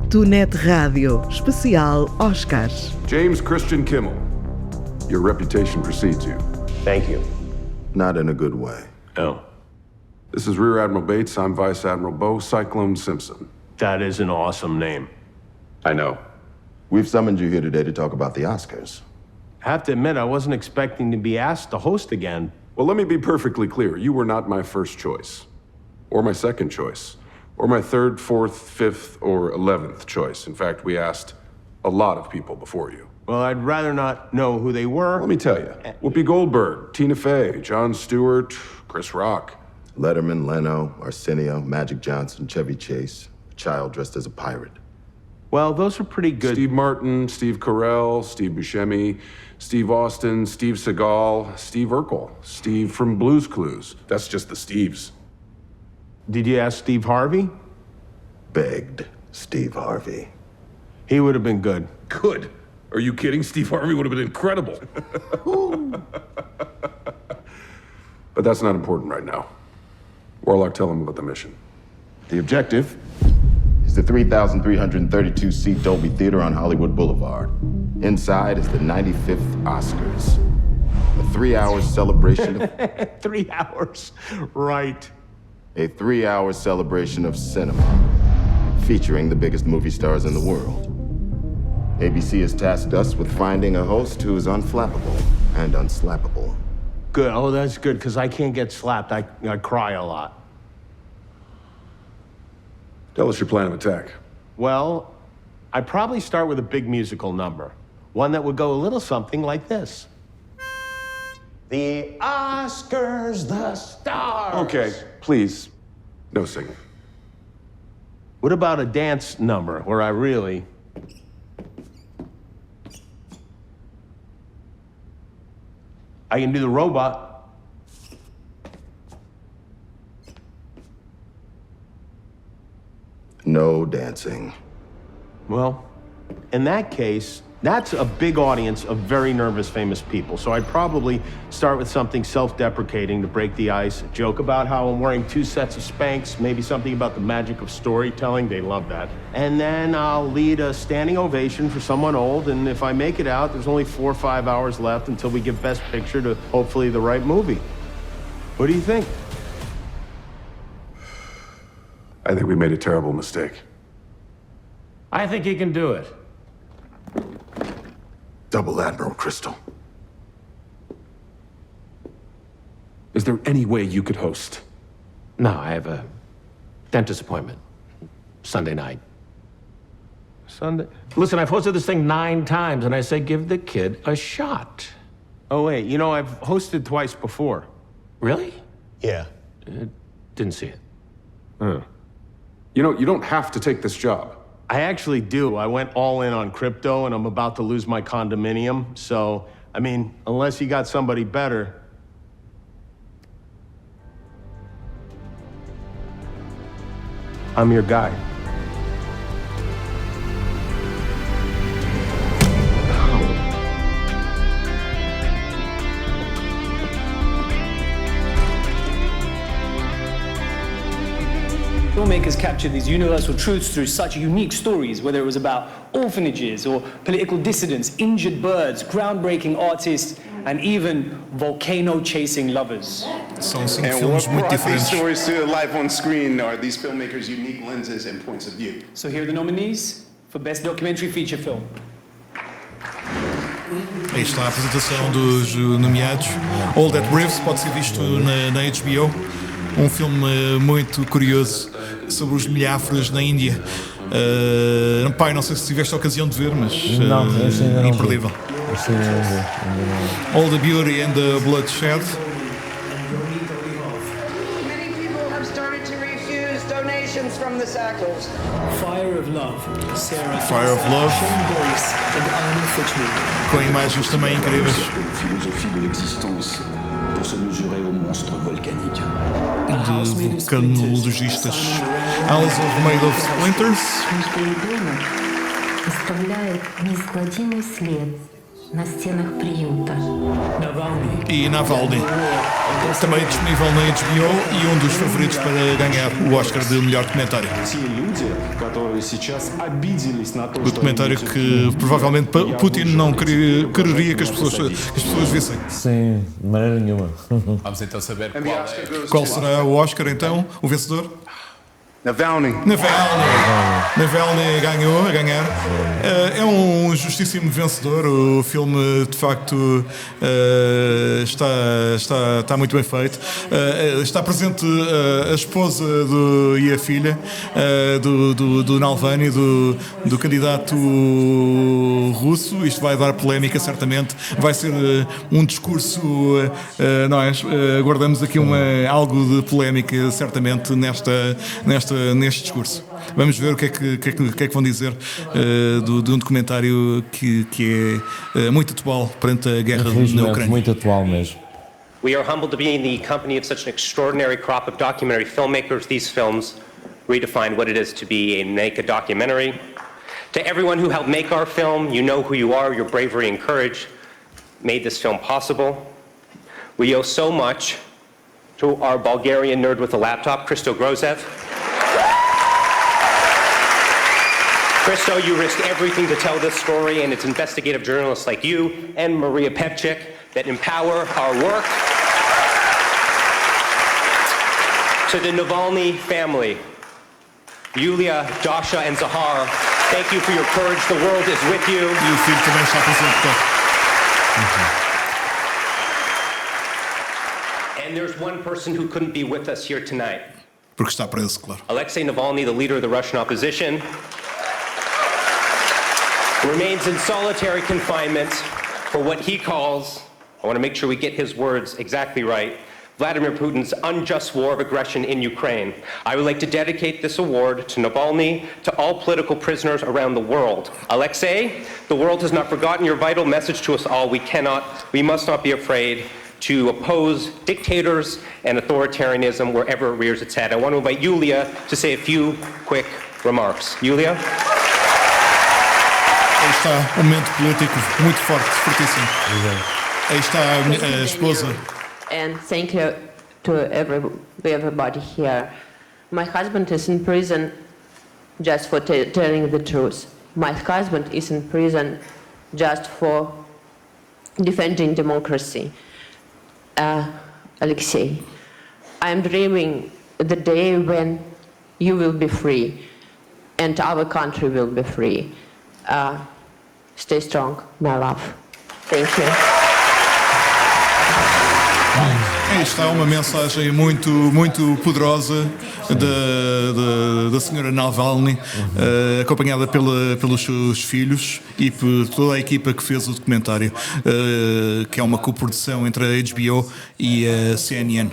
TunetRádio, especial Óscares. James Christian Kimmel, your reputation precedes you. Thank you. Not in a good way. Oh. This is Rear Admiral Bates. I'm Vice Admiral Bo Cyclone Simpson. That is an awesome name. I know. We've summoned you here today to talk about the Oscars. I have to admit, I wasn't expecting to be asked to host again. Well, let me be perfectly clear. You were not my first choice, or my second choice, or my third, fourth, fifth, or 11th choice. In fact, we asked a lot of people before you. Well, I'd rather not know who they were. Let me tell you. Whoopi Goldberg, Tina Fey, Jon Stewart, Chris Rock. Letterman, Leno, Arsenio, Magic Johnson, Chevy Chase, a child dressed as a pirate. Well, those are pretty good. Steve Martin, Steve Carell, Steve Buscemi, Steve Austin, Steve Seagal, Steve Urkel, Steve from Blue's Clues. That's just the Steves. Did you ask Steve Harvey? Begged Steve Harvey. He would have been good. Good? Are you kidding? Steve Harvey would have been incredible. But that's not important right now. Warlock, tell him about the mission. The objective is the 3,332-seat Dolby Theater on Hollywood Boulevard. Inside is the 95th Oscars. A 3-hour celebration of... 3 hours, right. A 3-hour celebration of cinema, featuring the biggest movie stars in the world. ABC has tasked us with finding a host who is unflappable and unslappable. Good. Oh, that's good, because I can't get slapped. I cry a lot. Tell us your plan of attack. Well, I'd probably start with a big musical number. One that would go a little something like this. The Oscars, the stars. Okay, please, no singing. What about a dance number where I really... I can do the robot. No dancing. Well, in that case, that's a big audience of very nervous, famous people. So I'd probably start with something self-deprecating to break the ice, a joke about how I'm wearing 2 sets of Spanx, maybe something about the magic of storytelling. They love that. And then I'll lead a standing ovation for someone old, and if I make it out, there's only 4 or 5 hours left until we give Best Picture to hopefully the right movie. What do you think? I think we made a terrible mistake. I think he can do it. Double Admiral Crystal. Is there any way you could host? No, I have a dentist appointment. Sunday night. Sunday? Listen, I've hosted this thing 9 times, and I say give the kid a shot. Oh, wait, you know, I've hosted twice before. Really? Yeah. Didn't see it. You know, you don't have to take this job. I actually do. I went all in on crypto, and I'm about to lose my condominium. So, I mean, unless you got somebody better. I'm your guy. Filmmakers captured these universal truths through such unique stories, whether it was about orphanages or political dissidents, injured birds, groundbreaking artists, and even volcano-chasing lovers. São 5 filmes muito diferentes. These stories to life on screen are these filmmakers' unique lenses and points of view. So here are the nominees for Best Documentary Feature Film. Aí está a apresentação dos nomeados. All That Breathes pode ser visto na HBO. Um filme muito curioso sobre os milháfores na Índia. Pai, não sei se tiveste a ocasião de ver, mas imperdível. All the Beauty and the Bloodshed. Many people have started to refuse donations from the Sackers. Fire of Love, Sarah Fire of Love. Shane Boyce and Arne Futchman. Com imagens também incríveis. Philosophie de l'existence pour se mesurer au monstre volcanique. De vulcanologistas. Alice of Made of Splinters. Оставляет неизгладимый след на стенах приюта. E Navalny, também disponível na HBO e um dos favoritos para ganhar o Oscar de melhor documentário. Documentário que provavelmente Putin não quereria que as pessoas vissem. Sim, de maneira nenhuma. Vamos então saber qual será o Oscar então, o vencedor? Navalny ganhou a ganhar. É um justíssimo vencedor. O filme de facto está muito bem feito. Está presente a esposa e a filha do Navalny, do candidato russo. Isto vai dar polémica, certamente. Vai ser um discurso. Nós guardamos aqui algo de polémica, certamente, neste discurso. Vamos ver o que é que vão dizer de um documentário que é muito atual perante a guerra na Ucrânia. Muito atual mesmo. We are humbled to be in the company of such an extraordinary crop of documentary filmmakers. These films redefine what it is to make a documentary. To everyone who helped make our film, you know who you are. Your bravery and courage made this film possible. We owe so much to our Bulgarian nerd with a laptop, Christo Grozev. Christo, you risked everything to tell this story, and it's investigative journalists like you and Maria Pevchik that empower our work. To the Navalny family, Yulia, Dasha, and Zahar, thank you for your courage. The world is with you. E o filho também está presente. And there's one person who couldn't be with us here tonight. Porque está preso, claro. Alexei Navalny, the leader of the Russian opposition, remains in solitary confinement for what he calls, I want to make sure we get his words exactly right, Vladimir Putin's unjust war of aggression in Ukraine. I would like to dedicate this award to Navalny, to all political prisoners around the world. Alexei, the world has not forgotten your vital message to us all. We must not be afraid to oppose dictators and authoritarianism wherever it rears its head. I want to invite Yulia to say a few quick remarks. Yulia? Aí está um momento político muito forte, fortíssimo. Aí está a esposa. And thank you to everybody here. My husband is in prison just for telling the truth. My husband is in prison just for defending democracy. Alexei, I'm dreaming the day when you will be free and our country will be free. Stay strong, my love. Thank you. Aí está uma mensagem muito poderosa da senhora Navalny, acompanhada pelos seus filhos e por toda a equipa que fez o documentário, que é uma coprodução entre a HBO e a CNN.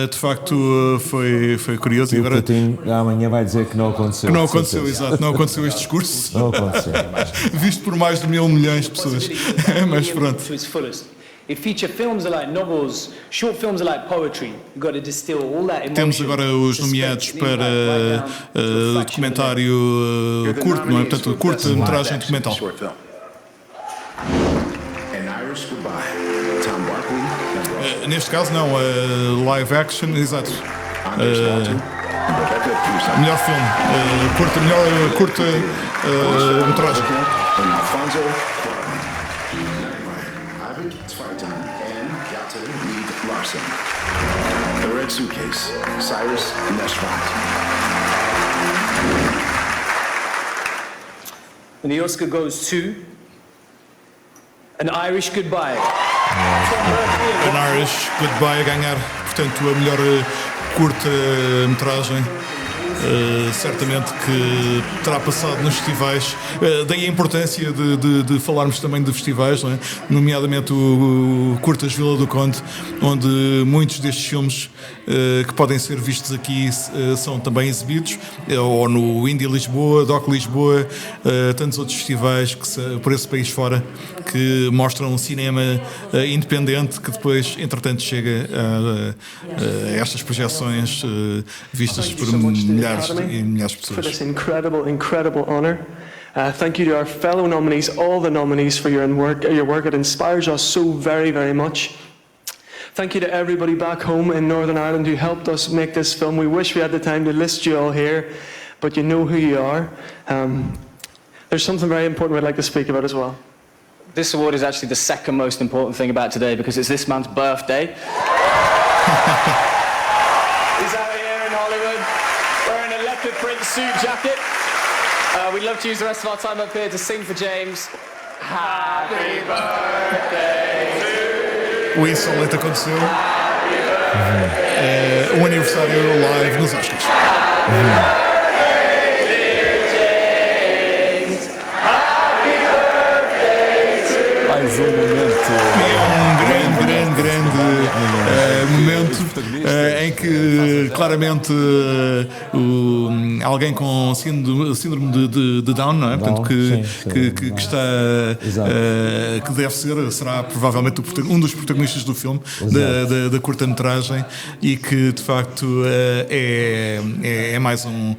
De facto, foi curioso. E agora Putin amanhã vai dizer que não aconteceu. Que não aconteceu, exato. Não aconteceu este discurso. Não aconteceu. Visto por mais de 1 milhões de pessoas. Mas pronto. It features films like novels, short films like poetry. You've got to distill all that emotion. Temos agora os nomeados para documentário curto, não é? Portanto, curta-metragem documental. Neste caso não, live action, exato. Melhor filme, melhor curta-metragem. The Red Suitcase, Cyrus Neshvat. And the Oscar goes to An Irish Goodbye. An Irish Goodbye a ganhar, portanto, a melhor curta-metragem. Certamente que terá passado nos festivais, daí a importância de falarmos também de festivais, não é? Nomeadamente o Curtas Vila do Conde, onde muitos destes filmes que podem ser vistos aqui são também exibidos, ou no Indie Lisboa, Doc Lisboa, tantos outros festivais por esse país fora, que mostram um cinema independente que depois, entretanto, chega a estas projeções vistas por milhares de pessoas. For this incredible honor. Thank you to our fellow nominees, all the nominees, for your work. It inspires us so very, very much. Thank you to everybody back home in Northern Ireland who helped us make this film. We wish we had the time to list you all here, but you know who you are. There's something very important we'd like to speak about as well. This award is actually the second most important thing about today because it's this man's birthday. He's out here in Hollywood wearing a leopard print suit jacket. We'd love to use the rest of our time up here to sing for James. Happy birthday to you. O insólito aconteceu. Um aniversário live nos Óscares. Mais um momento. Grande momento em que claramente alguém com síndrome de Down, não é? Portanto, que está que será provavelmente um dos protagonistas do filme, da curta-metragem, e que de facto é mais um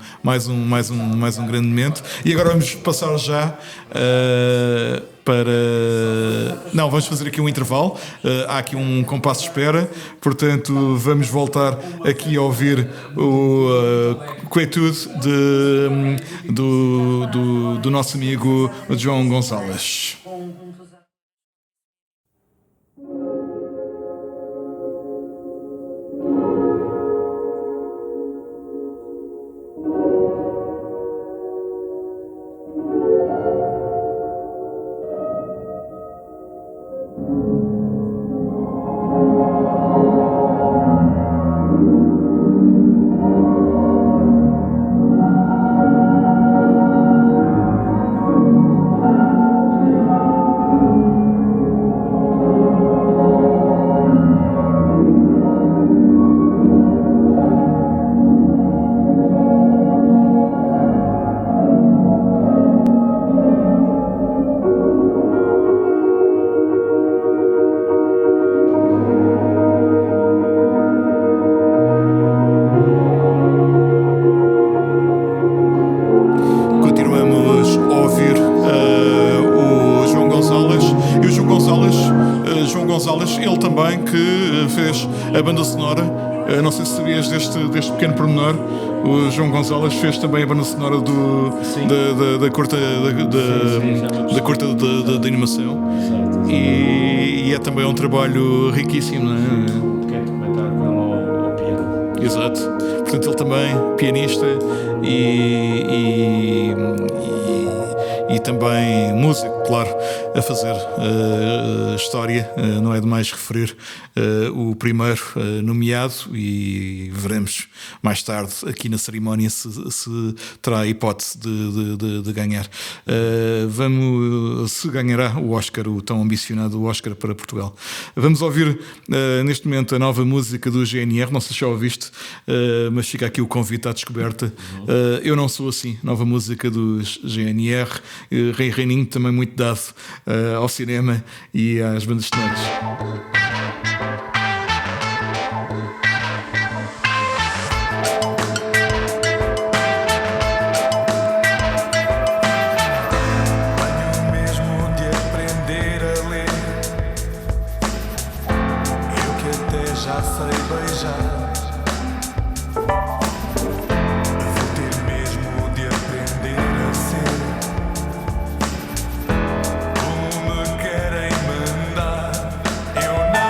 grande momento. E agora vamos passar já vamos fazer aqui um intervalo. Há aqui um compasso de espera, portanto vamos voltar aqui a ouvir o Quietude do nosso amigo João Gonçalves. Ele também que fez a banda sonora. Não sei se sabias deste pequeno pormenor. O João Gonçalves fez também a banda sonora da curta de animação. E é também um trabalho riquíssimo, não é? Quero comentar com ele ao piano. Exato. Portanto, ele também, pianista e também músico, claro, a fazer história. Não é demais referir o primeiro nomeado, e veremos mais tarde aqui na cerimónia se terá a hipótese de ganhar. Se ganhará o Oscar, o tão ambicionado Oscar para Portugal. Vamos ouvir neste momento a nova música do GNR. Não sei se já ouviste, mas fica aqui o convite à descoberta. Eu Não Sou Assim, nova música dos GNR. Rei Reininho, também muito dado ao cinema e às bandas sonoras. Eu não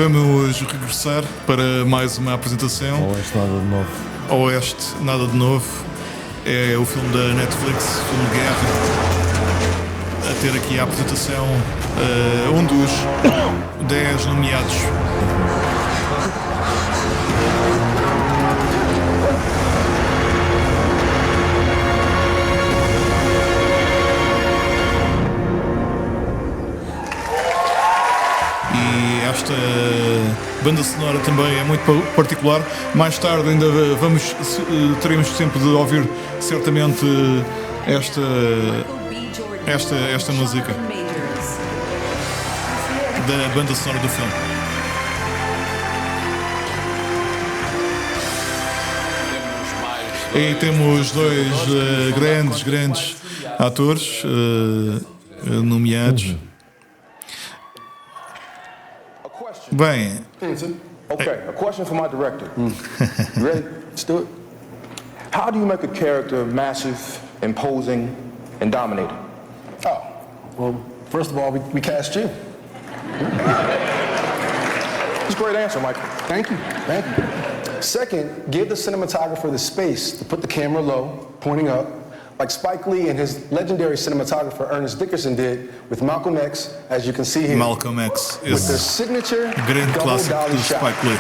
vamos regressar para mais uma apresentação. Oeste, nada de novo. Oeste, nada de novo. É o filme da Netflix, filme de guerra. A ter aqui a apresentação, um dos 10 nomeados. Esta banda sonora também é muito particular. Mais tarde ainda teremos sempre de ouvir certamente esta música da banda sonora do filme. E temos dois grandes atores nomeados. Bem. Okay, a question for my director. You ready? Let's do it. How do you make a character massive, imposing, and dominating? Oh, well, first of all, we cast you. That's a great answer, Michael. Thank you. Second, give the cinematographer the space to put the camera low, pointing up, like Spike Lee and his legendary cinematographer Ernest Dickerson did with Malcolm X, as you can see here. Malcolm X with their signature grande clássico de Spike Lee.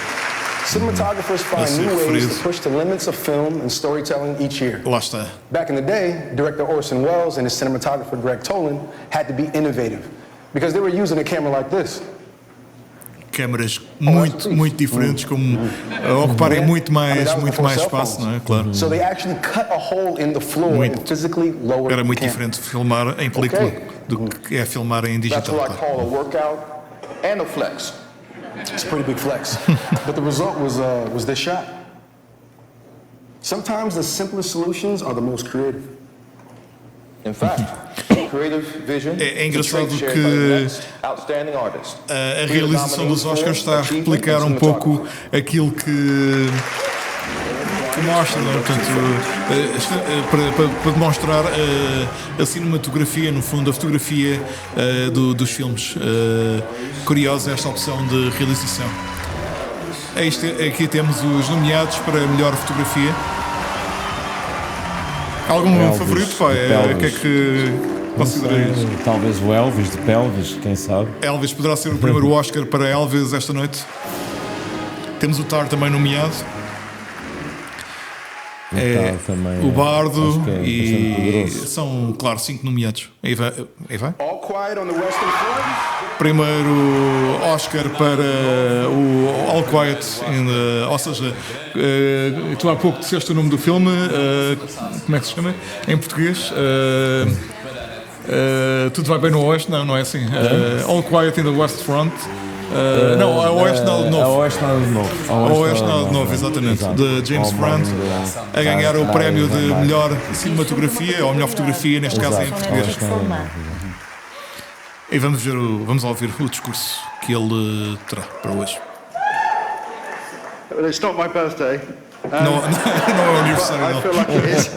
Cinematographers find new ways to push the limits of film and storytelling each year. Lá está. Back in the day, director Orson Welles and his cinematographer Greg Toland had to be innovative because they were using a camera like this. Câmaras muito diferentes, como ocuparem muito mais espaço, não é? Claro. So they actually cut a hole in the floor and physically lowered Era muito the camera. diferente filmar em película do que é filmar em digital. That's what I call a workout and a flex. It's a pretty big flex. But the result was this shot. Sometimes the simplest solutions are the most creative. In fact, creative vision é engraçado que a realização dos Óscares está a replicar um pouco aquilo que mostra, não? Portanto, para demonstrar a cinematografia, no fundo, a fotografia dos filmes. Curiosa esta opção de realização. Aqui temos os nomeados para a melhor fotografia. Algum Elvis, favorito, pai? O que é que consideras? Talvez o Elvis de Pelvis, quem sabe? Elvis poderá ser o primeiro Oscar para Elvis esta noite. Temos o Tar também nomeado. O Bardo e são, claro, 5 nomeados. Aí vai. Primeiro Oscar para o All Quiet, ou seja, tu há pouco disseste o nome do filme, como é que se chama em português? Tudo vai bem no Oeste? Não é assim. All Quiet in the West Front. Não, a Oeste nada de novo. A Oeste nada de novo. A Oeste nada de novo, exatamente. De James Front, a ganhar o prémio de melhor cinematografia, ou melhor fotografia, neste caso em português. E vamos ouvir o discurso que ele terá para hoje. Well, it's not my birthday. Não é o aniversário, I feel like it is.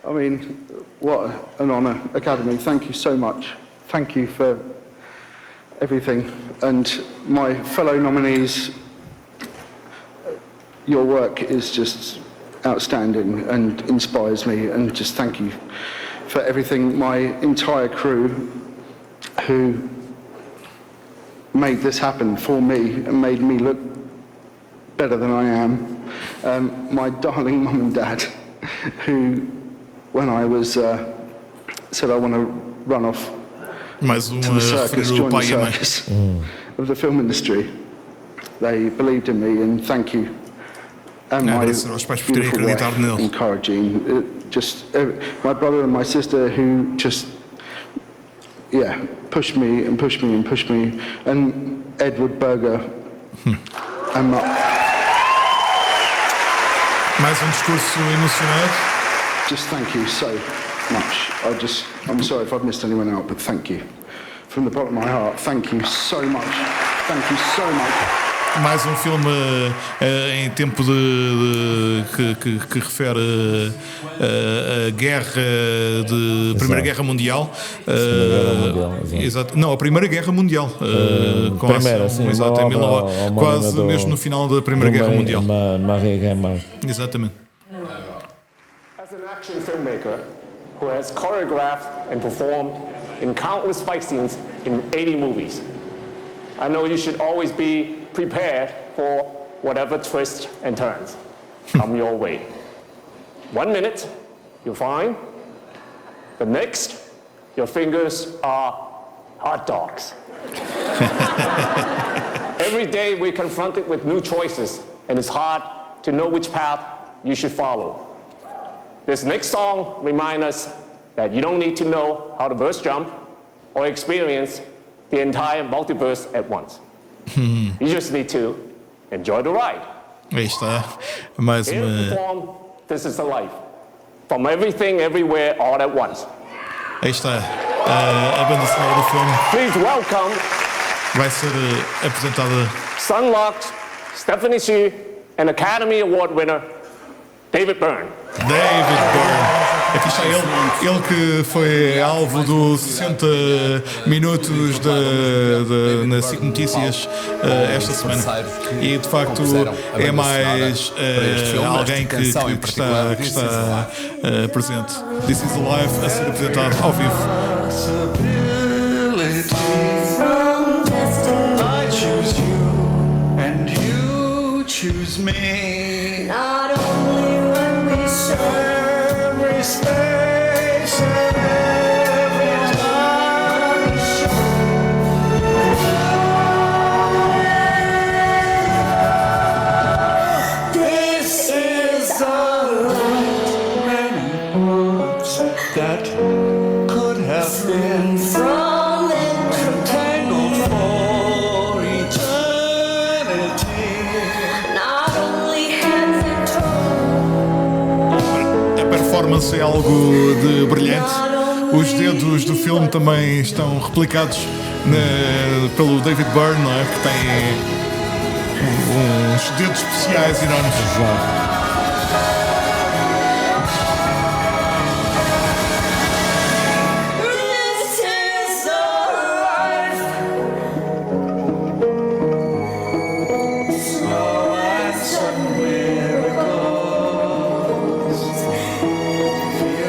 I mean, what an honour, Academy. Thank you so much. Thank you for everything. And my fellow nominees, your work is just outstanding and inspires me. And just thank you for everything. My entire crew who made this happen for me and made me look better than I am. My darling mum and dad, who, when I was said I want to run off to the circus, join the circus of the film industry, they believed in me, and thank you. And my beautiful wife, encouraging. Just my brother and my sister, who just pushed me and pushed me and pushed me, and Edward Berger and Mark. Mais discurso emocionado. Just thank you so much. I'm sorry if I've missed anyone out, but thank you. From the bottom of my heart, thank you so much. Thank you so much. mais um filme em tempo que refere a guerra de Primeira Guerra Mundial. Exato. Não, a Primeira Guerra Mundial. Com primeira, ação, sim, exato, quase mesmo no final da Primeira Guerra Mundial. Exatamente. As an action filmmaker who has choreographed and performed in countless fight scenes in 80 movies, I know you should always be prepared for whatever twists and turns come your way. 1 minute, you're fine. The next, your fingers are hot dogs. Every day we're confronted with new choices, and it's hard to know which path you should follow. This next song reminds us that you don't need to know how to verse jump or experience the entire multiverse at once. You just need to enjoy the ride. Aí está, mais Here uma. to perform This is the Life. From everything, everywhere, all at once. Aí está a banda sonora do filme. Please welcome. Vai ser apresentada. Sunlocked, Stephanie Hsu, and Academy Award winner David Byrne. David Byrne. Aqui está ele que foi alvo dos 60 minutos na SIC Notícias esta semana. E de facto é mais alguém que está presente. This is Alive a ser apresentado ao vivo. I choose you and you choose me. Not only when we share every space and every time we share. This is a light, many words that could have been from entangled for eternity. Not only hands and toes. A performance é algo de brilhante. Os dedos do filme também estão replicados pelo David Byrne, não é? Que tem uns dedos especiais enormes. This is a life. Slow and sudden miracles.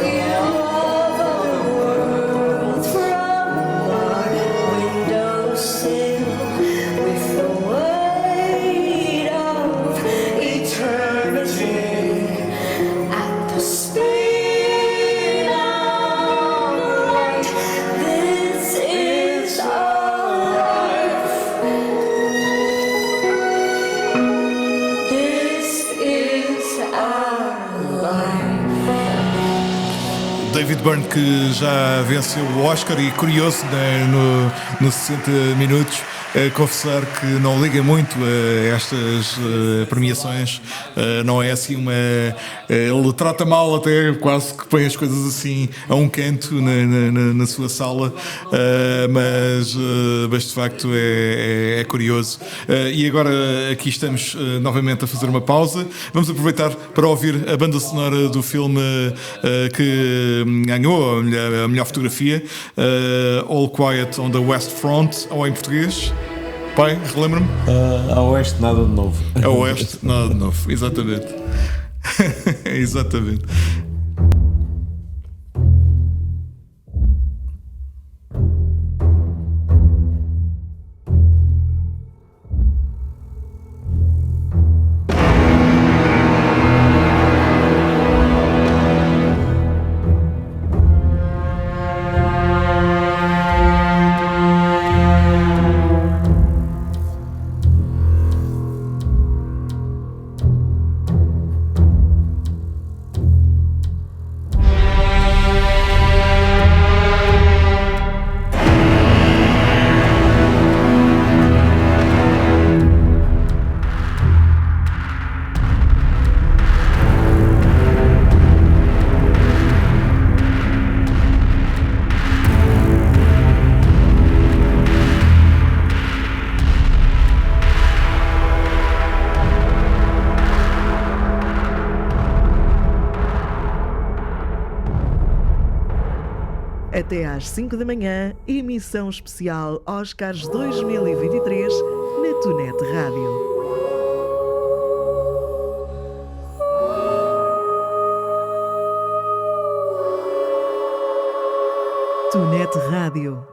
View of the world from our windowsill with the weight of eternity at the speed of light. This is our life. This is our life. David Byrne, que já venceu o Oscar, e curioso, né, no 60 minutos, confessar que não liga muito a estas premiações. Não é assim uma. Ele trata mal, até quase que põe as coisas assim a um canto na sua sala, mas de facto é curioso. E agora aqui estamos novamente a fazer uma pausa. Vamos aproveitar para ouvir a banda sonora do filme que ganhou a melhor fotografia, All Quiet on the West Front, ou em português. Pai, relembra-me? A Oeste, nada de novo. A Oeste, nada de novo, exatamente. Exatamente. Até às 5 da manhã, emissão especial Óscares 2023 na TunetRádio. TunetRádio.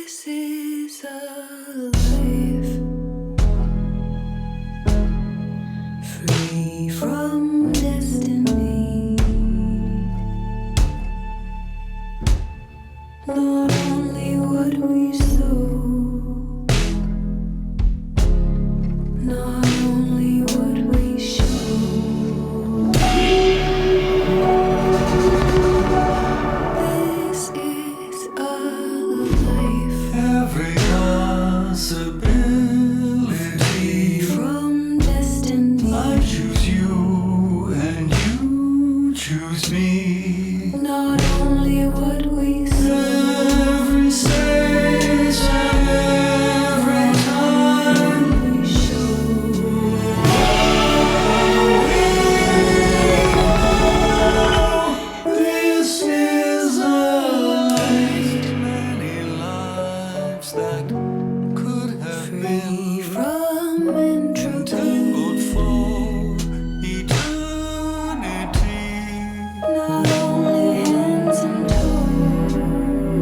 This is a life free from destiny. Not only what we sow, not only what we show. This is a every possibility from destiny. I choose you and you choose me. Not only what we say, every stage and every time we show. This is a life, many lives that could have been from entangled for eternity. Not only hands and toes,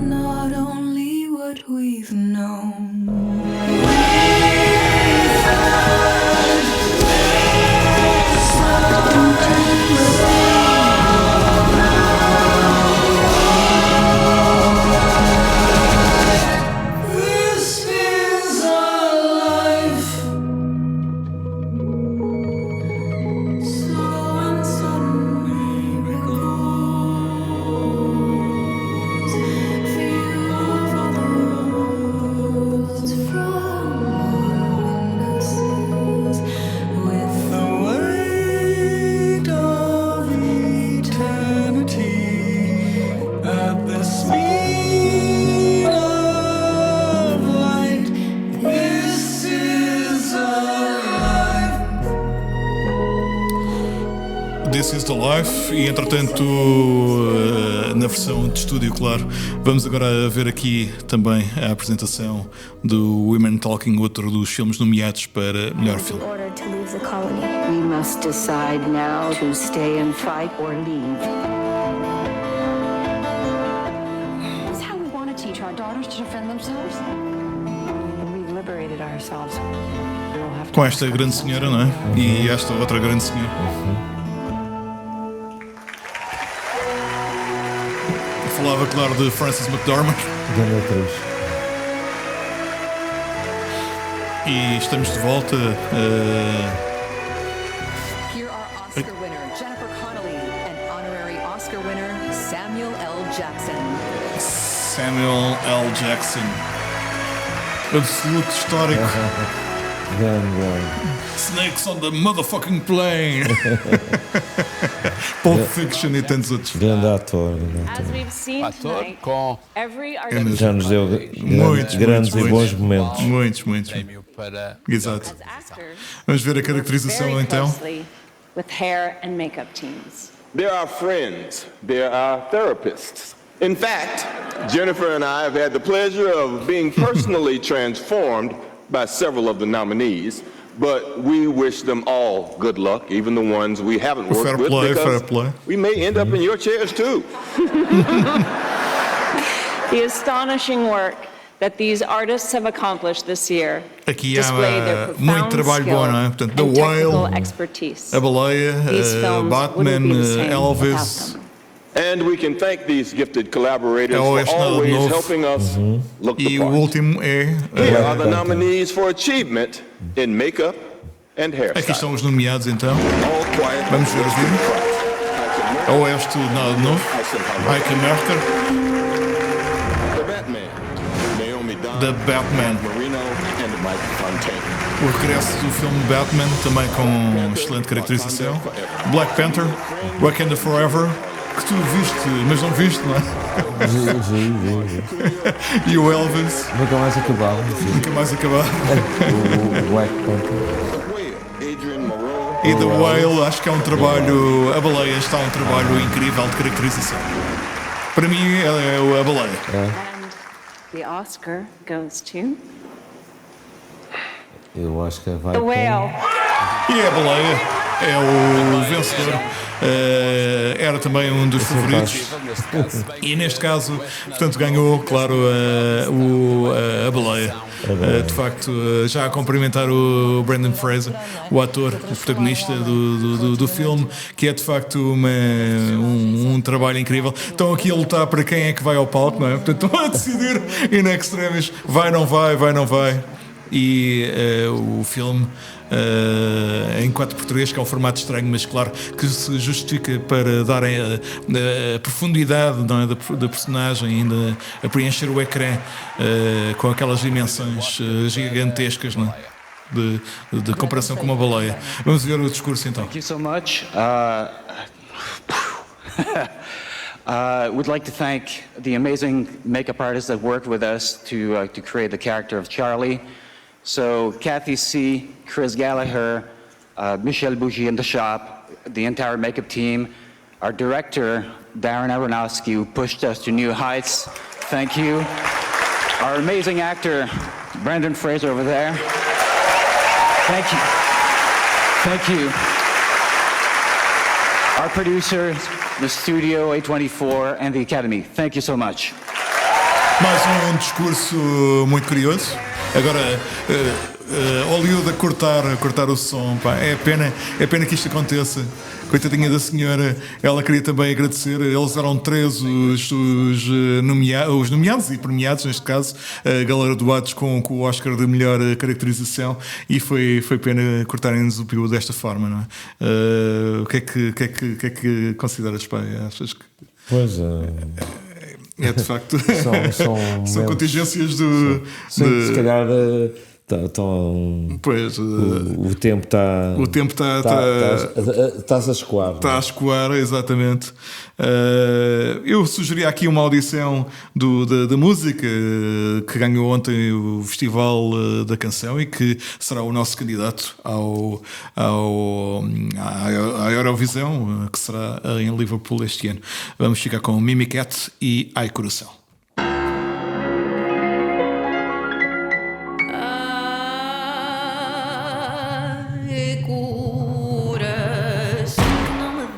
not only what we've known. This is a life, slow and sudden miracles, few of all the roads from witnesses, with the weight of eternity at the speed of light. This is a life. This is the Life. E entretanto, na versão de estúdio, claro, vamos agora ver aqui também a apresentação do Women Talking, outro dos filmes nomeados para melhor filme. Order to leave the colony. We must decide now to stay and fight or leave. This is how we want to teach our daughters to defend themselves. We've liberated ourselves. We'll have to... Com esta grande senhora, não é? E esta outra grande senhora. Falava, claro, de Frances McDormand. Grande atriz. E estamos de volta. Here are Oscar winner Jennifer Connelly and honorary Oscar winner Samuel L. Jackson. Samuel L. Jackson. Absoluto histórico. Snakes on the motherfucking plane. Pulp Fiction e tantos outros. Grande ator. Ator com Já nos deu grandes e bons momentos. Muitos. Exato. Vamos ver a caracterização então. With hair and makeup teams. There are friends, there are therapists. In fact, Jennifer and I have had the pleasure of being personally transformed by several of the nominees, but we wish them all good luck, even the ones we haven't worked with, because we may end up in your chairs too. The astonishing work that these artists have accomplished this year. Aqui display their há muito trabalho bom, não é? Portanto, The Whale, expertise. A Baleia, Batman, Elvis. And we can thank these gifted collaborators for Oeste always Novo. helping us look the E o part. último é... Here are the nominees for achievement in makeup and hairstyle. Aqui estão os nomeados, então. All quiet. Vamos ver os vídeos. Oeste Nada Novo, Ike Merker, The Batman, o regresso do filme Batman, também com excelente caracterização, Black Panther, Wakanda Forever, que tu viste, mas não viste, não é? E o Elvis. Nunca mais acabava. Nunca mais acabava. O Black Panther. E The Whale, acho que é um trabalho. A Baleia está um trabalho incrível de caracterização. Para mim é a Baleia. And the Oscar goes to Eu acho que vai. The Whale. E a Baleia é o vencedor. Era também um dos favoritos. E neste caso, portanto, ganhou, claro, a Baleia. De facto, já a cumprimentar o Brendan Fraser, o ator, o protagonista do filme, que é de facto um trabalho incrível. Estão aqui a lutar para quem é que vai ao palco, não é? Portanto, estão a decidir in extremis, vai, não vai, vai, não vai. E o filme em 4:3, que é um formato estranho, mas claro que se justifica para dar a profundidade, não é, da personagem, ainda a preencher o ecrã com aquelas dimensões gigantescas, não é? De comparação com uma baleia. Vamos ver o discurso então. Thank you so much. We'd like to thank the amazing makeup artists that worked with us to create the character of Charlie. So Kathy C., Chris Gallagher, Michelle Bougie in the shop, the entire makeup team, our director, Darren Aronofsky, who pushed us to new heights. Thank you. Our amazing actor, Brendan Fraser over there. Thank you. Thank you. Our producers, the studio, A24, and the Academy. Thank you so much. Mais um discurso muito curioso. Agora, Hollywood a cortar o som, pá. É pena que isto aconteça. Coitadinha da senhora, ela queria também agradecer. Eles eram 3 os nomeados e premiados, neste caso, galardoados com o Oscar de melhor caracterização, e foi pena cortarem-nos o pio desta forma, não é? O que é que consideras, pá? Achas que... Pois é de facto são contingências se calhar pois, o tempo está-se a escoar. Está a escoar, exatamente. Eu sugeri aqui uma audição da música que ganhou ontem o Festival da Canção e que será o nosso candidato à Eurovisão, que será em Liverpool este ano. Vamos ficar com Mimi Cat e Ai Coração.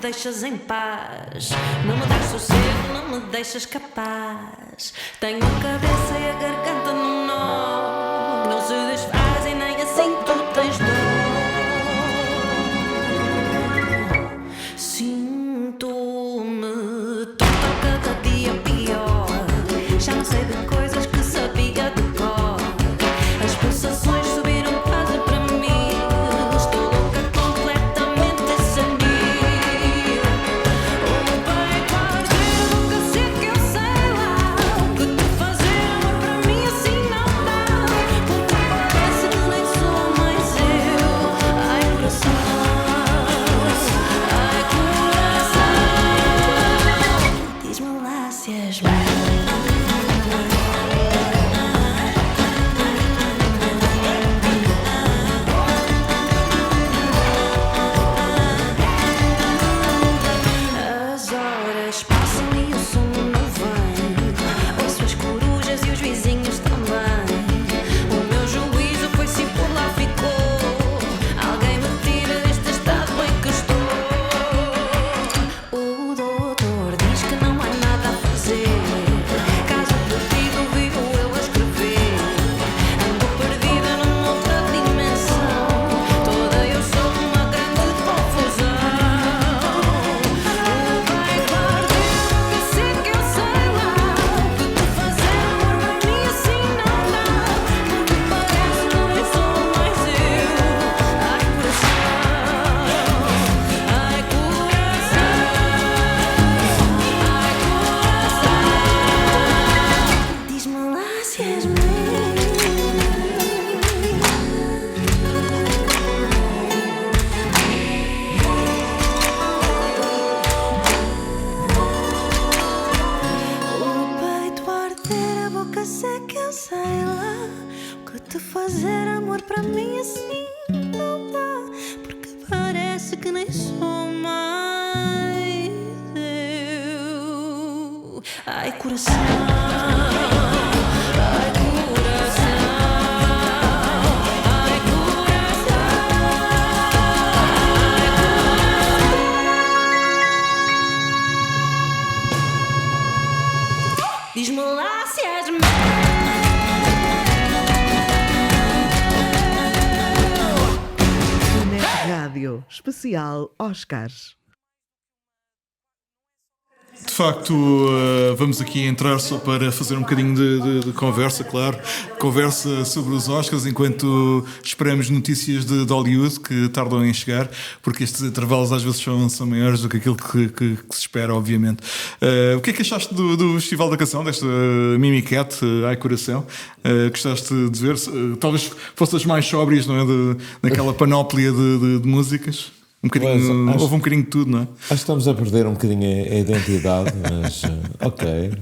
Deixas em paz, não me dás sossego, não me deixas capaz. Tenho a cabeça e a garganta num nó, não se desfazem nem assim tu tens dor. Sinto-me tonta cada dia pior, já não sei de coisas que sabia de cor. As pulsações subiram quase para mim, estou louca completamente sem mim. Assim que nem sou mais eu. Ai, coração. Ai, coração. Ai, coração. Diz-me lá se és meu. TunetRádio, especial Óscares. De facto, vamos aqui entrar só para fazer um bocadinho de conversa, claro. Conversa sobre os Oscars, enquanto esperamos notícias de Hollywood que tardam em chegar, porque estes intervalos às vezes são maiores do que aquilo que se espera, obviamente. O que é que achaste do Festival da Canção, desta Mimicat, Ai Coração? Gostaste de ver? Talvez fossem as mais sóbrias, não é? Naquela panóplia de músicas. Houve um bocadinho de tudo, não é? Acho que estamos a perder um bocadinho a identidade, mas ok.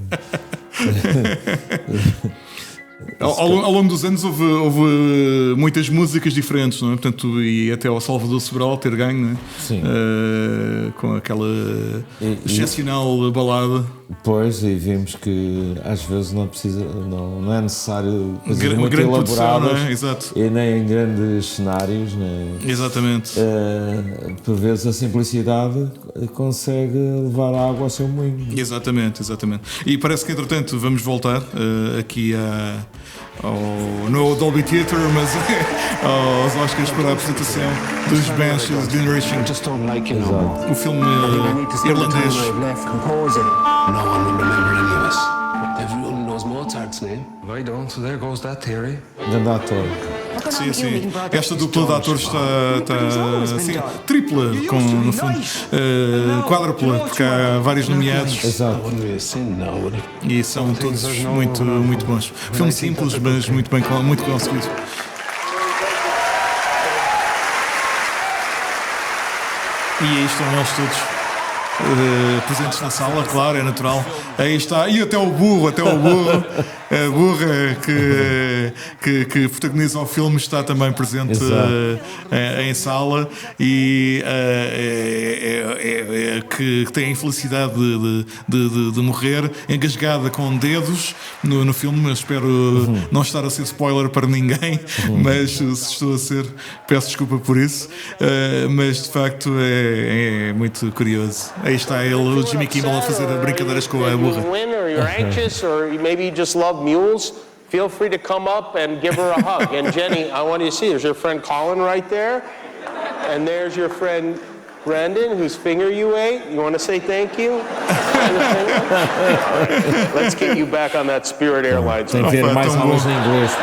Ao longo dos anos houve muitas músicas diferentes, não é? Portanto, e até ao Salvador Sobral ter ganho, não é? Sim. Com aquela excepcional balada. Pois, e vimos que às vezes não é necessário coisas muito grande elaboradas, produção, não é? Exato. E nem em grandes cenários, né? Exatamente. Por vezes a simplicidade consegue levar a água ao seu moinho. Exatamente. E parece que entretanto vamos voltar aqui não ao Dolby Theatre, mas aos Oscars para a apresentação dos Banshees Generation. O filme irlandês. No one will remember any of us. Everyone knows Mozart's name. I don't, so there goes that theory. Grande ator. Sim. Esta dupla de atores está assim, tripla, no fundo, quádrupla, porque há vários nomeados. Exato. E são todos muito bons. Filme simples, mas muito conseguido. E aí estão eles todos. Presentes na sala, claro, é natural. Aí está, e até o burro, a burra que protagoniza o filme está também presente em sala e que tem a infelicidade de morrer engasgada com dedos no filme. Mas espero não estar a ser spoiler para ninguém, mas se estou a ser, peço desculpa por isso, mas de facto é muito curioso. Aí está ele, o Jimmy Kimmel, a fazer brincadeiras com a burra. Mules, feel free to come up and give her a hug. And Jenny, I want you to see, there's your friend Colin right there. And there's your friend Brandon, whose finger you ate. You want to say thank you? Let's get you back on that Spirit Airlines. Tem que ter mais aulas em inglês.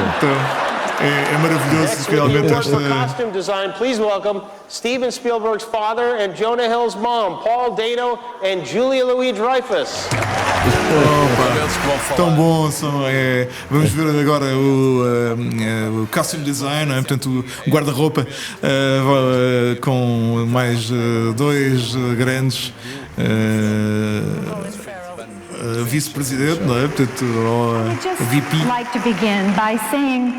É maravilhoso, realmente. For costume design, please welcome Steven Spielberg's father and Jonah Hill's mom, Paul Dano and Julia Louis-Dreyfus. Tão bom, vamos ver agora o costume design, não é? Portanto, o guarda-roupa com mais dois grandes vice-presidente, não é? Portanto, VP. I'd like to begin by saying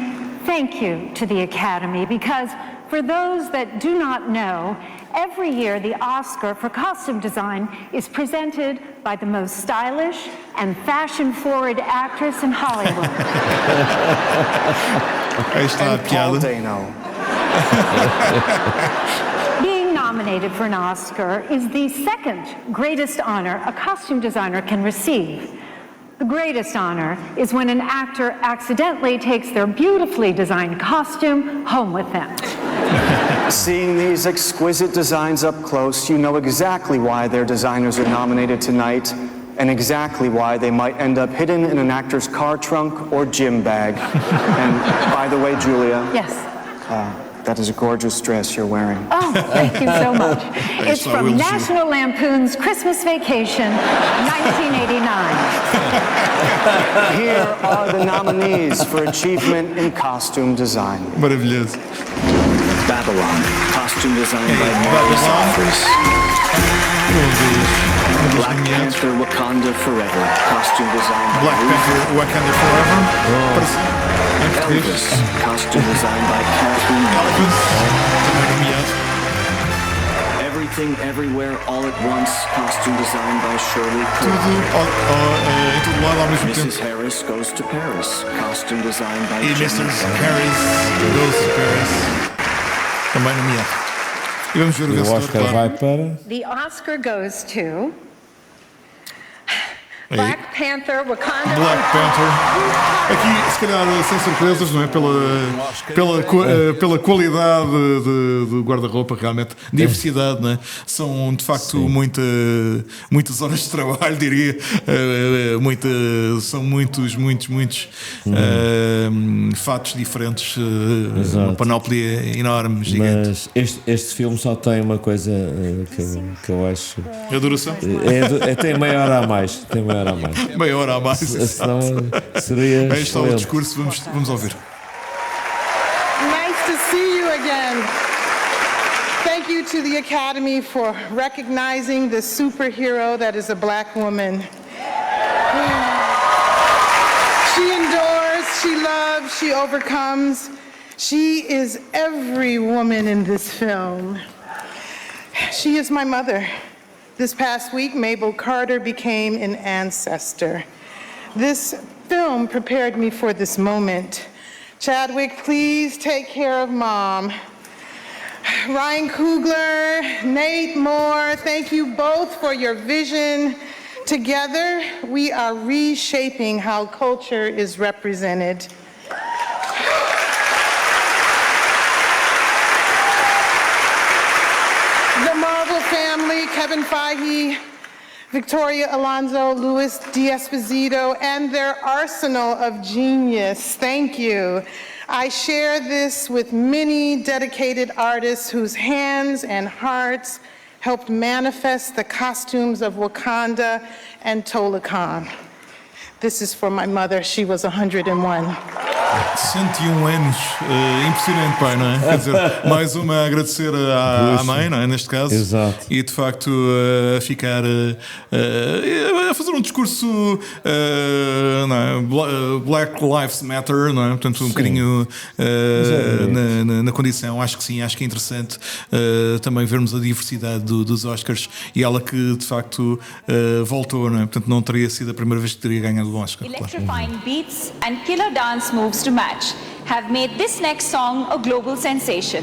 thank you to the Academy, because for those that do not know, every year the Oscar for costume design is presented by the most stylish and fashion-forward actress in Hollywood. Aí está a piada. Being nominated for an Oscar is the second greatest honor a costume designer can receive. The greatest honor is when an actor accidentally takes their beautifully designed costume home with them. Seeing these exquisite designs up close, you know exactly why their designers are nominated tonight, and exactly why they might end up hidden in an actor's car trunk or gym bag. And by the way, Julia. Yes. That is a gorgeous dress you're wearing. Oh, thank you so much. It's from National Lampoon's Christmas Vacation, 1989. Here are the nominees for achievement in costume design. Maravilhoso. Babylon, costume design by Mary Sophers. Black Panther, Wakanda Forever, costume design by Black Panther, Wakanda Forever. Elvis, costume design by Kathleen. Every Everything Everywhere All at Once, costume designed by Shirley Tudo em todo lado ao mesmo Mrs. tempo. Harris Goes to Paris, costume designed by E Mrs. Harris Goes to Paris, também nomeado. E vamos ver o E o vencedor, Oscar claro. vai para... The Oscar goes to Black Panther, Wakanda. Black Panther. Aqui, se calhar, sem surpresas, não é? Pela qualidade do guarda-roupa, realmente. Diversidade, não é? São, de facto, muitas horas de trabalho, diria. São muitos fatos diferentes. Uma panóplia enorme, gigante. Mas este filme só tem uma coisa que eu acho... A duração? Tem meia hora a mais. Meia hora a mais. Senão seria... Aí está o discurso, vamos ouvir. Nice to see you again. Thank you to the Academy for recognizing the superhero that is a black woman. She endures, she loves, she overcomes. She is every woman in this film. She is my mother. This past week, Mabel Carter became an ancestor. This film prepared me for this moment. Chadwick, please take care of Mom. Ryan Coogler, Nate Moore, thank you both for your vision. Together, we are reshaping how culture is represented. The Marvel family, Kevin Feige, Victoria Alonso, Luis D'Esposito, and their arsenal of genius. Thank you. I share this with many dedicated artists whose hands and hearts helped manifest the costumes of Wakanda and Tolakan. This is for my mother. She was 101. 101 anos, impressionante, pai, não é? Quer dizer, mais uma a agradecer à mãe, não é? Neste caso. Exato. E de facto a ficar a fazer um discurso não é? Black Lives Matter, não é? Portanto, um bocadinho na condição. Acho que sim, acho que é interessante também vermos a diversidade dos Óscares e ela que de facto voltou, não é? Portanto, não teria sido a primeira vez que teria ganhado o Oscar. Electrifying beats and killer dance moves to match have made this next song a global sensation.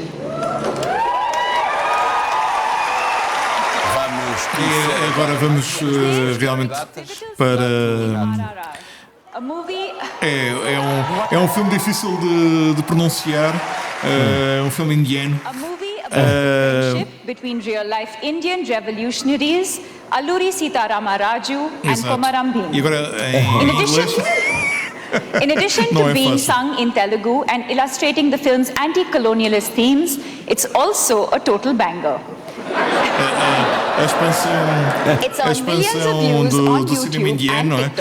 E agora vamos realmente para... É um filme difícil de pronunciar, é um filme indiano. A movie about a friendship between real-life Indian revolutionaries Alluri Sitarama Raju and Komaram Bhim. E agora em inglês? In addition to being sung in Telugu and illustrating the film's anti-colonialist themes, it's also a total banger. A expansão do cinema indiano, não é?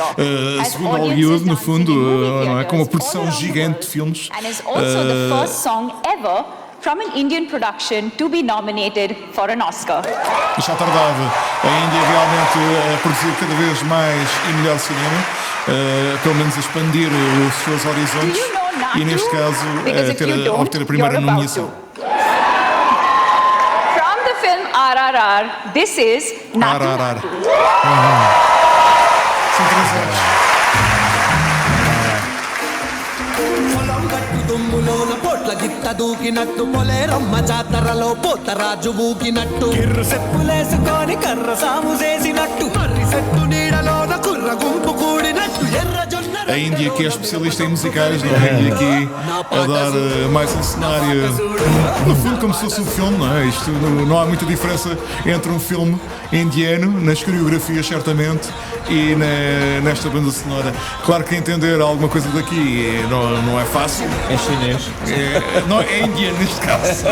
Segundo Hollywood, no fundo, não é? Com uma produção gigante de filmes. And is also the first song ever from an Indian production to be nominated for an Oscar. E já tardava a Índia realmente a produzir cada vez mais e melhor cinema, pelo menos a expandir os seus horizontes e neste caso obter a primeira nomeação. From the film RRR, this is Natu. RRR. São 3 anos. దుమ్ములోన పోట్ల గిట్ట దూకినట్టు పొలేరమ్మ జాతరలో పోతరాజు ఊగినట్టు కిర్రు సెప్పులేసుకొని కర్ర సాము చేసినట్టు కర్రి సెట్టు నీడలోన కుర్ర గుంపు కూడినట్టు ఎర్ర జొన్న. A Índia que é especialista em musicais, não é? E aqui a dar mais um cenário, no fundo como se fosse um filme, não é? Isto não há muita diferença entre um filme indiano, nas coreografias certamente, e nesta banda sonora. Claro que entender alguma coisa daqui não é fácil. É chinês. Não, é indiano neste caso,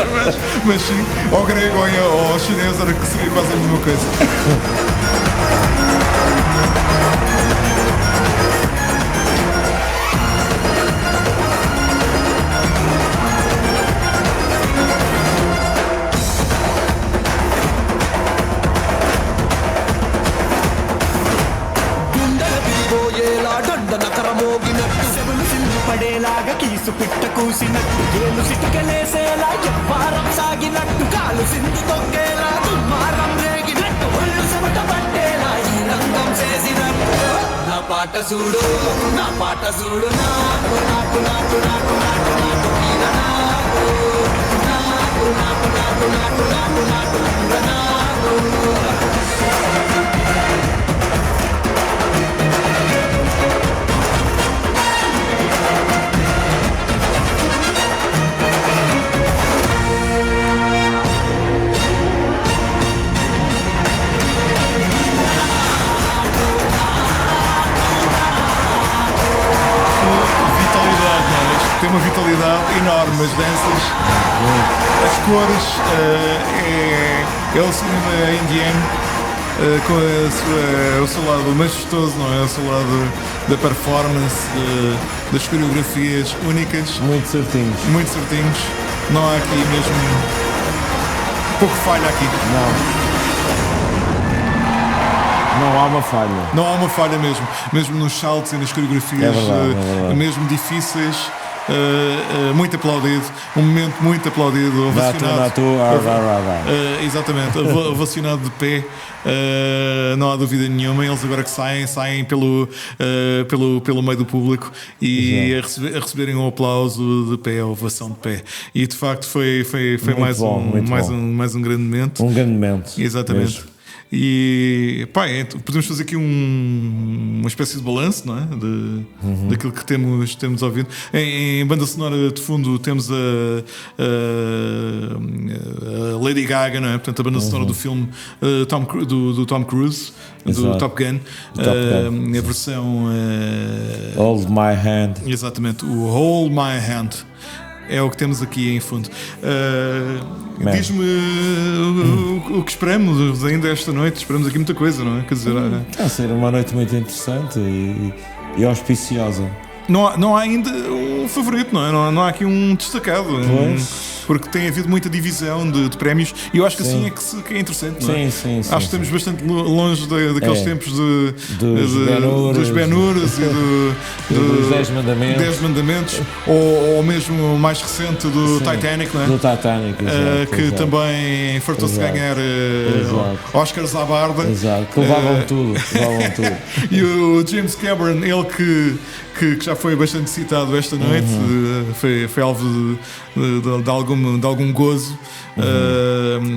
mas sim, ou grego ou chinês era que seria quase a mesma coisa. పడేలాగా కీసు పిట్ట కూసినట్టు ఏలు సిటికలేసేలా ఎవ్వారం సాగినట్టు కాలు సింధు తొక్కేలా దుమ్మార పాట చూడు నా పాట చూడు నాకు నాకు నాకు నాకు నాకు నాకు ఈర నాకు నాకు నాకు నాకు నాకు నాకు నాకు ఈర నాకు Tem uma vitalidade enorme, as danças, as cores, é o cinema indiano com o seu lado majestoso, não é? O seu lado da performance, das coreografias únicas. Muito certinhos. Muito certinhos. Não há aqui mesmo pouco falha aqui. Não há uma falha. Não há uma falha mesmo. Mesmo nos saltos e nas coreografias, É verdade. mesmo difíceis. Muito aplaudido, um momento muito aplaudido, ovacionado. Exatamente, ovacionado de pé, não há dúvida nenhuma. Eles agora que saem pelo meio do público e a receberem um aplauso de pé, a ovação de pé. E de facto foi mais um grande momento. Um grande momento. Exatamente. Mesmo. E podemos fazer aqui uma espécie de balanço, não é? Daquilo que temos ouvido. Em banda sonora de fundo temos a Lady Gaga, não é? Portanto, a banda sonora do filme do Tom Cruise, do Top Gun. A versão Hold My Hand. Exatamente, o Hold My Hand. É o que temos aqui em fundo. Diz-me o que esperamos ainda esta noite. Esperamos aqui muita coisa, não é? Quer dizer, vai ser uma noite muito interessante e auspiciosa. Não há ainda um favorito, não é? Não há aqui um destacado. Porque tem havido muita divisão de prémios e eu acho que assim é que é interessante, não é? Sim. Acho que estamos bastante longe daqueles tempos dos Ben-Hurs e dos 10 Mandamentos. Ou mesmo o mais recente do Titanic, não é? Do Titanic, que também fartou-se ganhar Óscares à barda. Exato, que levavam tudo. E o James Cameron, ele que já foi bastante citado esta noite, foi alvo de algum gozo.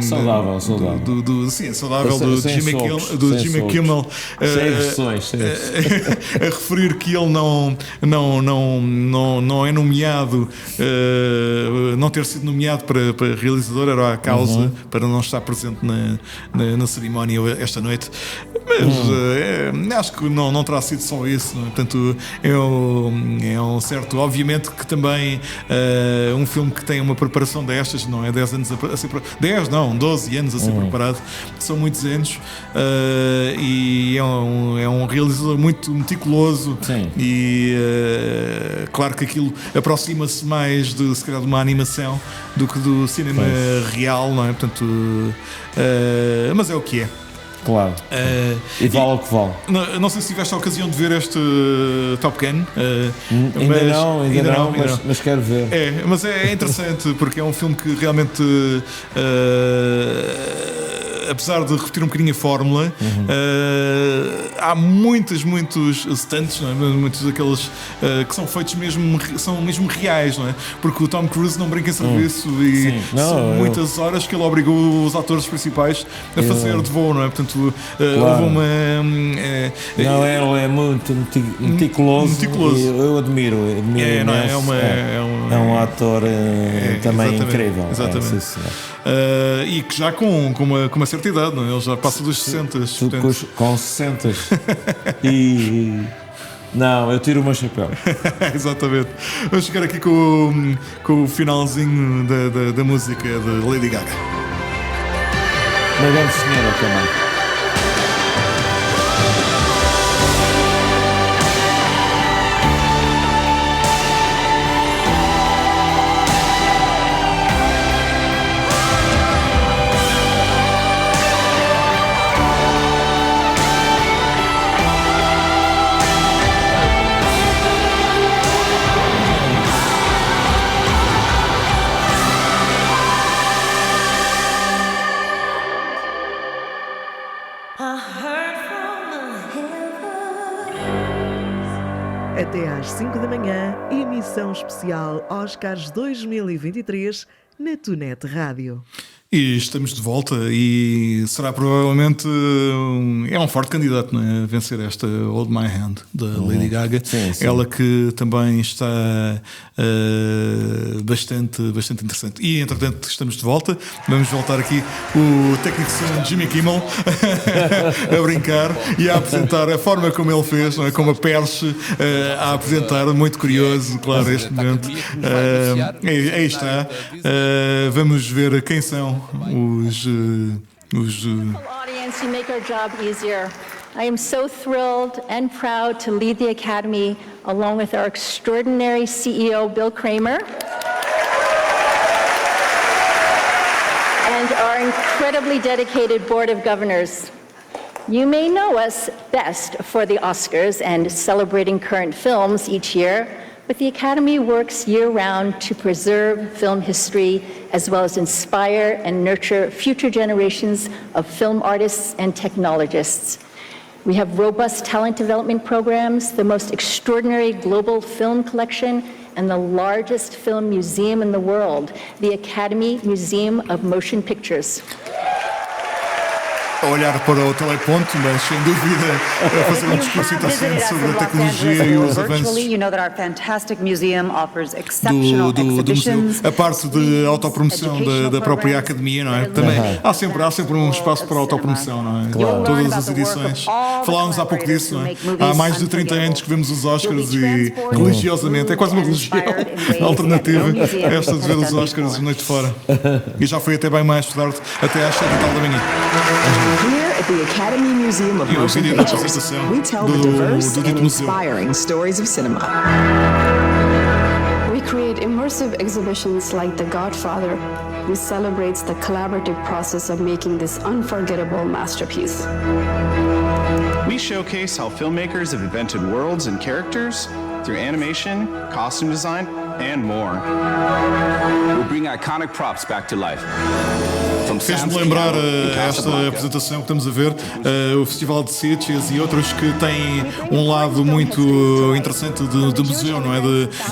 Saudável. Saudável do Jimmy Kimmel. Sem versões. A referir que ele não é nomeado, não ter sido nomeado para realizador era a causa para não estar presente na cerimónia esta noite. Mas acho que não terá sido só isso, não é? Portanto, é um certo, obviamente que também um filme que tem uma preparação destas, não é? 10 anos a ser 12 anos a ser preparado, são muitos anos, e é um realizador muito meticuloso. E claro que aquilo aproxima-se mais se calhar de uma animação do que do cinema real, não é? Portanto, mas é o que é. Claro. E vale o que vale. Não sei se tiveste a ocasião de ver este Top Gun. Ainda não, mas quero ver. Mas é interessante porque é um filme que realmente, apesar de repetir um bocadinho a fórmula, há muitos stunts, não é? Muitos daqueles que são feitos são mesmo reais, não é? Porque o Tom Cruise não brinca em serviço e são muitas horas que ele obrigou os atores principais a fazer de voo, não é? Portanto, houve uma. Ele é muito meticuloso. Eu admiro é um ator também incrível. Exatamente. E que já com uma certa idade, não é? Ele já passa dos 60. Com 60. Não, eu tiro o meu chapéu. Exatamente. Vamos chegar aqui com o finalzinho da música de Lady Gaga. Uma grande senhora também. Até às 5 da manhã, emissão especial Óscares 2023 na TunetRádio. E estamos de volta e será provavelmente um forte candidato, não é, a vencer esta Hold My Hand da Lady Gaga. Sim. Ela que também está bastante interessante. E entretanto estamos de volta. Vamos voltar aqui o técnico de som Jimmy Kimmel a brincar e a apresentar a forma como ele fez, não é? Como a Perche a apresentar, muito curioso, claro, este momento. Aí está. Vamos ver quem são os audience, you make our job easier. I am so thrilled and proud to lead the Academy along with our extraordinary CEO, Bill Kramer, and our incredibly dedicated Board of Governors. You may know us best for the Oscars and celebrating current films each year, but the Academy works year-round to preserve film history as well as inspire and nurture future generations of film artists and technologists. We have robust talent development programs, the most extraordinary global film collection, and the largest film museum in the world, the Academy Museum of Motion Pictures. A olhar para o teleponto, mas sem dúvida a fazer um discurso interessante sobre a tecnologia e os avanços a parte de autopromoção da própria academia, não é? Também há sempre um espaço para autopromoção, não é? Claro. Todas as edições. Falámos há pouco disso, não é? Há mais de 30 anos que vemos os Óscares e religiosamente, é quase uma religião alternativa esta de ver os Óscares noite fora. E já foi até bem mais tarde, até às 7 da manhã. Here at the Academy Museum of Motion Pictures, we tell the diverse and inspiring stories of cinema. We create immersive exhibitions like The Godfather, which celebrates the collaborative process of making this unforgettable masterpiece. We showcase how filmmakers have invented worlds and characters through animation, costume design, and more. We bring iconic props back to life. Fez-me lembrar esta apresentação que estamos a ver, o Festival de Sitges e outros que têm um lado muito interessante de museu, não é?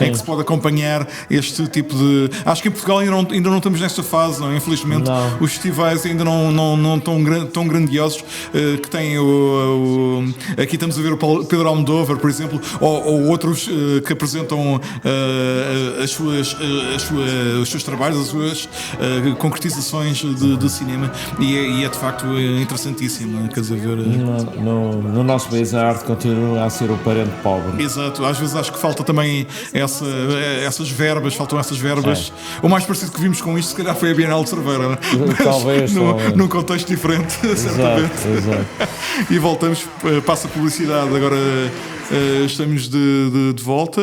Em que se pode acompanhar este tipo de... Acho que em Portugal ainda não estamos nesta fase, não é? Infelizmente, os festivais ainda não tão grandiosos que têm aqui estamos a ver o Pedro Almodóvar, por exemplo, ou outros que apresentam os seus trabalhos, as suas concretizações de cinema e é de facto interessantíssimo, quer dizer, ver... No nosso país a arte continua a ser o parente pobre. Exato, às vezes acho que falta também essas verbas, O mais parecido que vimos com isto se calhar foi a Bienal de Cerveira, não é? Talvez num contexto diferente, certamente. Exato. E voltamos, passa a publicidade agora. Estamos de volta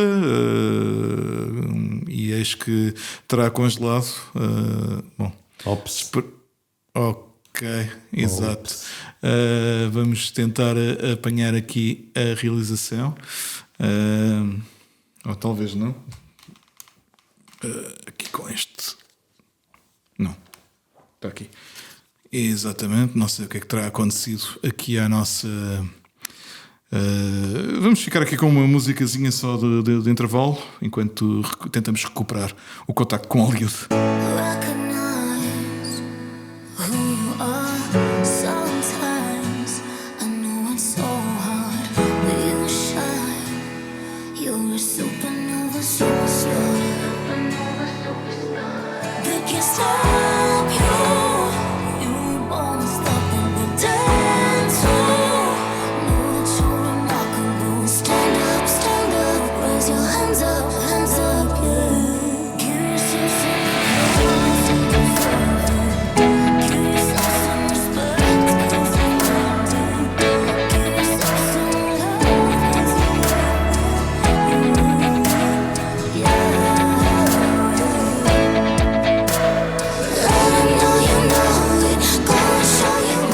e eis que terá congelado. Ok, exato. Vamos tentar apanhar aqui a realização. Ou talvez não. Aqui com este. Não. Está aqui. Exatamente. Não sei o que é que terá acontecido aqui à nossa... vamos ficar aqui com uma musicazinha só de intervalo enquanto tentamos recuperar o contacto com Hollywood.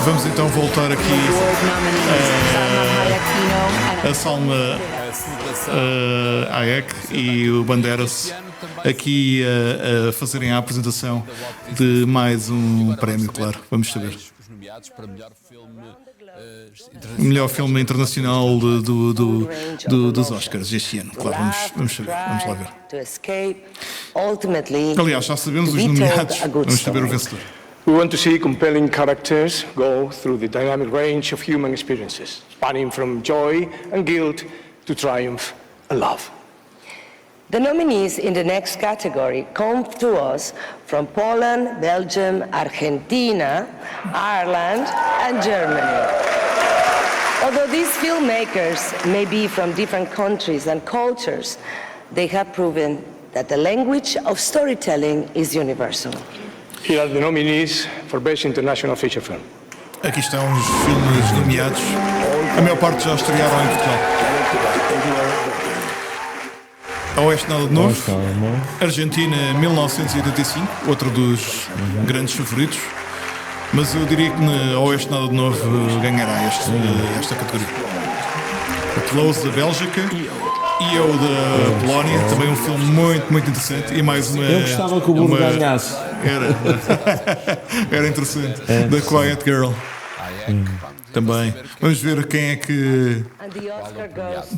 Vamos então voltar aqui a Salma Hayek e o Bandeiras aqui a fazerem a apresentação de mais um prémio, claro. Vamos saber. Melhor filme internacional dos Óscares este ano. Claro, vamos saber, vamos lá ver. Aliás, já sabemos os nomeados, vamos saber o vencedor. We want to see compelling characters go through the dynamic range of human experiences, spanning from joy and guilt to triumph and love. The nominees in the next category come to us from Poland, Belgium, Argentina, Ireland, and Germany. Although these filmmakers may be from different countries and cultures, they have proven that the language of storytelling is universal. Here are the nominees for Best International Feature Film. Aqui estão os filmes nomeados. A maior parte já estrearam em Portugal. A Oeste Nada de Novo, Argentina 1985, outro dos grandes favoritos, mas eu diria que a Oeste Nada de Novo ganhará esta categoria. A Close da Bélgica e eu da Polónia, também um filme muito interessante e mais uma... Eu gostava que o Burro ganhasse. Era interessante. The Quiet Girl. Também. Vamos ver quem é que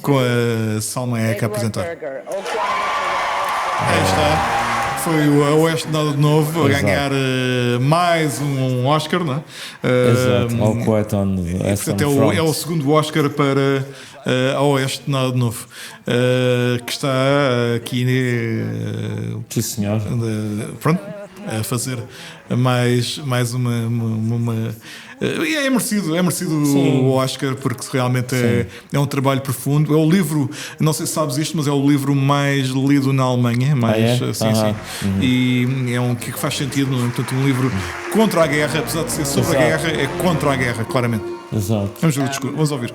com a Salma Hayek a apresentar. Aí está. Foi o Oeste Nada de Novo a ganhar mais um Oscar, não é? Exato. Portanto, é o segundo Oscar para a Oeste Nada de Novo, que está aqui Sim, senhor. Pronto, a fazer mais uma é merecido o Oscar, porque realmente é um trabalho profundo. É o livro, não sei se sabes isto, mas é o livro mais lido na Alemanha, sim. E é que faz sentido, portanto, um livro contra a guerra, apesar de ser sobre a guerra, é contra a guerra, claramente. Exato. Vamos ver o discurso, vamos ouvir.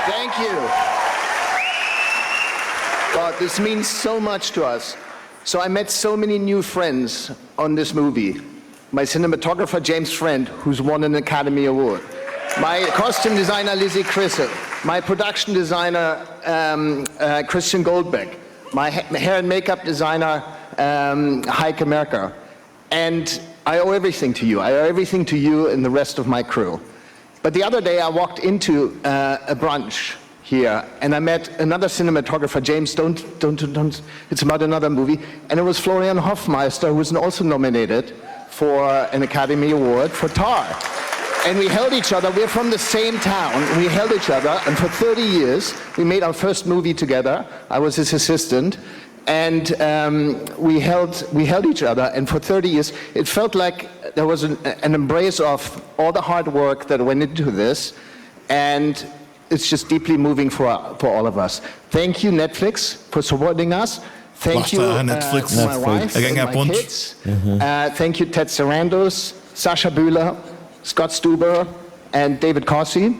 Thank you. God, this means so much to us. So I met so many new friends on this movie. My cinematographer, James Friend, who's won an Academy Award. My costume designer, Lizzie Crissel. My production designer, Christian Goldbeck. My hair and makeup designer, Heike Merker. And I owe everything to you. I owe everything to you and the rest of my crew. But the other day I walked into a brunch here, and I met another cinematographer, James, don't, it's about another movie, and it was Florian Hofmeister, who was also nominated for an Academy Award for Tar. And we held each other, we're from the same town, we held each other, and for 30 years, we made our first movie together. I was his assistant, and we held each other, and for 30 years, it felt like there was an embrace of all the hard work that went into this, and it's just deeply moving for all of us. Thank you, Netflix, for supporting us. Thank you, Netflix. My wife and my kids. Thank you, Ted Sarandos, Sasha Bühler, Scott Stuber, and David Corsi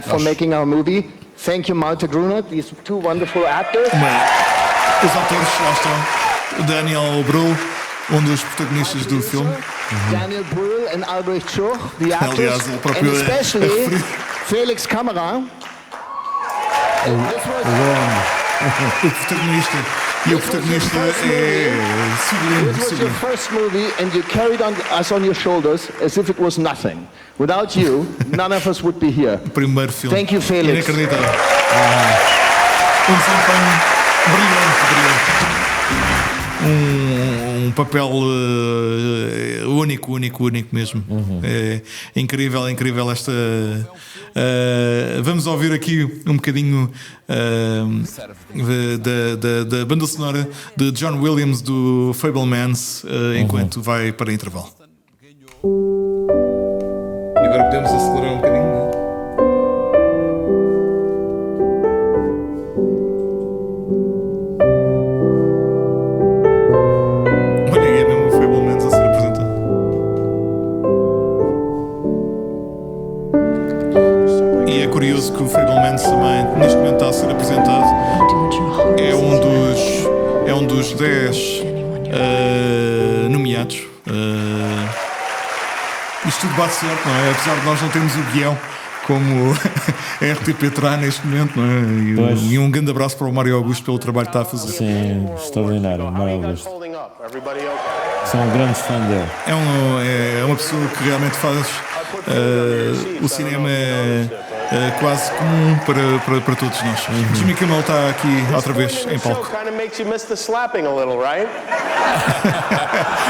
for making our movie. Thank you, Malte Grunert, these two wonderful actors. Os atores lá estão. Daniel Brühl, dos protagonistas do filme. Daniel Brühl and Albrecht Schuch, the actors. Aliás, o próprio and especially Felix Kamera. O protagonista. E o protagonista é sublime. This was your first movie and you carried us on your shoulders as if it was nothing. Without you, none of us would be here. O primeiro filme. Thank you, Felix. Inacreditável. Desempenho brilhante. Um papel único mesmo. É incrível esta. Vamos ouvir aqui um bocadinho da banda sonora de John Williams do Fabelmans enquanto vai para intervalo. E agora podemos acelerar um bocadinho. Que o Fabelmans também neste momento está a ser apresentado, é um dos 10 nomeados. Isto tudo bate certo, não é? Apesar de nós não termos o guião como a RTP terá neste momento, não é? E um grande abraço para o Mário Augusto pelo trabalho que está a fazer. Sim, extraordinário, Mário Augusto. Sou um grande fã dele. É uma pessoa que realmente faz o cinema quase comum para todos nós. Jimmy Kimmel está aqui outra vez em palco.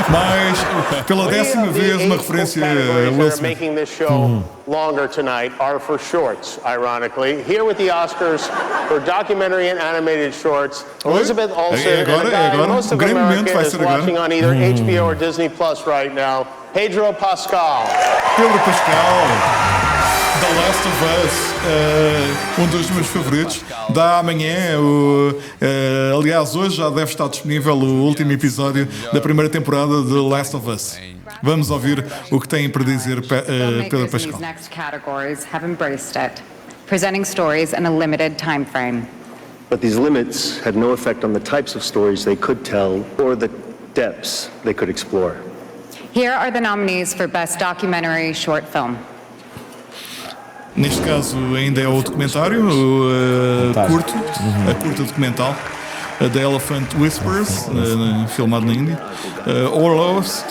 Mas pela 10ª vez uma referência a Will Smith. Longer tonight are for shorts, ironically. Here with the Oscars for documentary and animated shorts, Elizabeth Olsen, and a guy most of America is watching on either HBO or Disney Plus right now, Pedro Pascal. Pedro Pascal, The Last of Us, um dos meus favoritos, da amanhã, aliás hoje já deve estar disponível o último episódio da primeira temporada de The Last of Us. Vamos ouvir o que tem para dizer Pedro Pascal. These next categories have embraced it, presenting stories in a limited time frame. But these limits had no effect on the types of stories they could tell or the depths they could explore. Here are the nominees for Best Documentary Short Film. Neste caso ainda é o documentário, a curta documental, The Elephant Whispers, filmado na Índia, Orlos.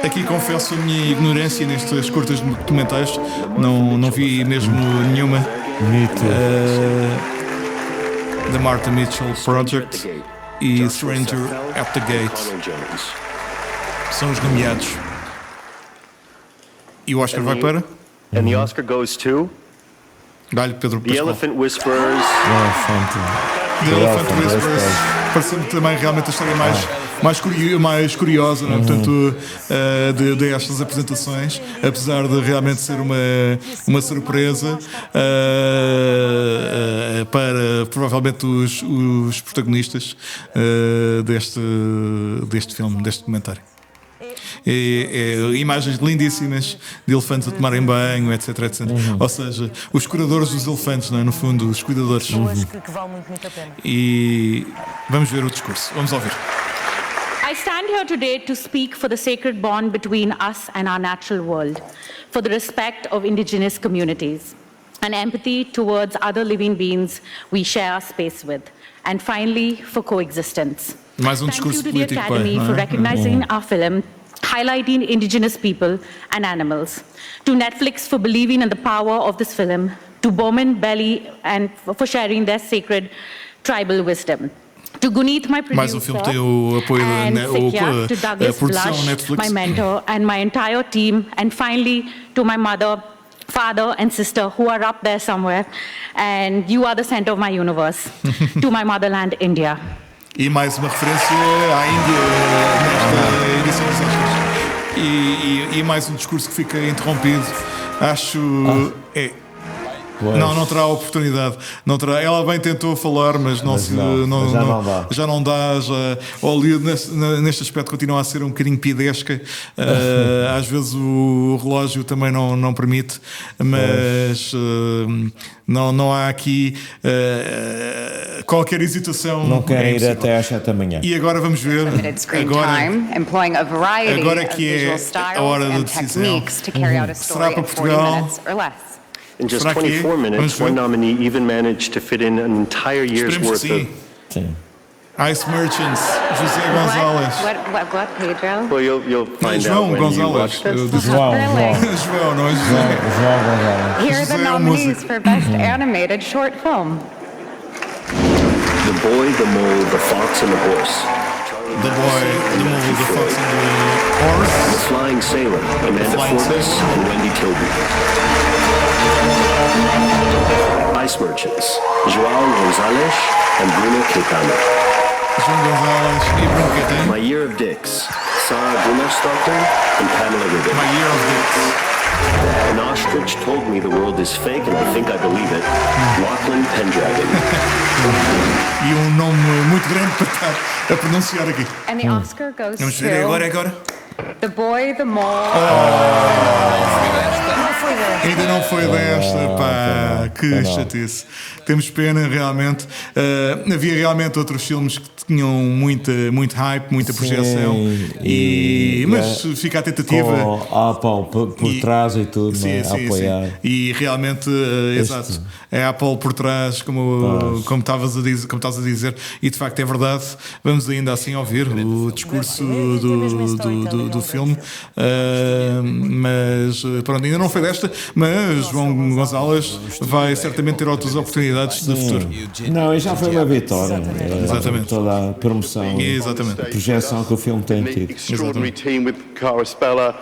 Aqui confesso a minha ignorância nestas curtas documentais, não vi mesmo nenhuma. The Martha Mitchell Project e Stranger at the Gate são os nomeados. E o Oscar vai para? And the Oscar goes to Dá-lhe Pedro Pascal. The Elephant Whispers. The Elephant Whispers. Parecendo também realmente a história mais curiosa, não é? Portanto, destas apresentações, apesar de realmente ser uma surpresa para provavelmente os protagonistas deste filme, deste documentário. Imagens lindíssimas de elefantes a tomarem banho, etc, etc. Ou seja, os curadores dos elefantes, não é? No fundo, os cuidadores. Que vale muito a pena. E vamos ver o discurso. Vamos ouvir. I stand here today to speak for the sacred bond between us and our natural world, for the respect of indigenous communities, and empathy towards other living beings we share our space with, and finally, for coexistence. Mais discurso Thank you to the político, Academy for recognizing our film, highlighting indigenous people and animals, to Netflix for believing in the power of this film, to Bowman Belly and for sharing their sacred tribal wisdom. To Guneet, my Mais producer, filme tem o apoio to Douglas produção Blush, Netflix. my mentor, and my entire team, and finally to my mother, father, and sister who are up there somewhere, and you are the center of my universe. To my motherland, India. E mais uma referência à Índia nesta edição dos Óscares. E mais um discurso que fica interrompido. Acho. Não terá oportunidade. Não terá. Ela bem tentou falar, mas já não dá. Neste aspecto continua a ser um bocadinho pidesca. Às vezes o relógio também não permite, mas não há aqui qualquer hesitação. Não quero ir até às 7 da manhã. E agora vamos ver. Agora que é a hora da decisão. Será para Portugal? In just 24 minutes, one nominee even managed to fit in an entire year's worth of... Ice Merchants, José Gonzalez. What, Pedro? Well, you'll find João out when you Gonzalez. watch this. João, não é José. João Gonzalez. Here are the nominees for Best Animated Short Film. The Boy, the Mole, the Fox, and the Horse. The Boy, the Mole, the Fox, and the Horse. The Flying Sailor, Amanda Forbes and Wendy Tilby. Ice Merchants, João Gonzalez and Bruno Caetano. João Gonzalez e Bruno Caetano. My Year of Dicks, Sarah Gunnarsdottir and Pamela Ribbon. My Year of Dicks. An ostrich told me the world is fake and I think I believe it. Lachlan Pendragon. E nome muito grande para estar a pronunciar aqui. And the Oscar goes Vamos ver to agora. The Boy, the Mole. Ainda não foi desta, pá, que chatice. Temos pena, realmente. Havia realmente outros filmes que tinham muito hype, muita projeção. Mas fica a tentativa. Com a Apple por trás e tudo, sim, a apoiar. Sim. E realmente, exato, é a Apple por trás, como estavas a dizer, e de facto é verdade. Vamos ainda assim ouvir o discurso do filme. Mas pronto, ainda não foi desta, mas João Gonzalez vai certamente ter outras oportunidades de futuro. Não, e já foi uma vitória. Exatamente. Toda a promoção, a projeção que o filme tem tido. Extraordinary team with Cara Spella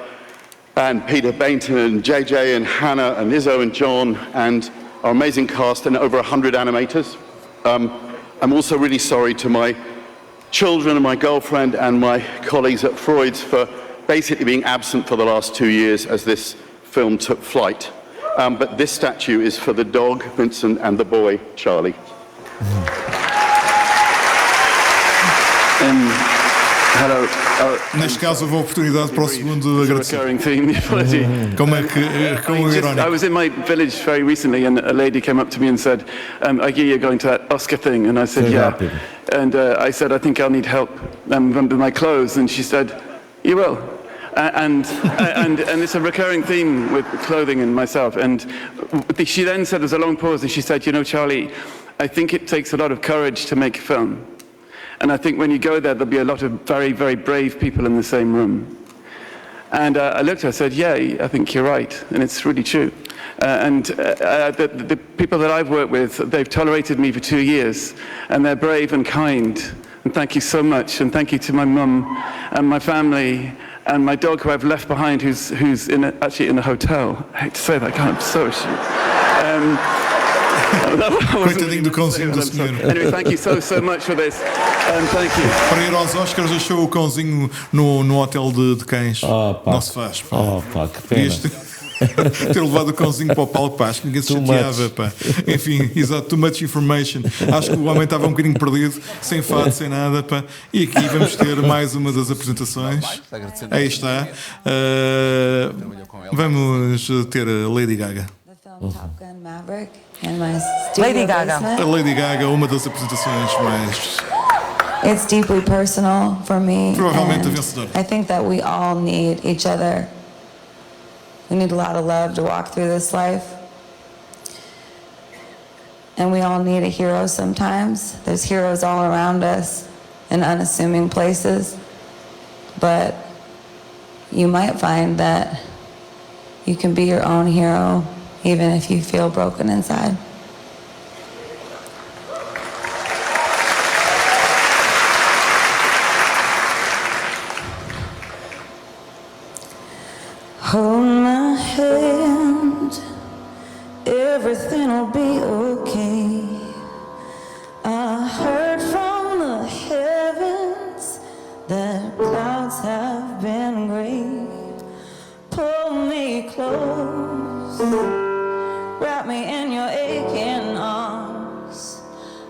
and Peter Bainton and JJ and Hannah and Izzo and John and our amazing cast and over 100 animators. I'm also really sorry to my children and my girlfriend and my colleagues at Freud's for basically being absent for the last 2 years as this film took flight. But this statue is for the dog, Vincent, and the boy, Charlie. Hello. Neste caso houve a oportunidade para o segundo agradecimento. Como é irónico. I was in my village very recently and a lady came up to me and said, I hear you're going to that Oscar thing, and I said, yeah. And I said, I think I'll need help with my clothes, and she said, you will. And it's a recurring theme with clothing and myself. And she then said, there's a long pause, and she said, you know, Charlie, I think it takes a lot of courage to make a film. And I think when you go there, there'll be a lot of very, very brave people in the same room. And I looked at her, I said, yeah, I think you're right. And it's really true. The people that I've worked with, they've tolerated me for 2 years. And they're brave and kind. And thank you so much. And thank you to my mum and my family and my dog who I've left behind, who's actually in a hotel. I hate to say that, I'm so ashamed. Coitadinho do cãozinho do senhor. Anyway, thank you so much for this. Thank you. Para ir aos Óscares, deixou o cãozinho no hotel de cães. Não se faz. Pá, que pena. Ter levado o cãozinho para o palco, pá, acho que ninguém se chateava, pá. Enfim, exato, too much information. Acho que o homem estava um bocadinho perdido, sem fato, sem nada, pá. E aqui vamos ter mais uma das apresentações. Aí está. Vamos ter a Lady Gaga. Lady Gaga. A Lady Gaga, uma das apresentações mais... It's deeply personal for me. Provavelmente a vencedora. I think that we all need each other. We need a lot of love to walk through this life. And we all need a hero sometimes. There's heroes all around us in unassuming places. But you might find that you can be your own hero even if you feel broken inside. Hold my hand, everything'll be okay. I heard from the heavens that clouds have been gray. Pull me close, wrap me in your aching arms.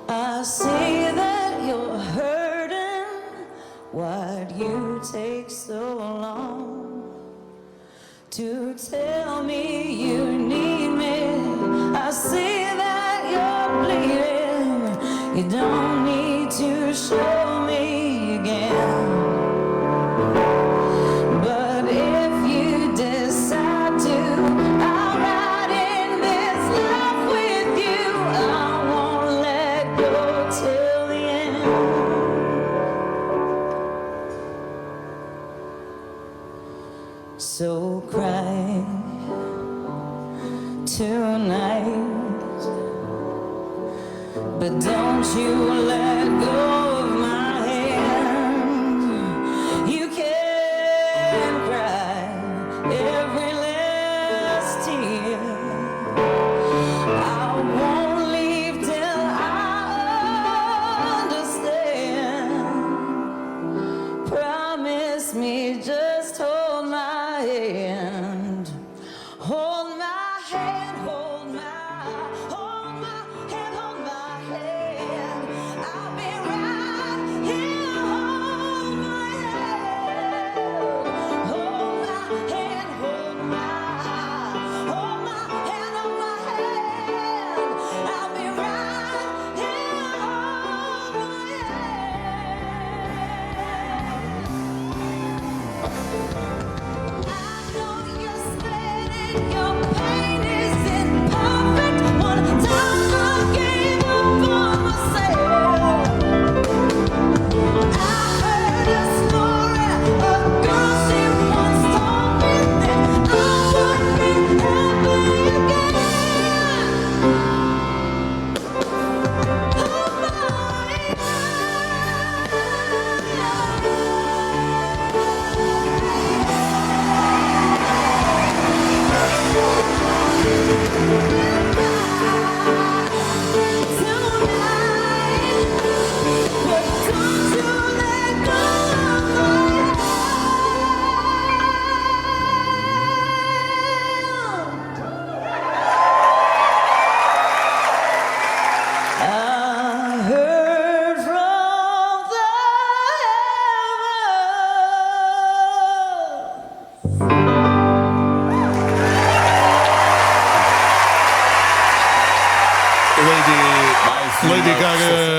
I see that you're hurting. Why'd you take so long to tell me you need me? I see that you're bleeding. You don't need to show me again. But if you decide to, I'll ride in this life with you. I won't let go till the end. So cry tonight, but don't you let go of my hand. You can cry every last tear. I won't leave till I understand. Promise me, just hold my hand. Hold my hand, hold my hand, hold my hand. I'll be right here, hold my hand.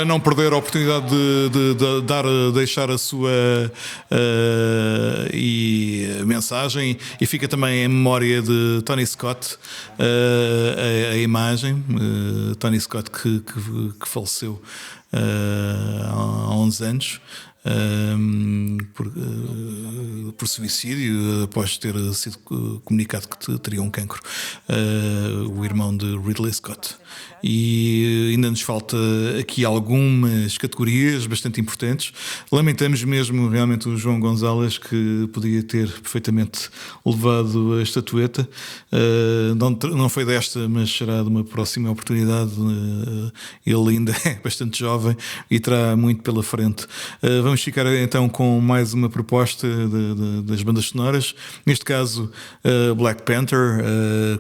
não perder a oportunidade de deixar a sua mensagem, e fica também em memória de Tony Scott a imagem. Tony Scott que faleceu há 11 anos. Por suicídio, após ter sido comunicado que teria um cancro, o irmão de Ridley Scott. E ainda nos falta aqui algumas categorias bastante importantes. Lamentamos mesmo realmente o João Gonzalez, que podia ter perfeitamente levado a estatueta. Não foi desta, mas será de uma próxima oportunidade. Ele ainda é bastante jovem e terá muito pela frente. Vamos ficar então com mais uma proposta das bandas sonoras, neste caso Black Panther,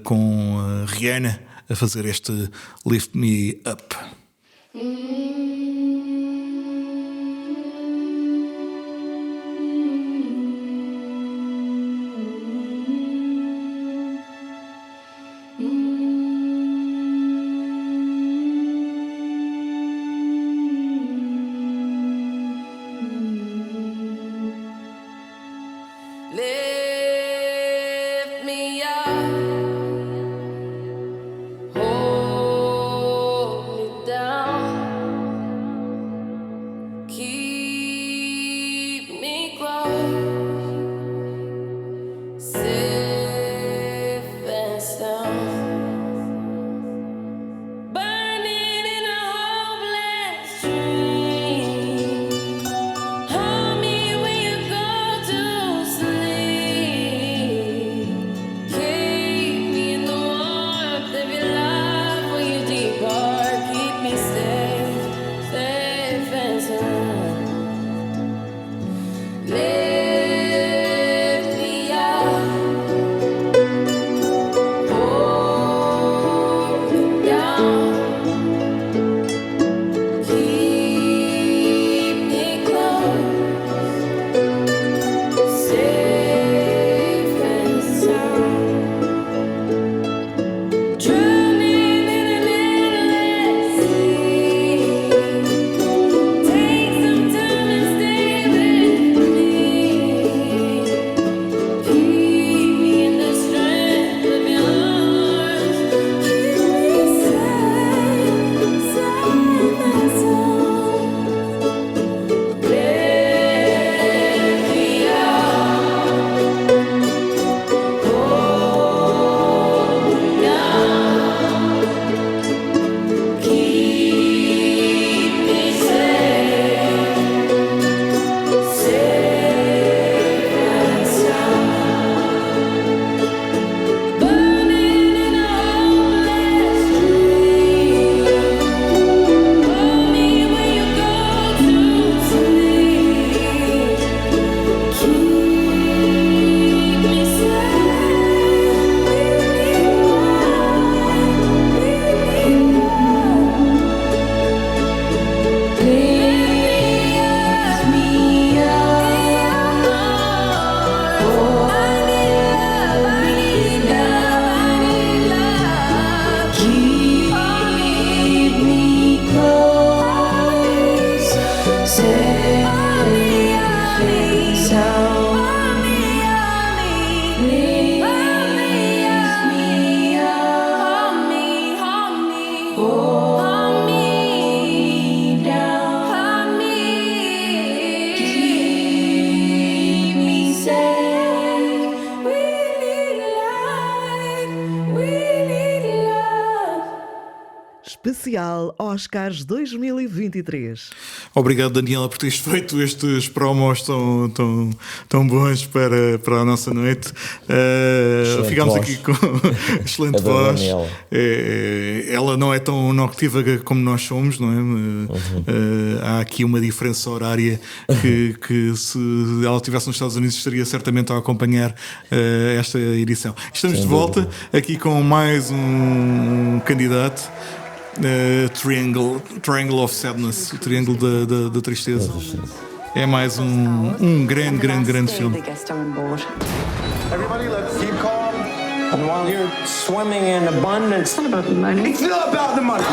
com Rihanna a fazer este Lift Me Up. Lift me up, hold me down, keep me close, safe and sound, burning in a hopeless dream. Hold me when you go to sleep. Keep me in the warmth of your love when you depart. Keep me safe, safe and sound. Lift me up, hold me down, keep me close, safe and sound. Drowning in an endless sea. Take some time and stay with me. Keep me in the strength of your arms. Keep me safe, safe and sound. Lift me up, hold me down, keep me safe, safe and sound. Burning in a hopeless dream. Hold me when you go to sleep. Keep me safe. Especial Óscares 2023. Obrigado, Daniela, por teres feito estes promos tão bons para a nossa noite. Ficámos voz. aqui com excelente É da voz. Daniela. Ela não é tão noctívaga como nós somos, não é? Há aqui uma diferença horária que se ela estivesse nos Estados Unidos estaria certamente a acompanhar esta edição. Estamos de volta aqui com mais um candidato. Triangle of Sadness, o Triângulo da Tristeza. É mais um grande filme. Everybody, let's keep calm. And while you're swimming in abundance, it's not about the money. It's not about the money.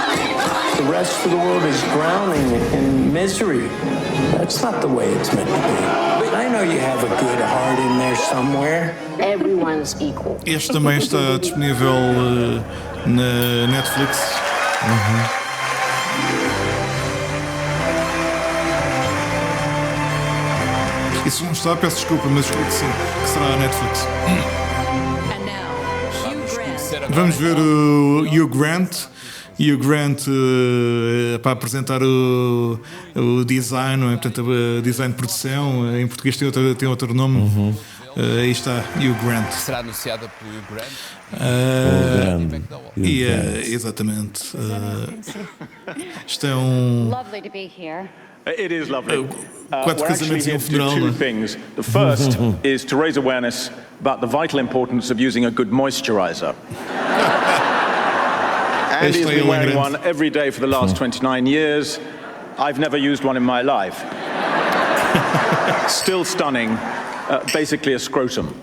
The rest of the world is drowning in misery. That's not the way it's meant to be. But I know you have a good heart in there somewhere. Everyone's equal. Este também está disponível na Netflix. E se não está, peço desculpa, mas escolhi que sim, que será a Netflix. Vamos ver o Hugh Grant. Hugh Grant para apresentar o design, não é? Portanto, o design de produção. Em português tem outro nome. Aí está, Hugh Grant. Será anunciada por Hugh Grant? Exatamente. Isto é um... Lovely to be here. It is lovely. Quatro casamentos e um funeral. Two things. The first is to raise awareness about the vital importance of using a good moisturizer. Andy's been wearing one every day for the last 29 years. I've never used one in my life. Still stunning. Basically a scrotum.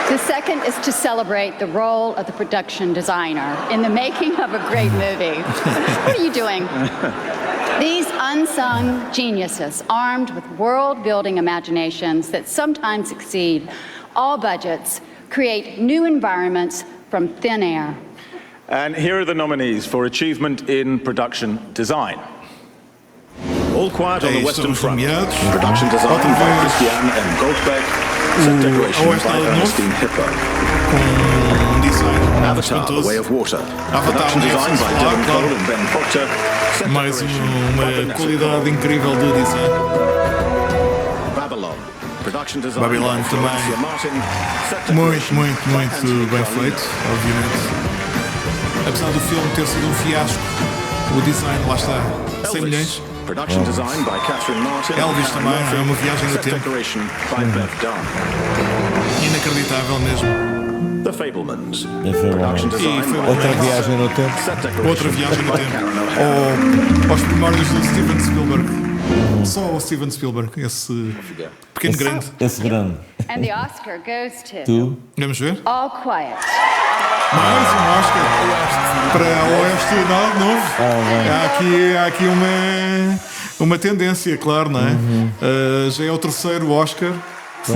The second is to celebrate the role of the production designer in the making of a great movie. What are you doing? These unsung geniuses, armed with world-building imaginations that sometimes exceed all budgets, create new environments from thin air. And here are the nominees for achievement in production design. All Quiet on the Western Front. Production design by Christian M. Goldbeck. Set decoration by Ernestine Hipper. Avatar, The Way of Water. Production design by Devon Cole and Ben Proctor. Mais uma qualidade incrível do design. Babylon. Production design Babylon by Florence Martin. Muito bem feito, obviamente. Apesar do filme ter sido um fiasco, o design lá está, 100 milhões. Production design by Catherine Martin. Elvis também, é uma viagem no tempo. Inacreditável mesmo. The Fablemans. Production design. Outra viagem no tempo. Outra viagem no tempo. Aos primórdios do Steven Spielberg. Só o Steven Spielberg, esse pequeno grande. Esse grande. And the Oscar goes to Tu? Vamos ver? All Quiet. Mais um Oscar para o Oeste Novo. Há aqui uma tendência, claro, não é? Já é o terceiro Oscar, se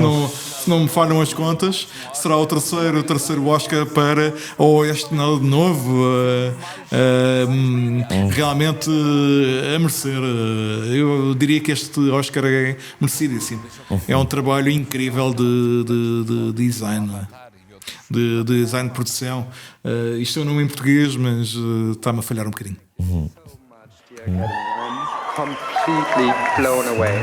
não me falham as contas, será o terceiro Oscar para o Oeste Novo. Realmente a merecer. Eu diria que este Oscar é merecidíssimo. É um trabalho incrível de design, não é? De design de produção. Isto é um nome em português, mas está-me a falhar um bocadinho. Completely blown away.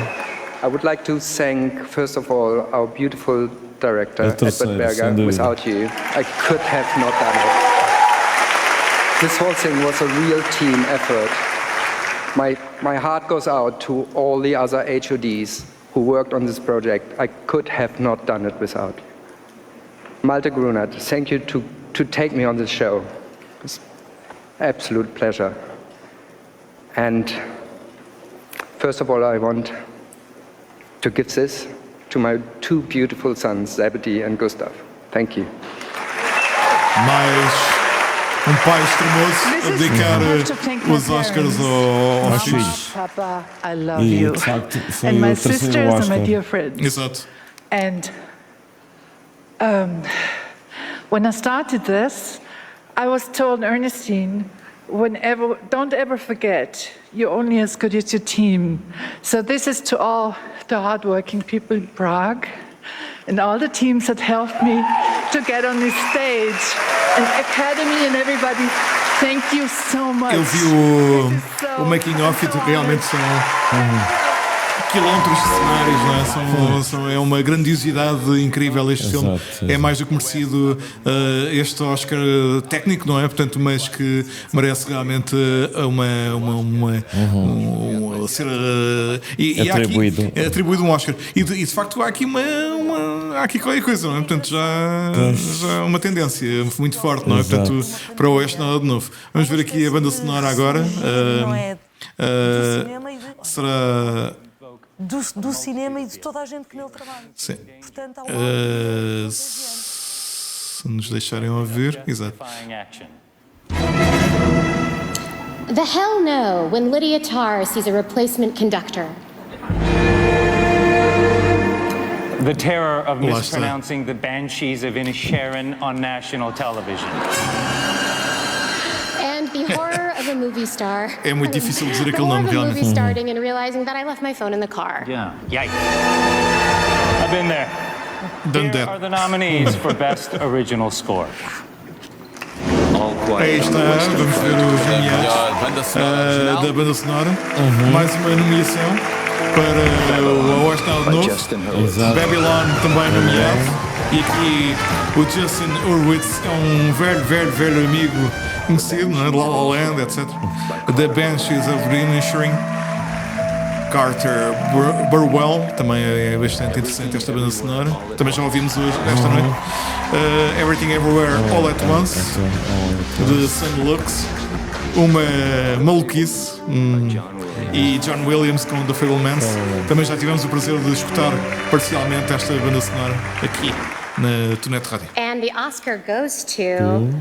I would like to thank, first of all, our beautiful director, Edward Berger. Without you, I could have not done it. This whole thing was a real team effort. My heart goes out to all the other HODs who worked on this project. I could have not done it without. Malte Grunert, thank you to take me on this show. It's an absolute pleasure. And first of all, I want to give this to my two beautiful sons, Zebedee and Gustav. Thank you. Mais pai extremoso a dedicar os Oscars aos filhos. Papa, I love you. And my sisters and my dear friends. Exato. And when I started this, I was told, Ernestine, don't ever forget, you're only as good as your team. So this is to all the hardworking people in Prague and all the teams that helped me to get on this stage. And Academy and everybody, thank you so much. Eu vi o making of it, realmente são quilómetros de cenários, não é? É uma grandiosidade incrível este filme. É mais do que merecido este Oscar técnico, não é? Portanto, mas que merece realmente ser atribuído um Oscar. E de facto há aqui qualquer coisa, não é? Portanto, já uma tendência muito forte, não é? Portanto, para o Oeste nada de novo. Vamos ver aqui a banda sonora agora. Será do cinema e de toda a gente que nele trabalha. Sim. Portanto, há se nos deixarem ouvir, exato. The hell no when Lydia Tarr sees a replacement conductor. The terror of mispronouncing the Banshees of Inisherin on national television. And the horror of a movie star. É muito difícil dizer aquele nome, The horror of a realmente. movie starting and realizing that I left my phone in the car. Yeah. Yikes. I've been there. Here are the nominees for Best Original Score. Aí está, vamos ver os nomeados da banda sonora. Mais uma nomeação para o Oscar de novo. Babylon também nomeado. E aqui o Justin Hurwitz é um velho amigo conhecido, não é? La La Land, etc. The Banshees of Inisherin. Carter Burwell, também é bastante interessante esta banda sonora. Também já ouvimos hoje, esta noite. Everything Everywhere All at Once, de Sun Lux, uma maluquice, e John Williams com The Fablemans. Também já tivemos o prazer de escutar parcialmente esta banda sonora aqui na TunetRádio. And the Oscar goes to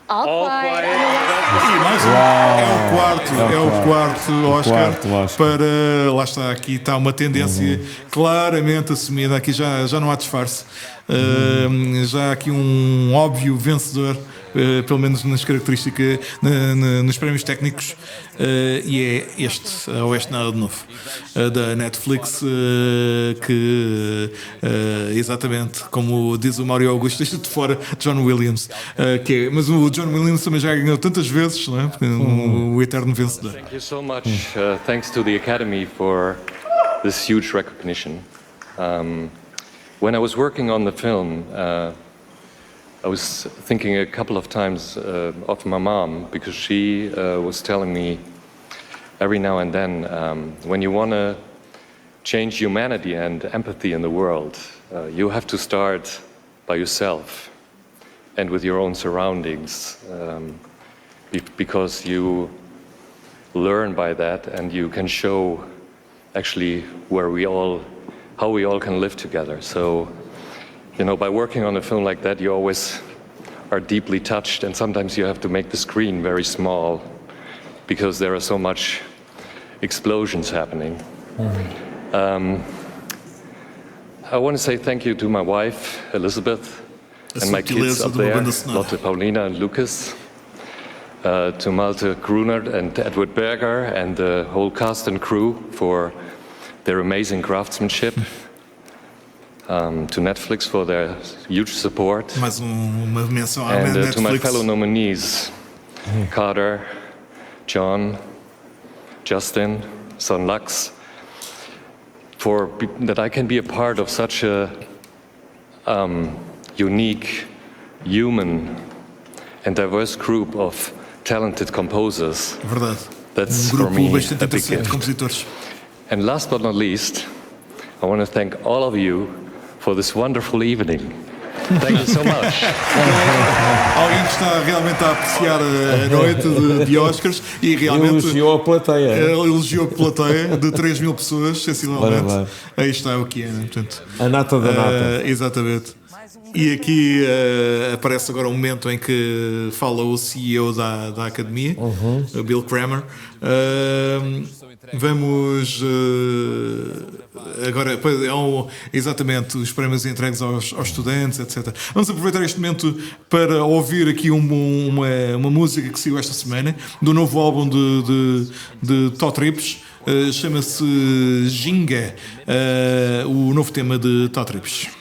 All Quiet on the E mais um, é o quarto Oscar para, lá está, aqui está uma tendência claramente assumida, aqui já não há disfarce, já há aqui um óbvio vencedor, pelo menos nas características, nos prémios técnicos, e é este, A Oeste Nada de Novo, da Netflix, que exatamente, como diz o Mário Augusto, deixa de fora John Williams, mas o John Williams também já ganhou tantas vezes, não é? Porque o eterno vencedor. Thank you so much. Thanks to the Academy for this huge recognition. When I was working on the film, I was thinking a couple of times of my mom, because she was telling me every now and then, when you want to change humanity and empathy in the world, you have to start by yourself and with your own surroundings, because you learn by that and you can show actually how we all can live together. So, you know, by working on a film like that, you always are deeply touched, and sometimes you have to make the screen very small because there are so much explosions happening. I want to say thank you to my wife, Elizabeth, and my kids up there, Lotte, Paulina, and Lucas, to Malte Grunert and Edward Berger and the whole cast and crew for their amazing craftsmanship. To Netflix for their huge support. Mais uma menção à and Netflix. To my fellow nominees, Carter, John, Justin, Son Lux, for that I can be a part of such a unique, human and diverse group of talented composers. Verdade. That's for me a big gift. And last but not least, I want to thank all of you for this wonderful evening. Thank you so much. Alguém que está realmente a apreciar a noite de Óscares e realmente elogiou a plateia. Elogiou a plateia de 3.000 pessoas, sensivelmente. Aí está o que é, portanto, a nata da nata. Exatamente. E aqui aparece agora um momento em que fala o CEO da Academia, o Bill Kramer. Vamos agora, exatamente, os prémios entregues aos estudantes, etc. Vamos aproveitar este momento para ouvir aqui uma música que saiu esta semana do novo álbum de TunetRadio. Chama-se Ginga, o novo tema de TunetRadio.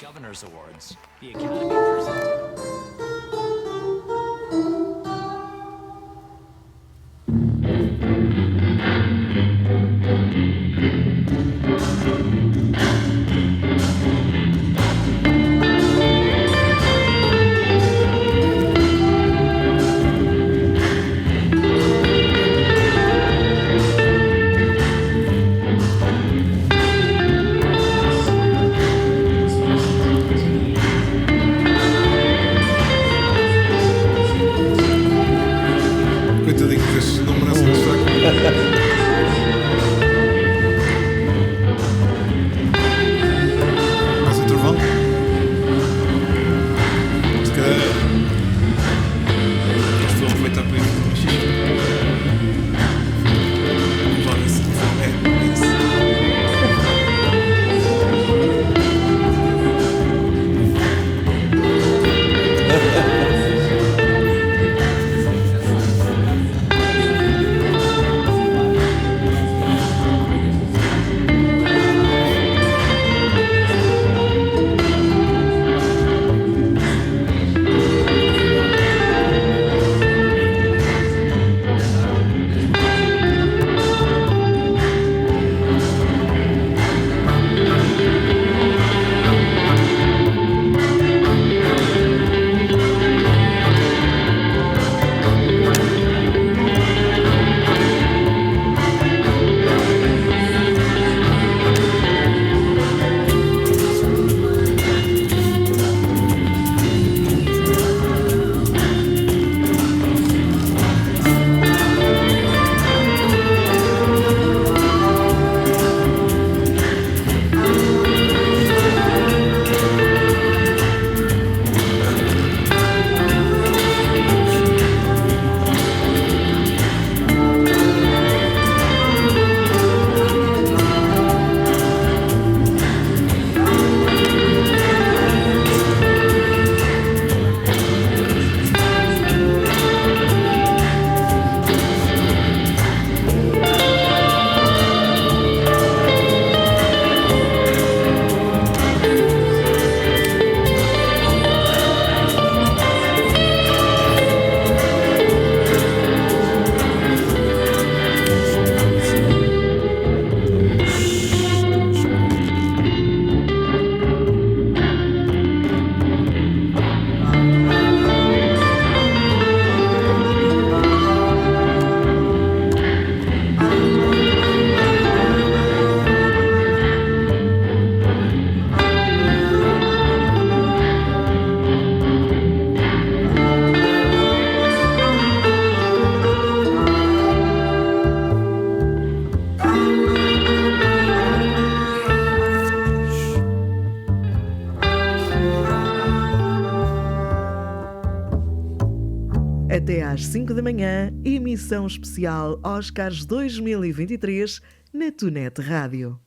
5 da manhã, emissão especial Óscares 2023 na TunetRádio.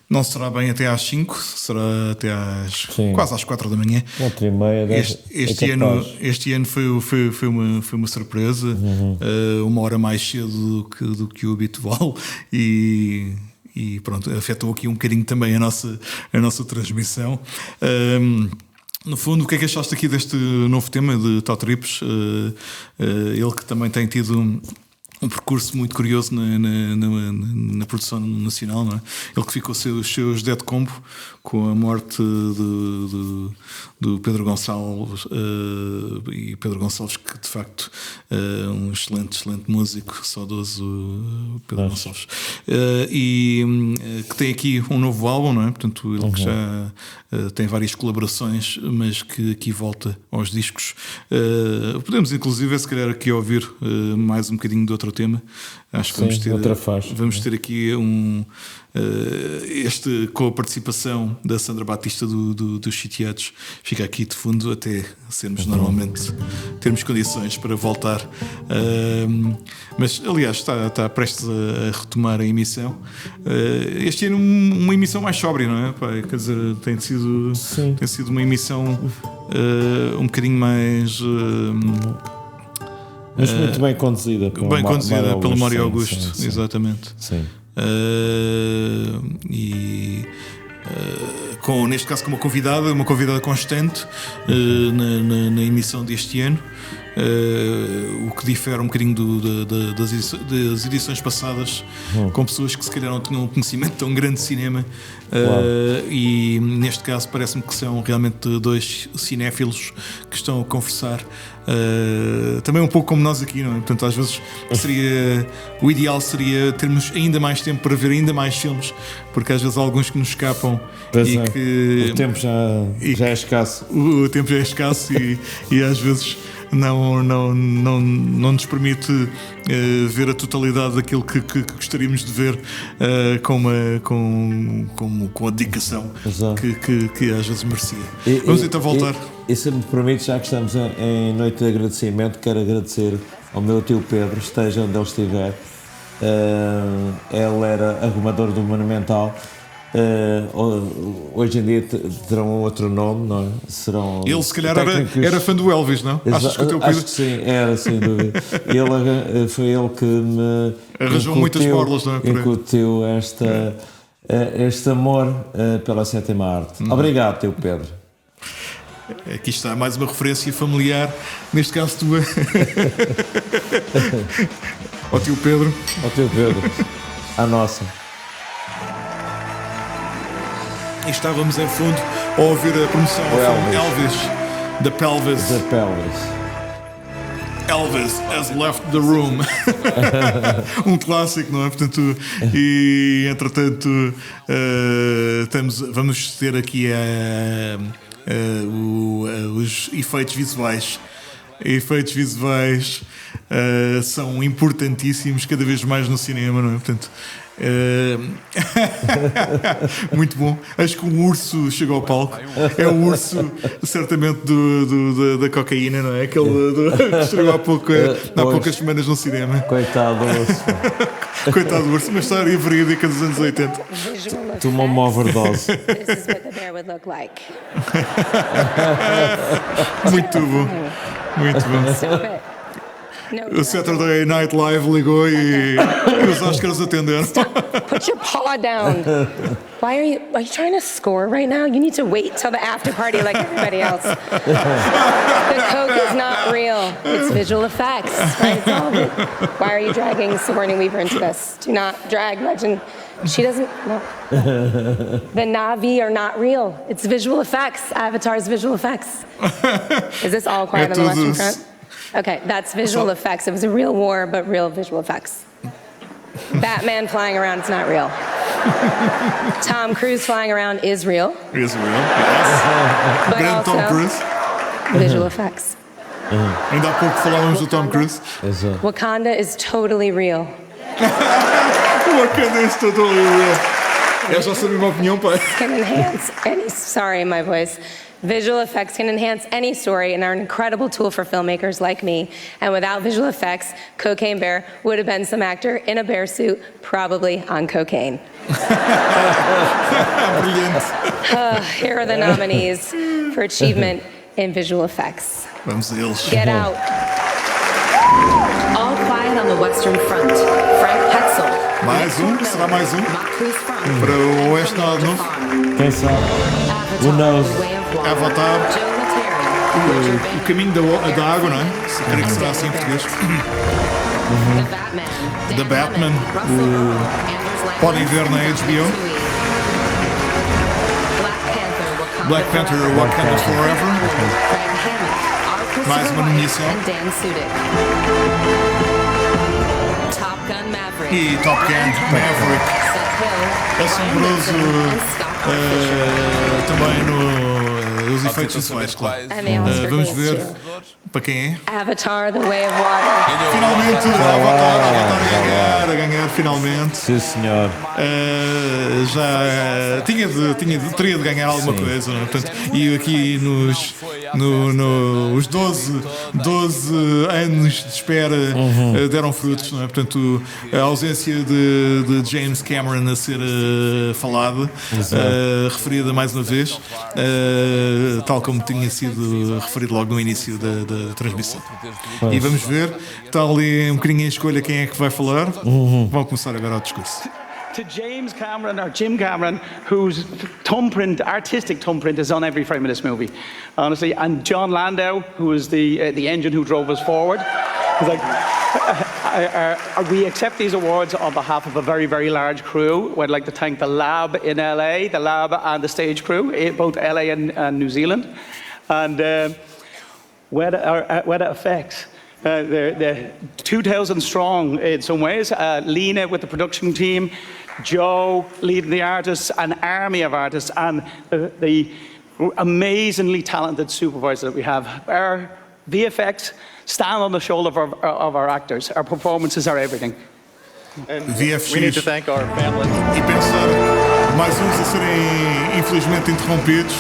Não será bem até às 5, será até quase às 4 da manhã. 4h30. Este ano foi uma surpresa, uma hora mais cedo do que o habitual e pronto, afetou aqui um bocadinho também a nossa transmissão. No fundo, o que é que achaste aqui deste novo tema de Tó Trips? Ele que também tem tido um percurso muito curioso na produção nacional, não é? Ele que ficou os seus dead combo com a morte do Pedro Gonçalves, e Pedro Gonçalves que de facto um excelente músico, saudoso Pedro Gonçalves, e que tem aqui um novo álbum, não é? Portanto, ele que já tem várias colaborações, mas que aqui volta aos discos. Podemos inclusive se calhar aqui ouvir mais um bocadinho de outro tema. Acho que vamos ter aqui com a participação da Sandra Batista dos Sitiados. Fica aqui de fundo até termos condições para voltar. Mas aliás está prestes a retomar a emissão. Este ano uma emissão mais sóbria, não é? Quer dizer, tem sido uma emissão um bocadinho mais mas muito bem conduzida pelo Mário Augusto, sim. Exatamente. Sim. Neste caso com uma convidada constante na emissão deste ano, o que difere um bocadinho das edições passadas, com pessoas que se calhar não tinham um conhecimento tão grande de cinema, e neste caso parece-me que são realmente dois cinéfilos que estão a conversar, também um pouco como nós aqui, não é? Portanto, às vezes o ideal seria termos ainda mais tempo para ver ainda mais filmes, porque às vezes há alguns que nos escapam o tempo já é escasso. O tempo já é escasso e às vezes não nos permite ver a totalidade daquilo que gostaríamos de ver com a dedicação que às vezes merecia. Vamos então voltar. E se me permite, já que estamos em noite de agradecimento, quero agradecer ao meu tio Pedro, esteja onde ele estiver. Ele era arrumador do Monumental. Hoje em dia terão outro nome, não é? Ele se calhar era fã do Elvis, não? Achas que o teu Pedro... Acho que sim, era sem dúvida. Foi ele que me arranjou muitas borlas, não é? Incutiu este amor pela sétima arte. Obrigado, teu Pedro. Aqui está mais uma referência familiar, neste caso tua. Ao tio Pedro. A nossa. E estávamos em fundo a ouvir a promoção do filme Elvis, The Pelvis. Elvis has left the room. Um clássico, não é? Portanto, e entretanto vamos ter aqui os efeitos visuais. Efeitos visuais são importantíssimos cada vez mais no cinema, não é? Portanto, muito bom. Acho que um urso chegou ao palco. É o urso, certamente, da cocaína, não é? Aquele que chegou há poucas semanas no cinema. Coitado do urso. Coitado do urso, uma história verídica dos anos 80. Tomou uma overdose. Muito bom. Muito bom. O Saturday Night Live ligou e os Óscares atenderam. Put your paw down. Are you trying to score right now? You need to wait till the after party like everybody else. The coke is not real. It's visual effects. Right? It's all good. Why are you dragging Sigourney Weaver into this? Do not drag Legend. She doesn't. No. The Na'vi are not real. It's visual effects. Avatar's visual effects. Is this all quiet on the Western Front? Okay, that's visual effects. It was a real war, but real visual effects. Batman flying around, it's not real. Tom Cruise flying around is real. Is real, yes. But Grande also Tom Cruise. Visual effects. Ainda há pouco falávamos do Tom Cruise. Wakanda is totally real. Wakanda is totally real. Eu já sabia a minha opinião, pai. Can enhance any. Sorry, my voice. Visual effects can enhance any story and are an incredible tool for filmmakers like me. And without visual effects, Cocaine Bear would have been some actor in a bear suit, probably on cocaine. Here are the nominees for achievement in visual effects. Vamos a eles. Get Out. All Quiet on the Western Front. Frank Petzel. Mais será mais para o Oeste Nada de Novo. Quem sabe? Who knows? Avatar. O caminho da água, não é? Creio que será assim em português. The Batman. Podem ver na HBO. Black Panther, Wakanda Forever. Mais uma nomeação. E Top Gun Maverick. Assombroso também nos efeitos visuais, claro. Vamos ver para quem é. Avatar, The Way of Water. Finalmente, Avatar a ganhar, finalmente. Sim, senhor. Já teria de ganhar alguma coisa, não é? Portanto, e aqui nos 12 anos de espera deram frutos, não é? Portanto, a ausência de James Cameron a ser falada, referida mais uma vez, tal como tinha sido referido logo no início da transmissão. E vamos ver, está ali um bocadinho em escolha quem é que vai falar. Vamos começar agora o discurso. To James Cameron, or Jim Cameron, whose thumbprint, artistic thumbprint, is on every frame of this movie, honestly, and John Landau, who is the engine who drove us forward. He's like, we accept these awards on behalf of a very, very large crew. We'd like to thank the lab in LA, the lab and the stage crew, both LA and New Zealand, and Weta Effects. They're 2,000 strong in some ways. Lena with the production team, Joe leading the artists, an army of artists, and the amazingly talented supervisor that we have. Our VFX stand on the shoulder of our actors. Our performances are everything. And VFX. we need to thank our family. E pensar, mais uns a serem infelizmente interrompidos.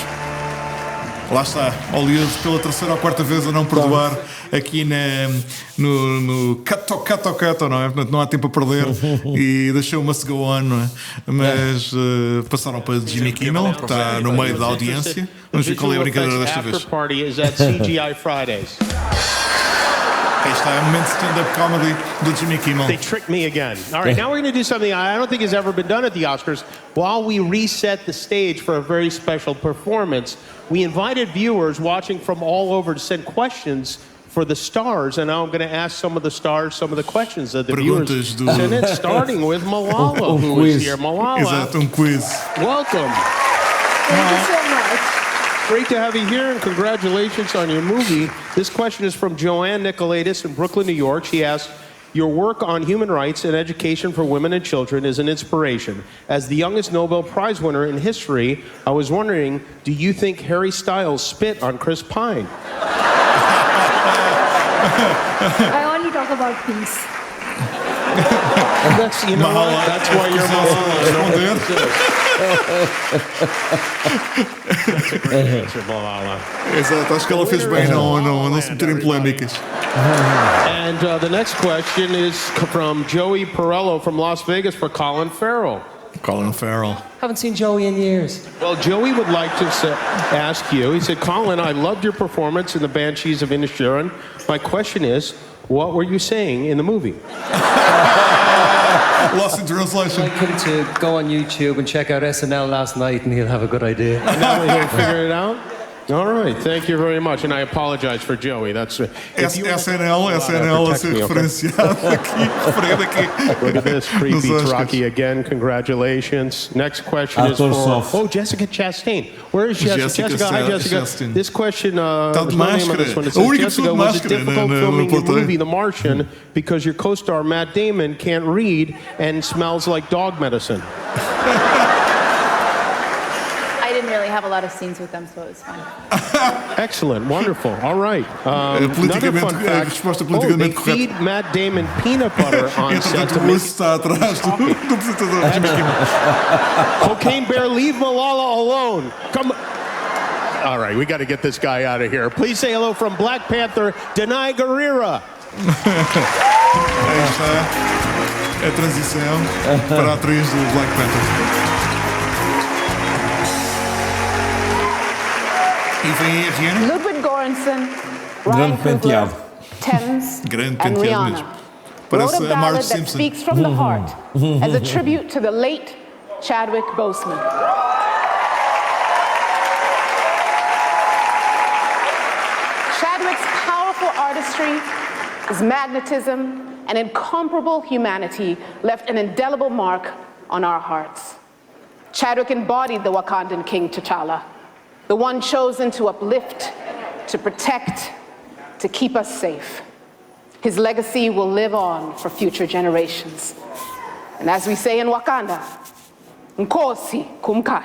Lá está, Hollywood pela terceira ou quarta vez a não perdoar aqui no Cato, não é? Portanto, não há tempo a perder e deixou uma go on, não é? Mas passaram para Jimmy Kimmel, que está no meio da audiência. Vamos ver qual é a brincadeira desta vez. Aí está, é um momento de stand-up comedy do Jimmy Kimmel. They tricked me again. All right, now we're going to do something I don't think has ever been done at the Oscars. While we reset the stage for a very special performance, we invited viewers watching from all over to send questions for the stars, and now I'm going to ask some of the stars some of the questions that the viewers sent in, starting with Malala, who is here. Malala, exato, quiz. Welcome. Thank you so much. Great to have you here, and congratulations on your movie. This question is from Joanne Nicolaitis in Brooklyn, New York. She asked, your work on human rights and education for women and children is an inspiration. As the youngest Nobel Prize winner in history, I was wondering, do you think Harry Styles spit on Chris Pine? I only talk about peace. That's, you know what? That's why you're Malala. Exato, acho que ela fez bem não se meter em polémicas. And the next question is from Joey Perello from Las Vegas for Colin Farrell. Colin Farrell. Haven't seen Joey in years. Well, Joey would like to ask you, he said, Colin, I loved your performance in The Banshees of Inisherin. My question is, what were you saying in the movie? Lost in translation. I'd like him to go on YouTube and check out SNL last night and he'll have a good idea. And now he'll figure it out? All right, thank you very much, and I apologize for Joey. That's SNL a ser referenciado aqui. Look at this, creepy Rocky again. Congratulations. Next question is for Jessica Chastain. Where is Jessica? Jessica, hi Jessica. This question, there's no name on this one. It says, Jessica, was it difficult filming your movie The Martian because your co-star Matt Damon can't read and smells like dog medicine? I didn't really have a lot of scenes with them, so it was fun. Excellent, wonderful. All right. Another fun fact. They feed Matt Damon peanut butter on set to make Cocaine Bear, leave Malala alone. Come. All right, we got to get this guy out of here. Please say hello from Black Panther, Denai Guerrera. Aí está a transição para a atriz do Black Panther. E vem aí a Rihanna. Ludwig Göransson, Grande penteado. Thames, Grande and penteado Rihanna mesmo. wrote Parece a a Marge ballad that Simpson. speaks from the heart as a tribute to the late Chadwick Boseman. Chadwick's powerful artistry, his magnetism, and incomparable humanity left an indelible mark on our hearts. Chadwick embodied the Wakandan King T'Challa, the one chosen to uplift, to protect, to keep us safe. His legacy will live on for future generations. And as we say in Wakanda, Nkosi Kumka.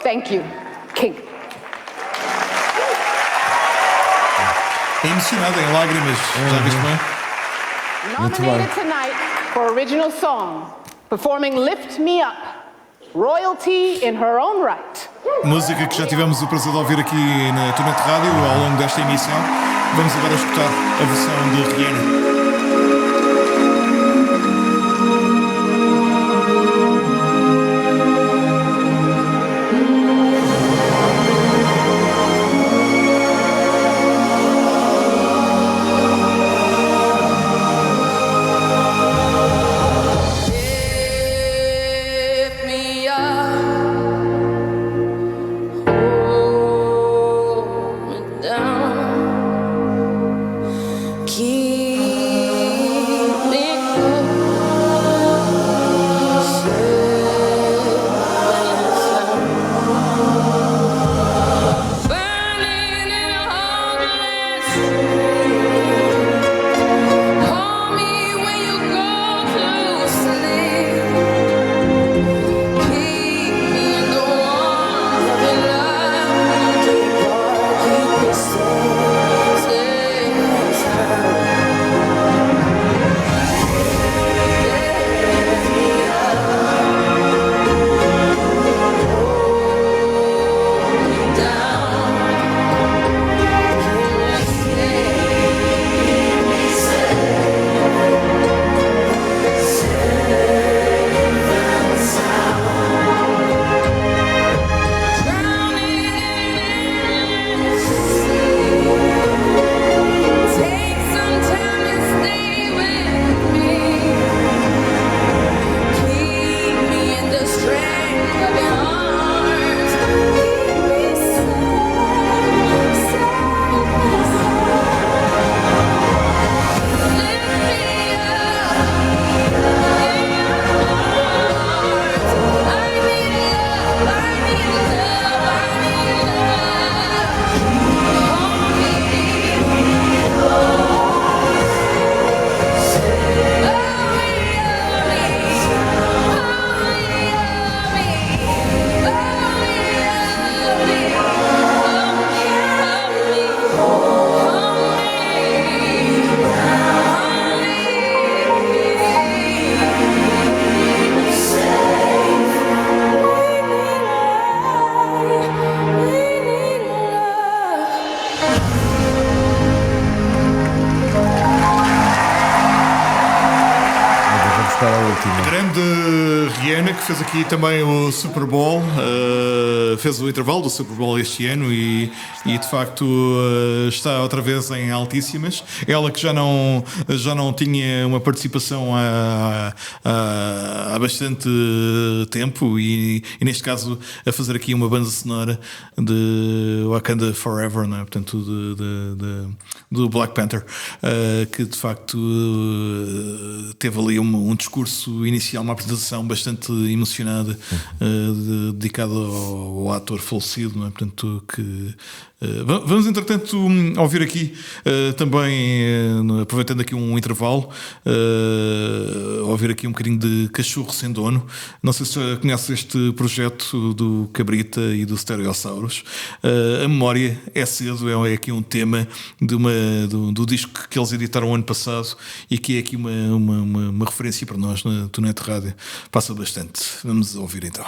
Thank you, King. É emocionada, em lágrimas. Já viste bem? Nominated tonight for original song, performing Lift Me Up, royalty in her own right. Música que já tivemos o prazer de ouvir aqui na TunetRádio ao longo desta emissão. Vamos agora escutar a versão de Rihanna. Grande Rihanna, que fez aqui também o Super Bowl, fez o intervalo do Super Bowl este ano e de facto está outra vez em altíssimas. Ela que já não tinha uma participação há bastante tempo e neste caso a fazer aqui uma banda sonora de Wakanda Forever, não é? Portanto do Black Panther, que de facto teve ali um discurso inicial, uma apresentação bastante emocionada, dedicada ao ator falecido, não é? Portanto, que vamos entretanto ouvir aqui também, aproveitando aqui um intervalo, ouvir aqui um bocadinho de Cachorro Sem Dono. Não sei se já conhece este projeto do Cabrita e do Stereossauros. A memória é cedo, é aqui um tema do disco que eles editaram ano passado e que é aqui uma referência para nós na TunetRádio. Passa bastante. Vamos ouvir então.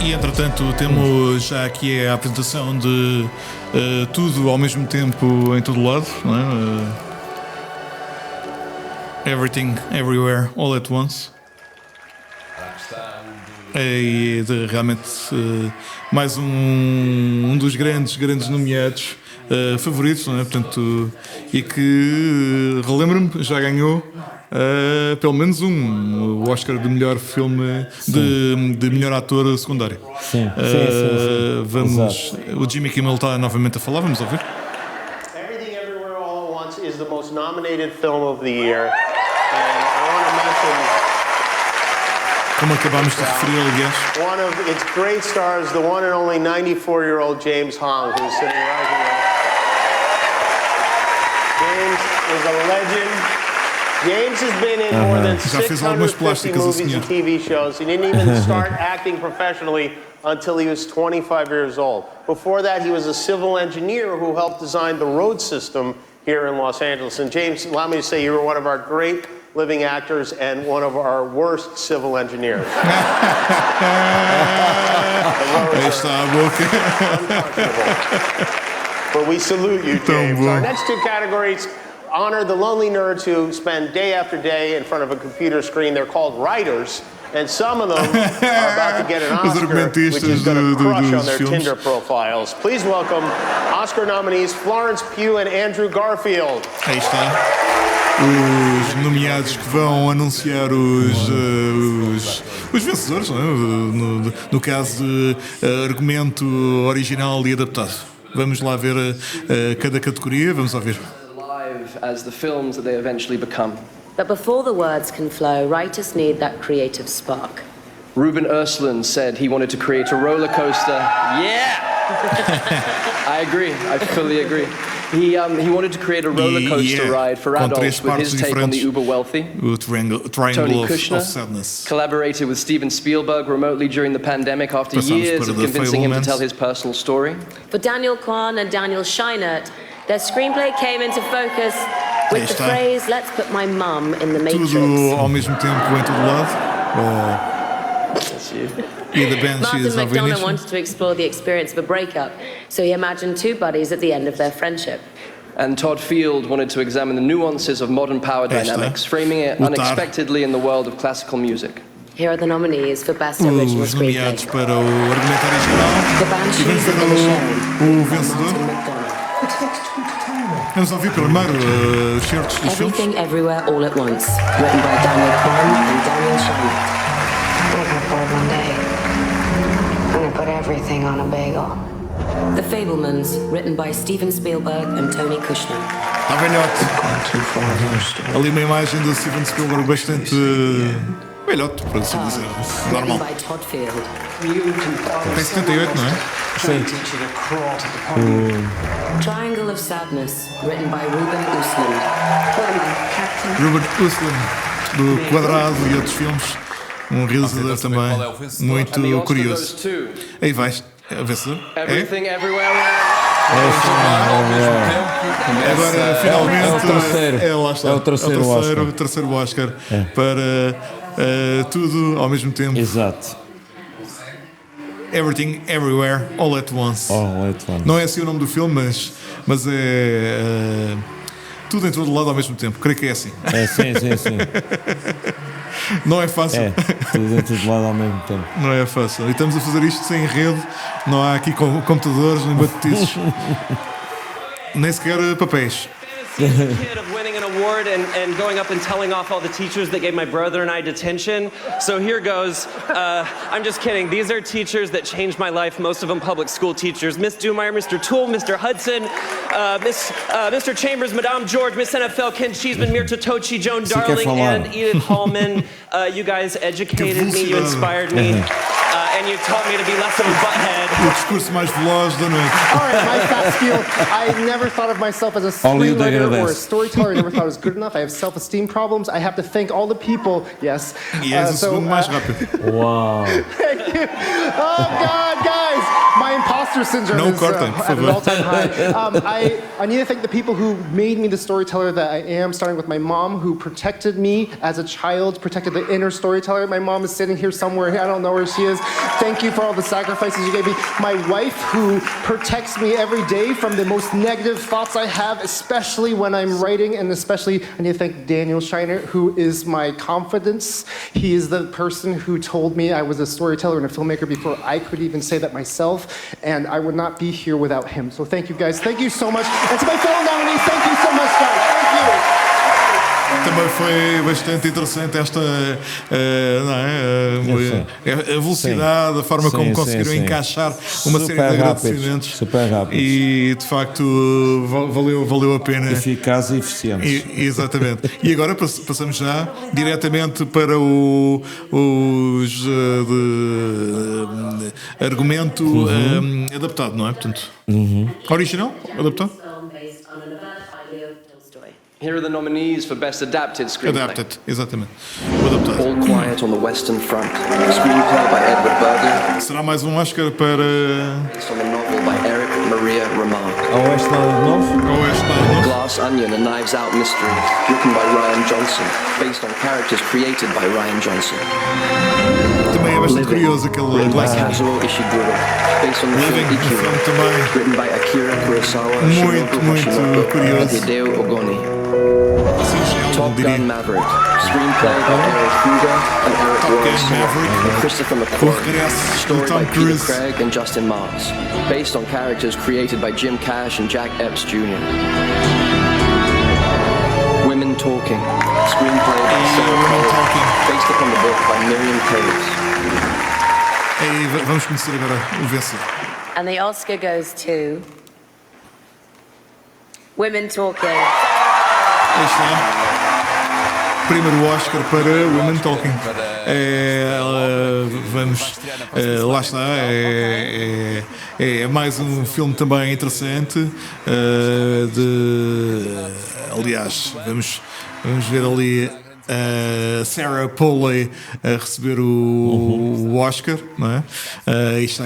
E entretanto temos já aqui a apresentação de tudo ao mesmo tempo em todo lado, não é? Everything, Everywhere, All at Once. E realmente mais um dos grandes nomeados favoritos, não é? Portanto, e que, relembro-me, já ganhou pelo menos o Oscar de melhor filme de melhor ator secundário. Sim. Vamos, o Jimmy Kimmel está novamente a falar, vamos ouvir. Everything Everywhere All at Once is the most nominated film of the year, and I want to mention, como acabámos de referir, aliás, one of its great stars, the one and only 94-year-old James Hong, who's sitting right here. James is a legend. James has been in more than 650 movies and TV shows. He didn't even start acting professionally until he was 25 years old. Before that, he was a civil engineer who helped design the road system here in Los Angeles. And James, allow me to say you were one of our great living actors and one of our worst civil engineers. But we salute you, James. Our next two categories honor the lonely nerds who spend day after day in front of a computer screen. They're called writers, and some of them are about to get an Oscar, which is going to crush on their Tinder profiles. Please welcome Oscar nominees Florence Pugh and Andrew Garfield. Aí está. Os nomeados que vão anunciar os vencedores, não é? no caso de argumento original e adaptado. Vamos lá ver cada categoria, vamos ouvir. As the films that they eventually become. But before the words can flow, writers need that creative spark. Ruben Östlund said he wanted to create a roller coaster. Yeah! I agree. I fully agree. He wanted to create a roller coaster ride for adults with his take on the uber wealthy. Triangle of sadness. Collaborated with Steven Spielberg remotely during the pandemic after years of convincing him to tell his personal story. For Daniel Kwan and Daniel Scheinert, their screenplay came into focus with the phrase, "Let's put my mum in the Matrix." Tudo ao mesmo tempo em todo lado. E the Banshees Martin of McDonagh Inisherin. wanted to explore the experience of a breakup, so he imagined two buddies at the end of their friendship. And Todd Field wanted to examine the nuances of modern power dynamics, framing it unexpectedly in the world of classical music. Here are the nominees for Best Original Os Screenplay. nomeados para o argumento original. The Banshees of Inisherin. O vencedor. Vamos ouvir primeiro os certos dos filmes. Everything Everywhere All at Once, written by Daniel Kwan and Daniel Scheinert. I got bored one day. I'm gonna put everything on a bagel. The Fabelmans, written by Steven Spielberg and Tony Kushner. Está velhote. Ali uma imagem do Steven Spielberg bastante velhote, por assim dizer. Normal. Written by Todd Field. Tem 78, não é? Sim. Triangle of Sadness, written by Ruben Östlund. Ruben Östlund, do Quadrado e outros filmes. Um realizador também muito curioso. Aí vais, a vencedor? Everything Everywhere. Agora, finalmente, é o terceiro Oscar para tudo ao mesmo tempo. Exato. Everything, Everywhere, All at Once. All at Once. Não é assim o nome do filme, mas é tudo em todo lado ao mesmo tempo. Creio que é assim. É, sim. Não é fácil. É, tudo em todo lado ao mesmo tempo. Não é fácil. E estamos a fazer isto sem rede, não há aqui computadores, nem batidos, nem sequer papéis. Kid of winning an award and going up and telling off all the teachers that gave my brother and I detention. So here goes. I'm just kidding. These are teachers that changed my life, most of them public school teachers. Miss Dumeier, Mr. Toole, Mr. Hudson, Mr. Chambers, Madame George, Miss NFL, Ken Cheeseman, Mirta Tochi, Joan Darling, and Edith Hallman. You guys educated me, you inspired me. And you taught me to be less of a butthead. O discurso mais veloz da noite. All right, my fast skill. I never thought of myself as a screenwriter or a storyteller. I never thought I was good enough. I have self-esteem problems. I have to thank all the people. Yes. E és o segundo mais rápido. Uau. Thank you. Oh God, guys. My imposter syndrome is at an all-time high. I need to thank the people who made me the storyteller that I am, starting with my mom, who protected me as a child, protected the inner storyteller. My mom is sitting here somewhere. I don't know where she is. Thank you for all the sacrifices you gave me. My wife, who protects me every day from the most negative thoughts I have, especially when I'm writing, and especially I need to thank Daniel Shiner, who is my confidence. He is the person who told me I was a storyteller and a filmmaker before I could even say that myself, and I would not be here without him. So thank you guys. Thank you so much. And to my fellow nominees, thank you so much, guys. Thank you. Também foi bastante interessante esta a velocidade, a forma como conseguiram encaixar uma série de agradecimentos. Super rápido. E de facto valeu a pena. Eficaz e eficiente. Exatamente. E agora passamos já diretamente para os argumento adaptado, não é? Portanto, original, adaptado. Here are the nominees for Best Adapted Screenplay. Adapted, exatamente. O adaptado. All Quiet on the Western Front. Screenplay by Edward Berger. Será mais Oscar para... Based on the novel by Eric Maria Remarque. Oeste Nada de Novo. Oeste Nada de Novo. Glass Onion, a Knives Out mystery, written by Ryan Johnson, based on characters created by Ryan Johnson. Também é bastante curioso aquele Glass Onion. Kazuo Ishiguro, based on the film Ikiro, written by Akira Kurosawa, muito curioso. and Hideo Ogoni. Top Gun Maverick, screenplay by Eric Huger and Eric Royce, Christopher McQuarrie, story by Peter Craig and Justin Marks, based on characters created by Jim Cash and Jack Epps Jr. Women Talking, screenplay by Sarah Cole, based upon the book by Miriam Caves. E vamos conhecer agora o vencedor. And the Oscar goes to Women Talking. Este é primeiro Oscar para Women Talking. Vamos, lá está. É mais um filme também interessante. Aliás, vamos ver ali Sarah Polley a receber o Oscar, não é?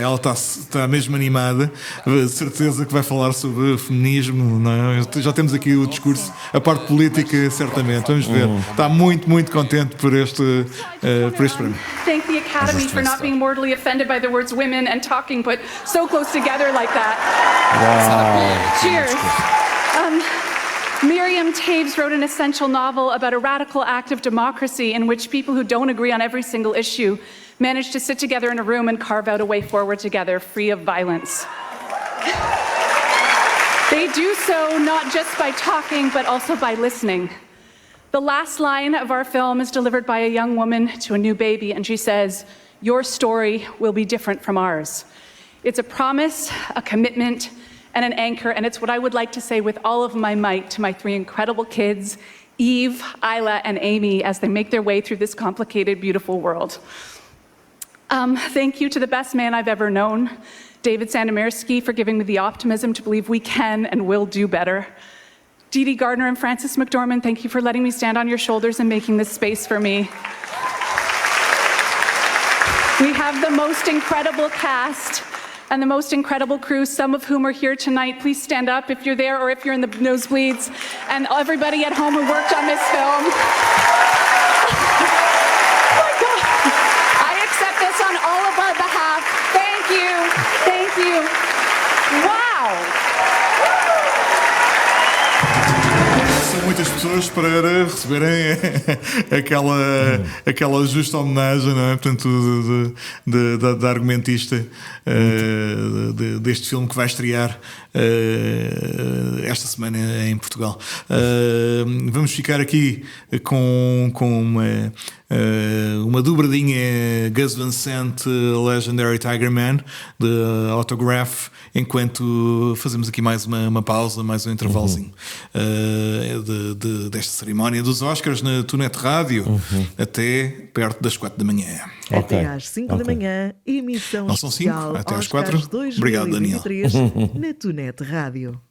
Ela está mesmo animada, de certeza que vai falar sobre feminismo, não é? Já temos aqui o discurso, a parte política, certamente. Vamos ver. Está muito contente por este prémio. Thank the Academy for not being mortally offended by the words women and talking put so close together like that. Wow. Cheers. Miriam Taves wrote an essential novel about a radical act of democracy in which people who don't agree on every single issue manage to sit together in a room and carve out a way forward together, free of violence. They do so not just by talking, but also by listening. The last line of our film is delivered by a young woman to a new baby, and she says, "Your story will be different from ours." It's a promise, a commitment, and an anchor, and it's what I would like to say with all of my might to my three incredible kids, Eve, Isla, and Amy, as they make their way through this complicated, beautiful world. Thank you to the best man I've ever known, David Sandomirsky, for giving me the optimism to believe we can and will do better. Dee Dee Gardner and Frances McDormand, thank you for letting me stand on your shoulders and making this space for me. We have the most incredible cast and the most incredible crew, some of whom are here tonight. Please stand up if you're there or if you're in the nosebleeds. And everybody at home who worked on this film. Oh my God. I accept this on all of our behalf. Thank you. Thank you. Wow. São muitas pessoas para receberem aquela justa homenagem, não é? Portanto, da argumentista deste filme que vai estrear esta semana em Portugal. Vamos ficar aqui com uma dobradinha Gus Van Sant, Legendary Tiger Man, de Autograph, enquanto fazemos aqui mais uma pausa, mais um intervalozinho desta cerimónia dos Óscares na TunetRádio até perto das 4 da manhã. Até às 5 da manhã, emissão não são 5, especial até às 4. Óscares Obrigado, Daniel. 2023 na TunetRádio.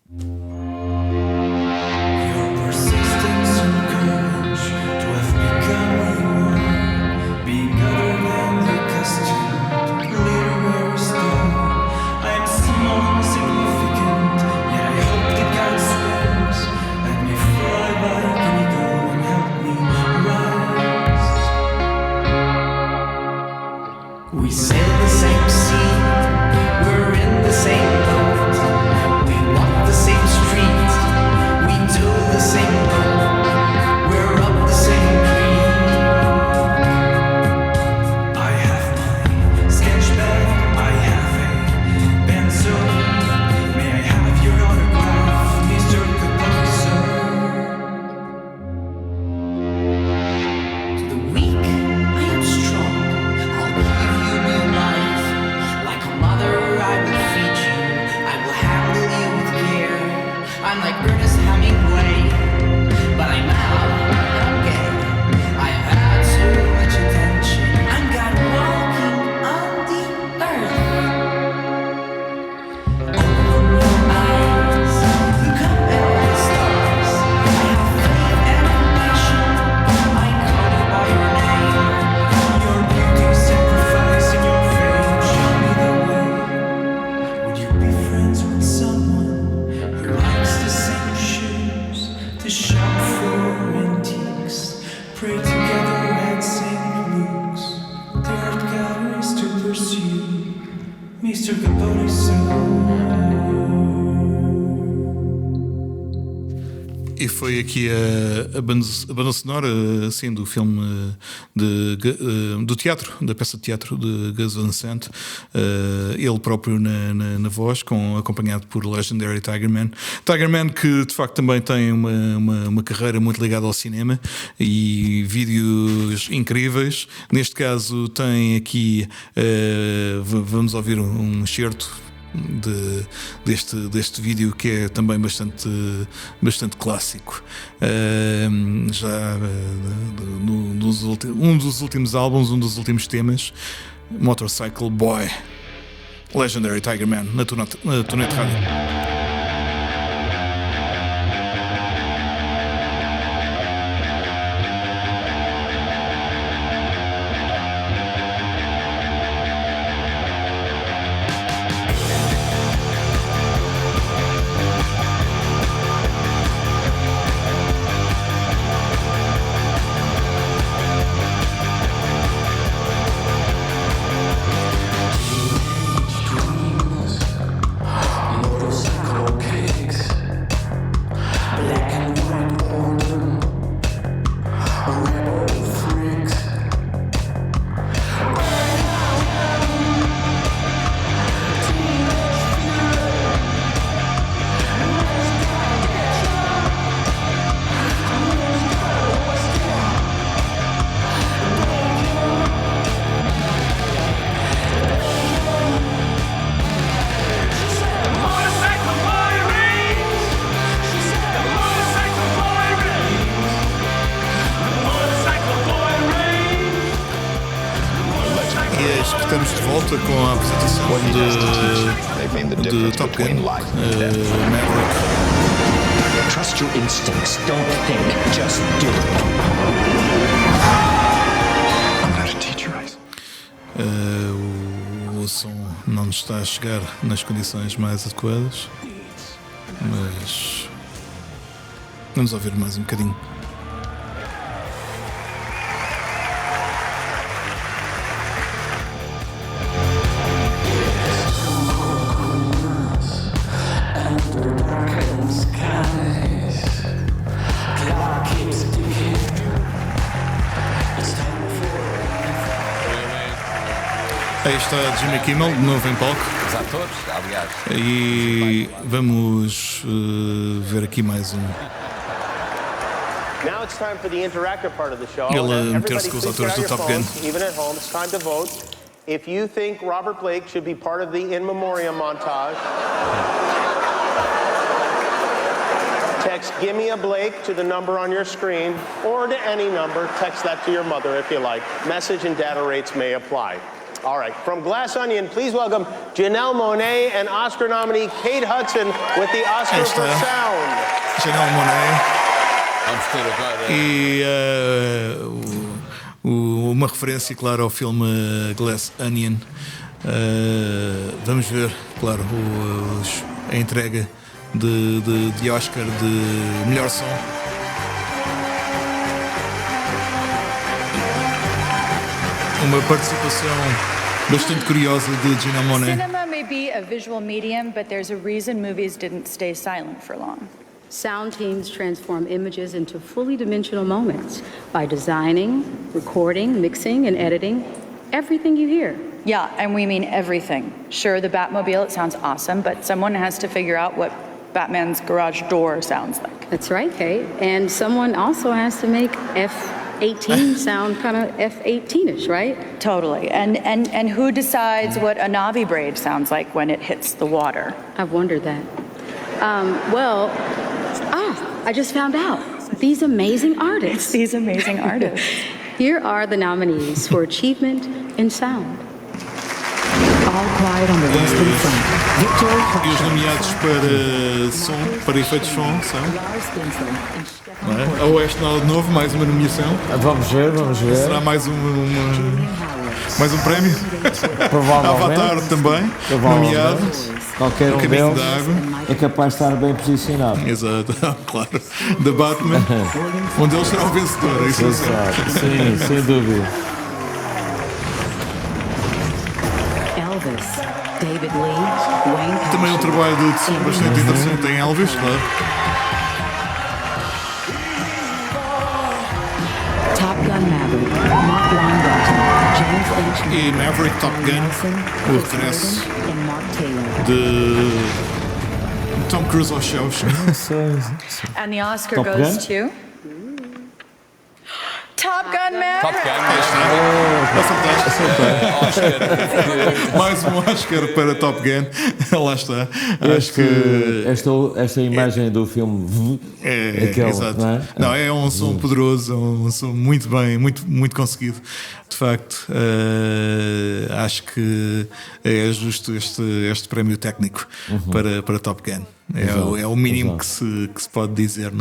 Be better than the custom, literary style. I We sail the same sea, we're in the same boat. We walk the same street, we do the same road. We're up the same creek. I have my sketch bag, I have a pencil. May I have your autograph, Mr. Composer? To the weak, I am strong. I'll give you new life. Like a mother, I will feed you. I will handle you with care. I'm like Ernest Hemingway, but I'm out and I'm gay. I've had too much attention. I'm God walking on the earth. Open your eyes, look up at all the stars. I have faith and ambition. I call you by your name. Your beauty, sacrifice, and your fame. Show me the way. Would you be friends with someone who likes the same shoes? To shop for antiques, pray together at St. Luke's. There are galleries to pursue, Mr. Composer. E foi aqui a banda sonora, assim, do filme do teatro, da peça de teatro de Gus Van Sant, ele próprio na voz, acompanhado por Legendary Tiger Man. Tiger Man, que de facto também tem uma carreira muito ligada ao cinema e vídeos incríveis. Neste caso tem aqui, vamos ouvir um excerto deste vídeo, que é também bastante clássico, já um dos últimos álbuns, um dos últimos temas, Motorcycle Boy, Legendary Tiger Man, na TunetRádio. Estamos de volta com a apresentação de Top Gun, Maverick. Trust your instincts, don't think, just do. I'm not a teacher. O som não nos está a chegar nas condições mais adequadas, mas vamos ouvir mais um bocadinho. Aí está Jimmy Kimmel, de novo em palco. Os atores, aliás. E vamos ver aqui mais um. Now it's time for the interactive part of the show. Ele meter-se com os atores do Top Gun. Even at home, it's time to vote. If you think Robert Blake should be part of the In Memoriam montage, text "Give me a Blake" to the number on your screen, or to any number. Text that to your mother if you like. Message and data rates may apply. All right, from Glass Onion, please welcome Janelle Monáe and Oscar nominee Kate Hudson with the Oscar for Sound. Janelle Monáe. E uma referência, claro, ao filme Glass Onion. Vamos ver, claro, a entrega de Oscar de melhor som. Uma participação bastante curiosa de Gina Monet. Cinema may be a visual medium, but there's a reason movies didn't stay silent for long. Sound teams transform images into fully dimensional moments by designing, recording, mixing, and editing everything you hear. Yeah, and we mean everything. Sure, the Batmobile, it sounds awesome, but someone has to figure out what Batman's garage door sounds like. That's right, Kate. And someone also has to make F-18 sound kind of F-18ish, right? Totally. And who decides what a knobby braid sounds like when it hits the water? I've wondered that. I just found out. These amazing artists. These amazing artists. Here are the nominees for Achievement in Sound. All quiet on the Western Front. E os nomeados para som, para efeitos de som, são... A Oeste Nada de Novo, mais uma nomeação. Vamos ver. Será mais um prémio? Provavelmente. Avatar também, nomeado. Qualquer um deles é capaz de estar bem posicionado. Exato, claro. The Batman, um deles será o vencedor. Isso exato, sim, sem dúvida. Elvis, David Lee, Wayne Passion. Também um trabalho de som bastante interessante em Elvis, claro. Top Gun Maverick, Mark Weingarten, James H. E Maverick Top Gun, o regresso de Tom Cruise aos shows. And the Oscar Top goes Gun? to... Top Gun Maverick! Mais um Oscar para Top Gun. Lá está. Acho que esta imagem do filme aquele, exato. Não é? É um som poderoso, é um som muito bem, muito conseguido. De facto, acho que é justo este prémio técnico para Top Gun. É o mínimo que se pode dizer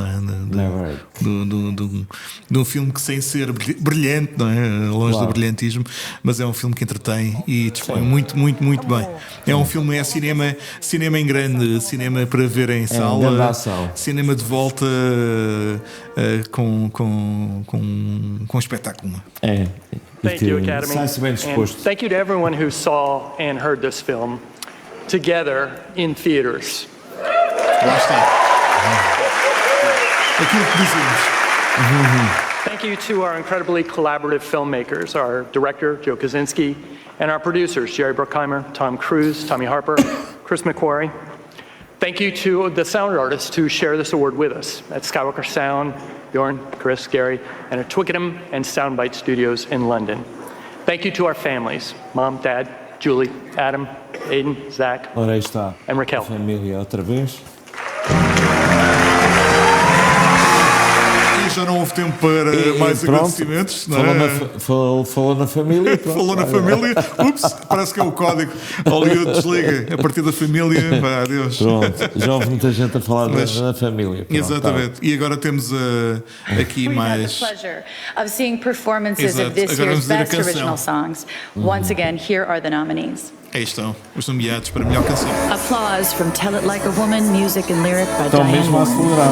de um filme que, sem ser brilhante, não é? Longe do brilhantismo, mas é um filme que entretém e dispõe muito bem. É um filme, é cinema em grande, cinema para ver em sala, cinema de volta com espetáculo. Thank you, Academy. And thank you to everyone who saw and heard this film together in theaters. Lá está. Aquilo que dizemos. Thank you to our incredibly collaborative filmmakers, our director, Joe Kaczynski, and our producers, Jerry Bruckheimer, Tom Cruise, Tommy Harper, Chris McQuarrie. Thank you to the sound artists who share this award with us at Skywalker Sound, Bjorn, Chris, Gary, and at Twickenham and Soundbite Studios in London. Thank you to our families, Mom, Dad, Julie, Adam, Aiden, Zach, Ora, aí está. and Raquel. A família outra vez. E já não houve tempo para mais agradecimentos. Falou na família. Pronto, falou na família. Ups, parece que é o código. Hollywood desliga. A partir da família, adeus. Pronto, já houve muita gente a falar da família. Pronto, exatamente. E agora temos aqui mais. We had the pleasure of seeing performances of this year's best original songs. Once again, here are the nominees. Aí estão os nomeados para a melhor canção. Applause from Tell It Like a Woman, music and lyric by Estão Diane mesmo a acelerar.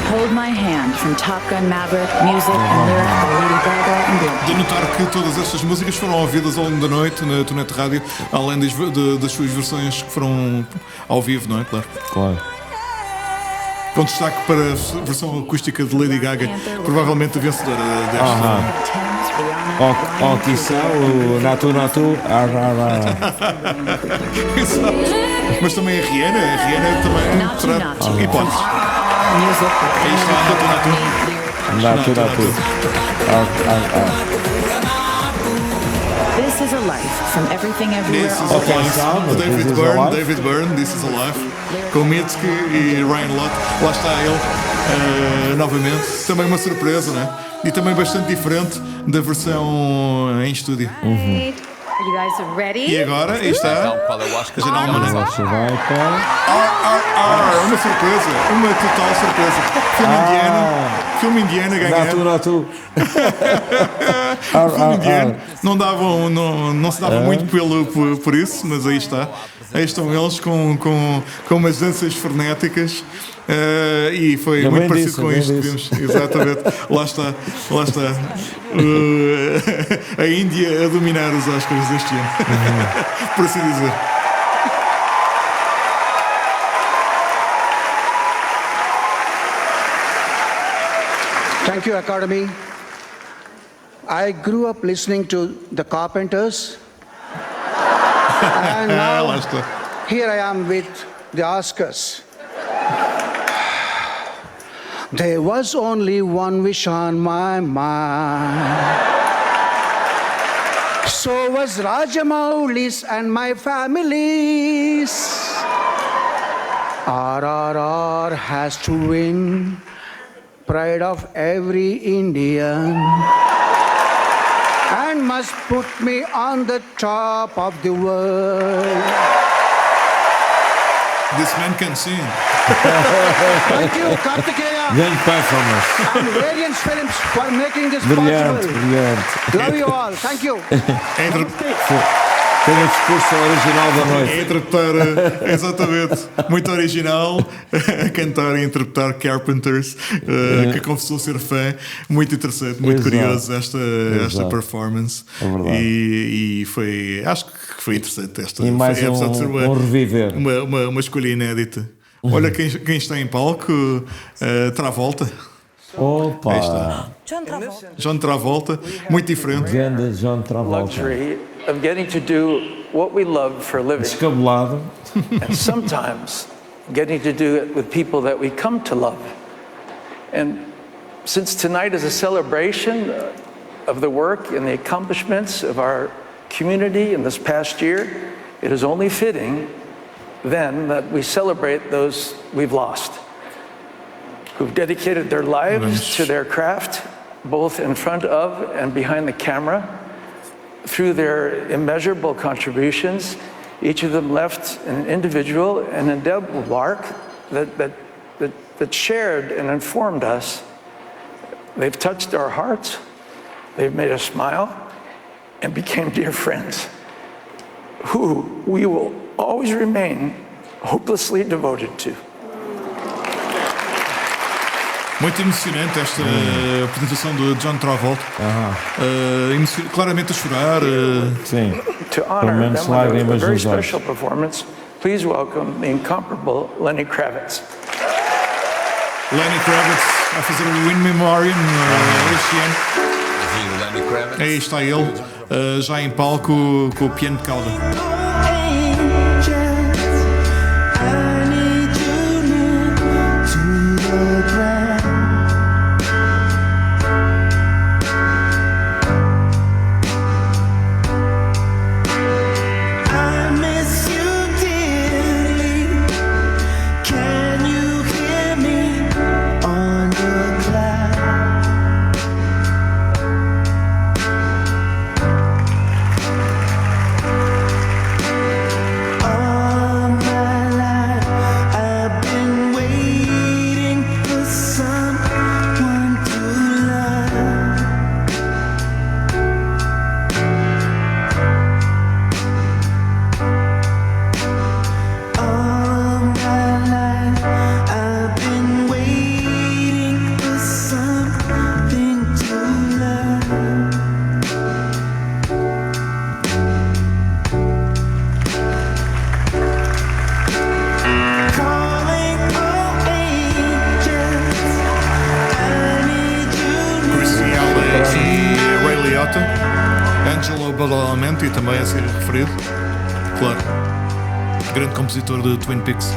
Hold My Hand from Top Gun Maverick, music and lyric by Lady Gaga and Beyonce. De notar que todas estas músicas foram ouvidas ao longo da noite na TunetRádio, além das suas versões que foram ao vivo, não é? Claro. Com destaque para a versão acústica de Lady Gaga, provavelmente a vencedora desta. Quiçá o Natu. Mas também a Rihanna também terá hipóteses. Aí está Natu. This is a Life from Everything Everywhere. This is a Life. David Byrne, This is a Life. Com Mitski e Ryan Lott. Lá está ele novamente. Também uma surpresa, não é? E também bastante diferente da versão em estúdio. Are you guys ready? E agora, aí está. A Janela Mané. Uma surpresa. Uma total surpresa. Filme indiano a ganhar. Natu. Filme indiano. Não se dava muito por isso, mas aí está. Aí estão eles com umas danças frenéticas. E foi muito parecido com isto. Exatamente. Lá está. A Índia a dominar os Óscares deste ano. Por assim dizer. Thank you, Academy. I grew up listening to the Carpenters. And now, here I am with the Oscars. There was only one wish on my mind. So was Rajamouli's and my family's. RRR has to win. Pride of every Indian. And must put me on the top of the world. This man can sing. Thank you, Kartikeya. Grande performance. And Variance Films for making this Brilhante, possible. brilhante. Love you all. Thank you. Tem o discurso original da noite. A interpretar, exatamente, muito original, a cantar e interpretar Carpenters, que confessou ser fã. Muito interessante, muito curioso esta performance. É e foi, acho que foi interessante esta. E mais apesar de ser reviver. Uma escolha inédita. Olha quem está em palco, Travolta. Opa! Aí está. John Travolta, muito diferente. Grande John Travolta. Luxury of getting to do what we love for a living. Descabelado. And sometimes getting to do it with people that we come to love. And since tonight is a celebration of the work and the accomplishments of our community in this past year, it is only fitting then that we celebrate those we've lost, who've dedicated their lives to their craft, both in front of and behind the camera. Through their immeasurable contributions, each of them left an individual and indelible mark that shared and informed us. They've touched our hearts, they've made us smile, and became dear friends, who we will always remain hopelessly devoted to. Muito emocionante esta apresentação de John Travolta. Claramente a chorar. Sim. To honor them with a very special performance, please welcome the incomparable Lenny Kravitz. Lenny Kravitz a fazer o In Memoriam este ano. Aí está ele, já em palco com o piano de cauda. E também a ser referido, claro, grande compositor de Twin Peaks.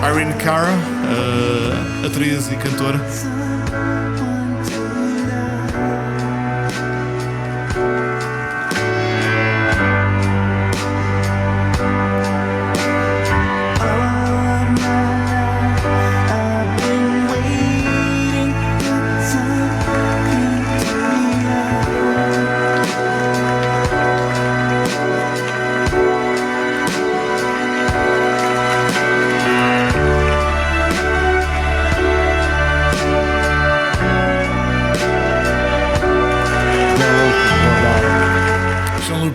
Irene Cara, atriz e cantora.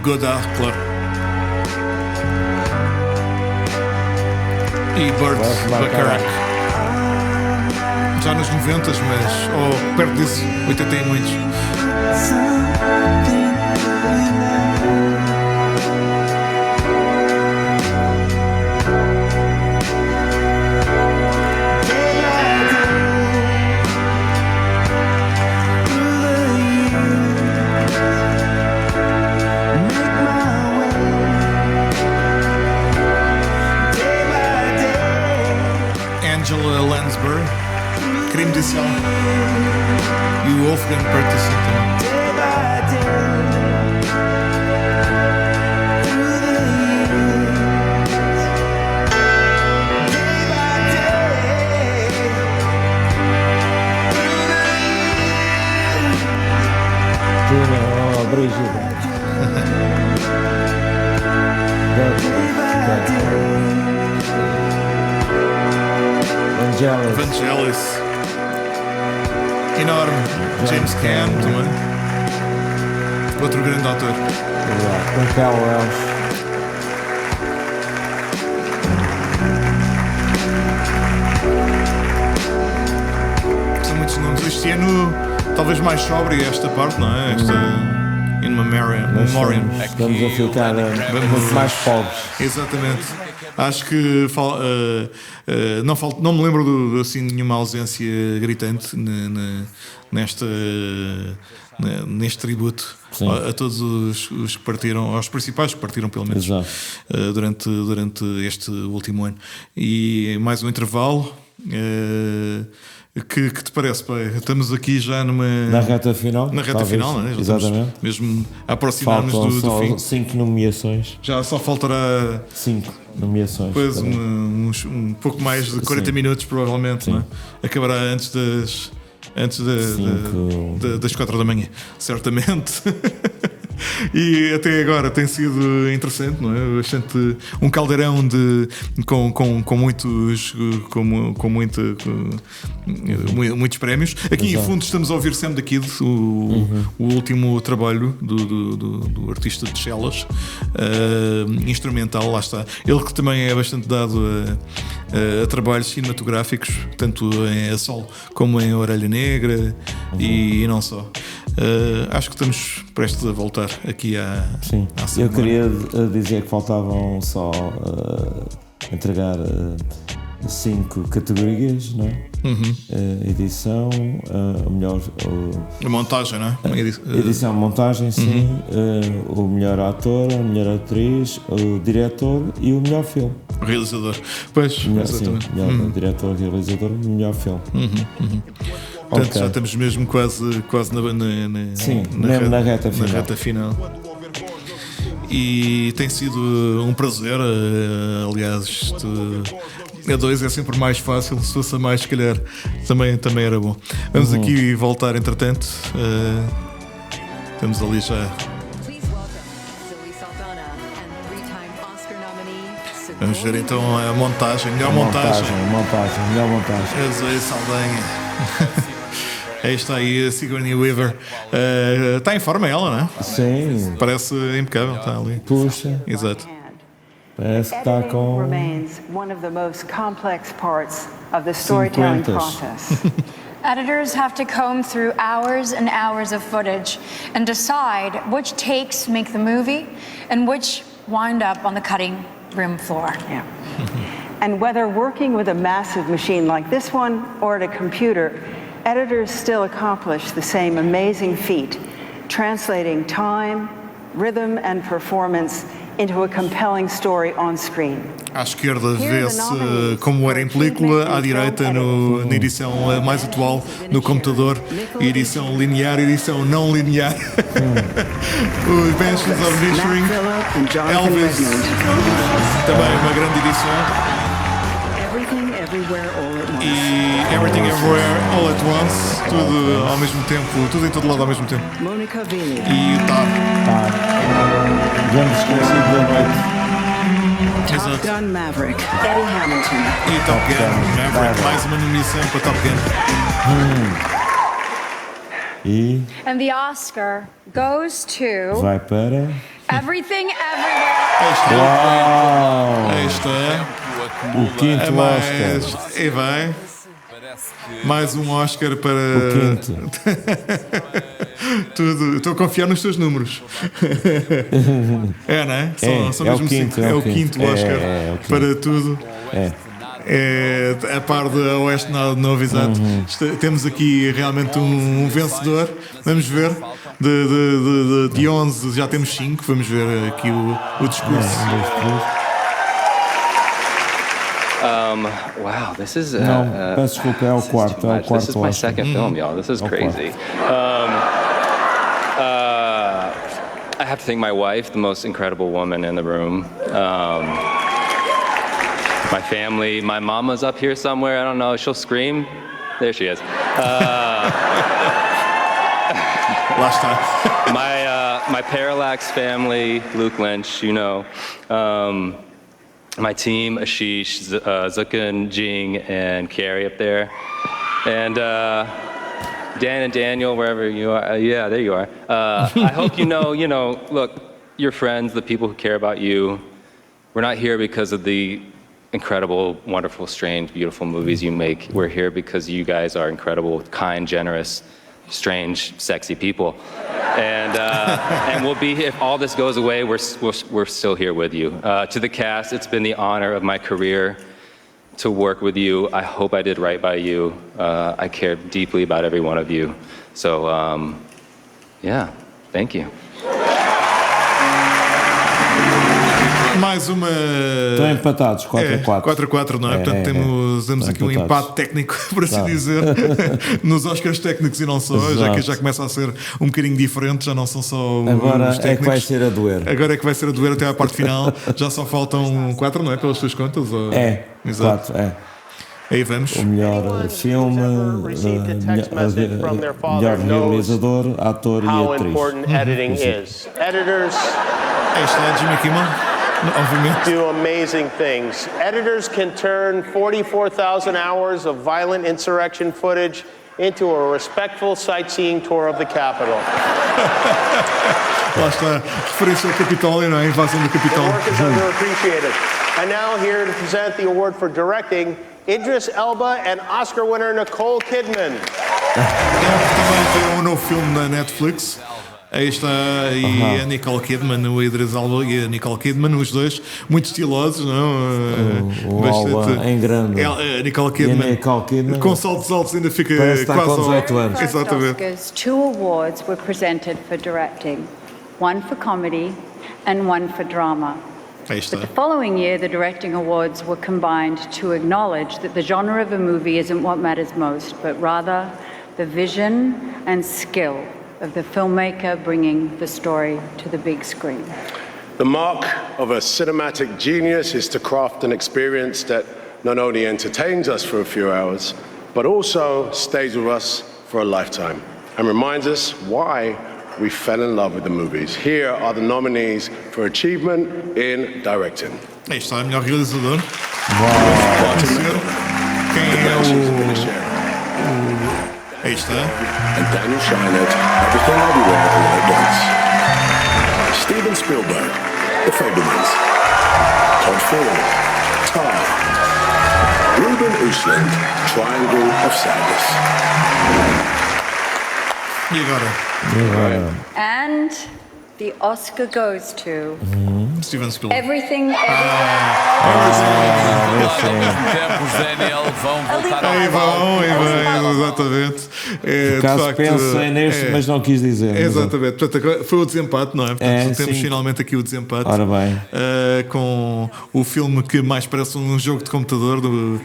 Godard, claro. E Burt Bacharach. Já nos 90s, mas ou perto disso, 80 e muitos. Angela Lansbury, Crime d'Edição e o Wolfgang Peterson também. Brígida. Vangelis. Enorme. James Caan também. Outro grande autor. Com Cal Welsh. São muitos nomes. Este ano, talvez mais sóbrio esta parte, não é? Esta In Memoriam. Estamos a ficar muito mais pobres. Exatamente. Acho que não me lembro de assim, nenhuma ausência gritante neste tributo a todos os que partiram, aos principais que partiram, pelo menos, durante este último ano. E mais um intervalo. Que te parece, pai? Estamos aqui já na reta final. Na reta talvez, final, não é? Já exatamente. Mesmo a aproximar-nos do fim. 5 nomeações. Já só faltará 5 nomeações. Depois um pouco mais de 40 minutos, provavelmente, não é? Acabará antes das 4 da manhã, certamente. E até agora tem sido interessante, não é? Bastante um caldeirão com muitos prémios. Aqui em fundo estamos a ouvir Sam the Kid, o último trabalho do artista de Chelas, instrumental, lá está. Ele que também é bastante dado a trabalhos cinematográficos, tanto em A Sol como em Orelha Negra e não só. Acho que estamos prestes a voltar aqui à Eu queria dizer que faltavam só entregar 5 categorias, não é? Edição, o melhor. A montagem, não é? Edição, montagem, sim. O melhor ator, a melhor atriz, o diretor e o melhor filme. O realizador. Pois, exatamente. Melhor diretor, realizador, o melhor filme. Portanto, já estamos mesmo quase na reta final. E tem sido um prazer, aliás, a 2 é sempre mais fácil, se fosse a mais, se calhar também era bom. Vamos aqui voltar, entretanto. Estamos ali já. Vamos ver então a montagem, melhor montagem. A Zoe Saldanha. Aí está aí a Sigourney Weaver. Está em forma ela, não é? Sim. Parece impecável, está ali. Puxa. Exato. Parece que está com remains one of the most complex parts of the storytelling process. Editors have to comb through hours and hours of footage and decide which takes make the movie and which wind up on the cutting room floor. Yeah. And whether working with a massive machine like this one or at a computer, editors still accomplish the same amazing feat, translating time, rhythm and performance into a compelling story on screen. À esquerda vê-se como era em película, à direita na edição mais atual no computador, edição linear, edição não linear. Os Banshees of Inisherin, Elvis, também uma grande edição. E Everything Everywhere All at Once, tudo ao mesmo tempo, tudo em todo lado ao mesmo tempo. E Tar. Grande desconhecido da noite. Top Gun Maverick, Eddie Hamilton. E Top Gun Maverick, mais uma nomeação para Top Gun. E And the Oscar goes to vai para Everything, everywhere. Uau! Aí está. O quinto Oscar. E vai. Mais um Oscar para. O quinto. Tudo. Estou a confiar nos teus números. É, não é? São É mesmo o quinto, cinco. É o quinto Oscar o quinto. para tudo. É a par de Oeste Nada de Novo, exato. Temos aqui realmente um vencedor. Vamos ver. De 11 já temos 5. Vamos ver aqui o discurso. Wow, this is Não, peço desculpa, é o quarto. É o quarto this is my Oscar. second film, y'all. This is crazy. I have to thank my wife, the most incredible woman in the room. My family, my mama's up here somewhere. I don't know. She'll scream. There she is. Last time. My Parallax family, Luke Lynch, you know. My team, Ashish, Zukan, Jing, and Carrie up there. And Dan and Daniel, wherever you are. Yeah, there you are. I hope you know, look, your friends, the people who care about you, we're not here because of the incredible, wonderful, strange, beautiful movies you make. We're here because you guys are incredible, kind, generous, strange, sexy people. And we'll be here. If all this goes away, we're still here with you. To the cast, it's been the honor of my career to work with you. I hope I did right by you. I care deeply about every one of you. So, yeah, thank you. Mais uma. Estão empatados, 4-4. 4-4, não é? Portanto, temos aqui um empate técnico, por assim dizer, nos Oscars técnicos e não só, já que já começa a ser um bocadinho diferente, já não são só agora os técnicos. É que vai ser a doer. Agora é que vai ser a doer até à parte final. Já só faltam 4, não é? Pelas tuas contas? Ou... Exato. 4, Aí vamos. O melhor filme, melhor realizador, ator e atriz. Aí está Jimmy Kimmel. Do amazing things. Editors can turn 44,000 hours of violent insurrection footage into a respectful sightseeing tour of the Capitol. Lá está, referência ao Capitólio, não é? A invasão do Capitólio. The work is underappreciated. And now here to present the award for directing, Idris Elba and Oscar winner Nicole Kidman. Também tem um novo filme na Netflix. Aí está e a Nicole Kidman, o Idris Elba e a Nicole Kidman, os dois muito estilosos, não? Bastante em grande. A Nicole Kidman, com saltos altos ainda fica quase com 18 anos. Exatamente. Oscars, 2 awards were presented for directing, one for comedy and one for drama. Aí está. But the following year, the directing awards were combined to acknowledge that the genre of a movie isn't what matters most, but rather the vision and skill of the filmmaker bringing the story to the big screen. The mark of a cinematic genius is to craft an experience that not only entertains us for a few hours, but also stays with us for a lifetime and reminds us why we fell in love with the movies. Here are the nominees for achievement in directing. Aí está, melhor realizador. Quem é o... Aí está. And Daniel Scheinert, Everything Everywhere All at Once. Steven Spielberg, The Fabelmans. Todd Ford, Tar. Ruben Östlund, Triangle of Sadness. E agora? And the Oscar goes to Steven Spielberg. Everything, Tempos, Daniel, vão voltar ao Aí vão, exatamente. Por acaso pensei neste, mas não quis dizer. Exatamente. Portanto, foi o desempate, não é? Portanto, temos finalmente aqui o desempate. Ora bem. Com o filme que mais parece um jogo de computador do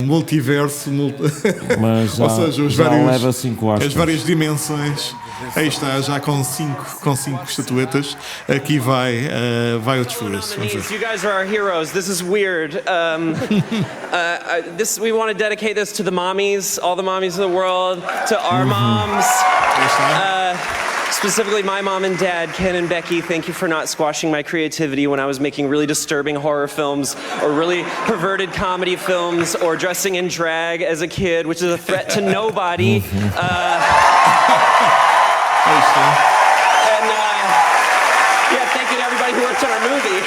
multiverso. Mas já, ou seja, leva 5 Oscars. as várias dimensões. Aí está, já com 5 estatuetas. Aqui vai o discurso. You guys are our heroes. This is weird. We want to dedicate this to the mommies, all the mommies in the world, to our moms. Specifically my mom and dad, Ken and Becky. Thank you for not squashing my creativity when I was making really disturbing horror films or really perverted comedy films or dressing in drag as a kid, which is a threat to nobody. guy who works on our movie.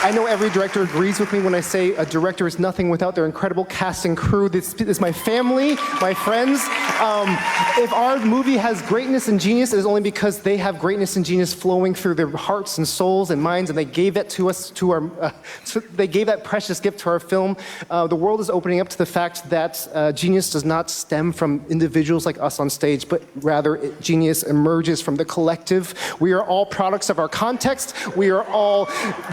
I know every director agrees with me when I say a director is nothing without their incredible cast and crew. This is my family, my friends. If our movie has greatness and genius, it is only because they have greatness and genius flowing through their hearts and souls and minds, and they gave that to us, they gave that precious gift to our film. The world is opening up to the fact that genius does not stem from individuals like us on stage, but rather genius emerges from the collective. We are all products of our context. We are all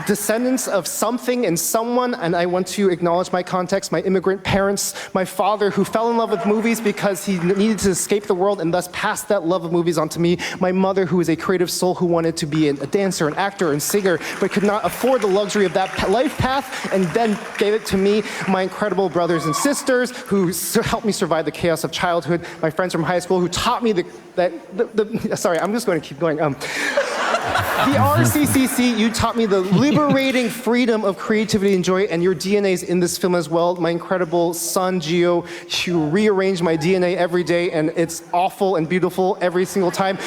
descendants of something and someone, and I want to acknowledge my context, my immigrant parents, my father who fell in love with movies because he needed to escape the world and thus passed that love of movies on to me, my mother who is a creative soul who wanted to be a dancer, an actor, and singer, but could not afford the luxury of that life path and then gave it to me, my incredible brothers and sisters who helped me survive the chaos of childhood, my friends from high school who taught me sorry, I'm just going to keep going. The RCCC, you taught me the liberating freedom of creativity and joy, and your DNA is in this film as well. My incredible son, Gio, you rearrange my DNA every day, and it's awful and beautiful every single time.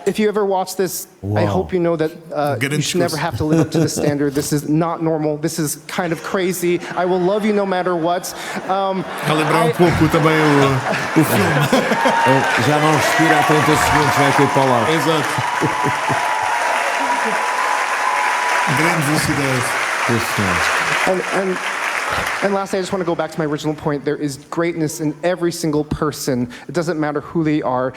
If you ever watch this, I hope you know that you should never have to live up to this standard. This is not normal. This is kind of crazy. I will love you no matter what. Lembrar pouco também o filme. Já não respira há 30 segundos, vai cair para o lado. Exato. Grande velocidade. And lastly, I just want to go back to my original point. There is greatness in every single person. It doesn't matter who they are.